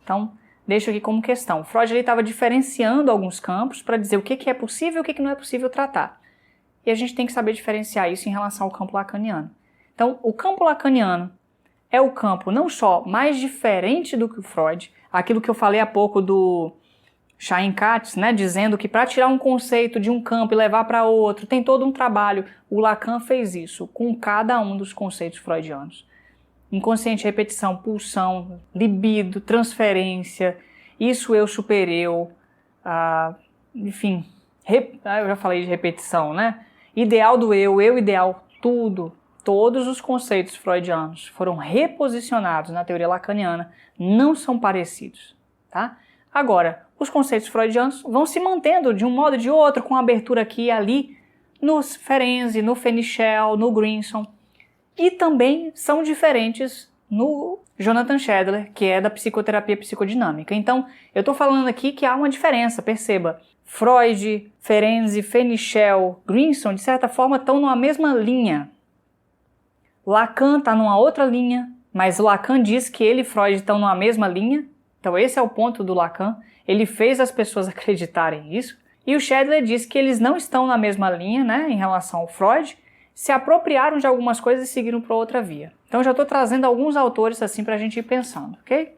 A: Então, deixo aqui como questão. O Freud estava diferenciando alguns campos para dizer o que é possível e o que não é possível tratar. E a gente tem que saber diferenciar isso em relação ao campo lacaniano. Então, o campo lacaniano é o campo não só mais diferente do que o Freud, aquilo que eu falei há pouco do Chaim-Katz, dizendo que para tirar um conceito de um campo e levar para outro, tem todo um trabalho. O Lacan fez isso com cada um dos conceitos freudianos. Inconsciente, repetição, pulsão, libido, transferência, isso, eu, supereu, enfim, eu já falei de repetição, Ideal do eu ideal, tudo. Todos os conceitos freudianos foram reposicionados na teoria lacaniana, não são parecidos, tá? Agora, os conceitos freudianos vão se mantendo de um modo ou de outro, com abertura aqui e ali, no Ferenczi, no Fenichel, no Grinson, e também são diferentes no Jonathan Shedler, que é da psicoterapia psicodinâmica. Então, eu estou falando aqui que há uma diferença, perceba. Freud, Ferenczi, Fenichel, Grinson, de certa forma, estão numa mesma linha. Lacan está numa outra linha, mas Lacan diz que ele e Freud estão numa mesma linha. Então esse é o ponto do Lacan. Ele fez as pessoas acreditarem nisso. E o Shedler diz que eles não estão na mesma linha, né, em relação ao Freud, se apropriaram de algumas coisas e seguiram para outra via. Então já estou trazendo alguns autores assim para a gente ir pensando, ok?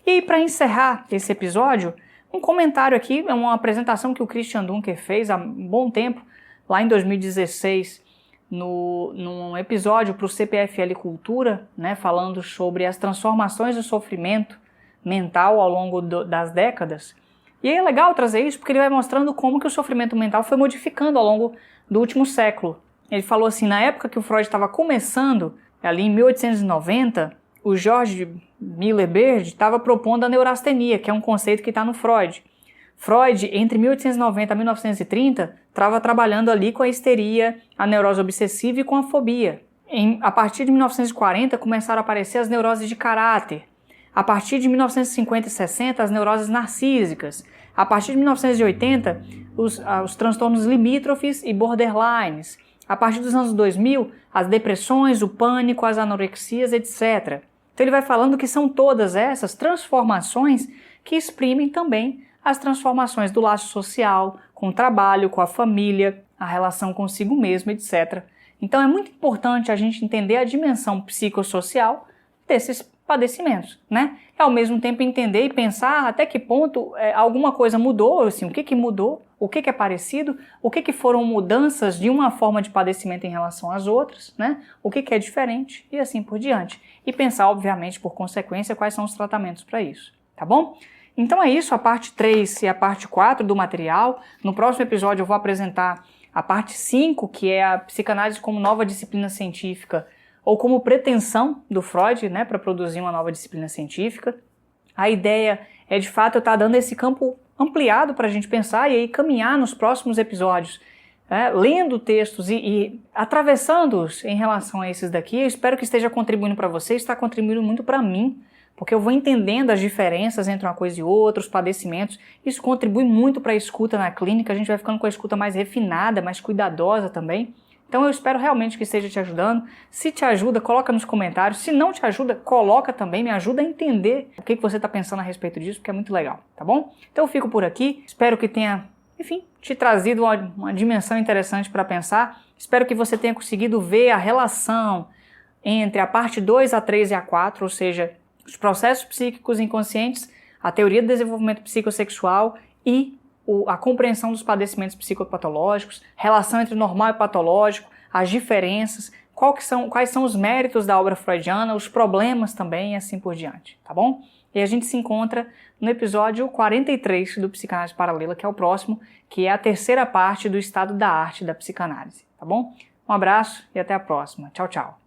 A: E para encerrar esse episódio, um comentário aqui, é uma apresentação que o Christian Dunker fez há um bom tempo, lá em 2016, num episódio para o CPFL Cultura, né, falando sobre as transformações do sofrimento mental ao longo das décadas. E é legal trazer isso porque ele vai mostrando como que o sofrimento mental foi modificando ao longo do último século. Ele falou assim, na época que o Freud estava começando, ali em 1890, o George Miller-Bird estava propondo a neurastenia, que é um conceito que está no Freud. Freud, entre 1890 e 1930, estava trabalhando ali com a histeria, a neurose obsessiva e com a fobia. A partir de 1940, começaram a aparecer as neuroses de caráter. A partir de 1950 e 60, as neuroses narcísicas. A partir de 1980, os transtornos limítrofes e borderlines. A partir dos anos 2000, as depressões, o pânico, as anorexias, etc. Então ele vai falando que são todas essas transformações que exprimem também as transformações do laço social, com o trabalho, com a família, a relação consigo mesmo, etc. Então é muito importante a gente entender a dimensão psicossocial desses padecimentos, né? E ao mesmo tempo entender e pensar até que ponto alguma coisa mudou, assim, o que mudou, o que é parecido, o que foram mudanças de uma forma de padecimento em relação às outras, né? O que é diferente e assim por diante. E pensar, obviamente, por consequência, quais são os tratamentos para isso, tá bom? Então é isso, a parte 3 e a parte 4 do material. No próximo episódio eu vou apresentar a parte 5, que é a psicanálise como nova disciplina científica, ou como pretensão do Freud, né, para produzir uma nova disciplina científica. A ideia é, de fato, eu estar dando esse campo ampliado para a gente pensar e aí caminhar nos próximos episódios, lendo textos e atravessando-os em relação a esses daqui. Eu espero que esteja contribuindo para você, está contribuindo muito para mim, porque eu vou entendendo as diferenças entre uma coisa e outra, os padecimentos. Isso contribui muito para a escuta na clínica, a gente vai ficando com a escuta mais refinada, mais cuidadosa também. Então eu espero realmente que esteja te ajudando. Se te ajuda, coloca nos comentários. Se não te ajuda, coloca também, me ajuda a entender o que você está pensando a respeito disso, porque é muito legal, tá bom? Então eu fico por aqui, espero que tenha, enfim, te trazido uma dimensão interessante para pensar. Espero que você tenha conseguido ver a relação entre a parte 2, a 3 e a 4, ou seja, os processos psíquicos inconscientes, a teoria do desenvolvimento psicossexual e a compreensão dos padecimentos psicopatológicos, relação entre normal e patológico, as diferenças, quais são os méritos da obra freudiana, os problemas também e assim por diante, tá bom? E a gente se encontra no episódio 43 do Psicanálise Paralela, que é o próximo, que é a terceira parte do estado da arte da psicanálise, tá bom? Um abraço e até a próxima. Tchau, tchau.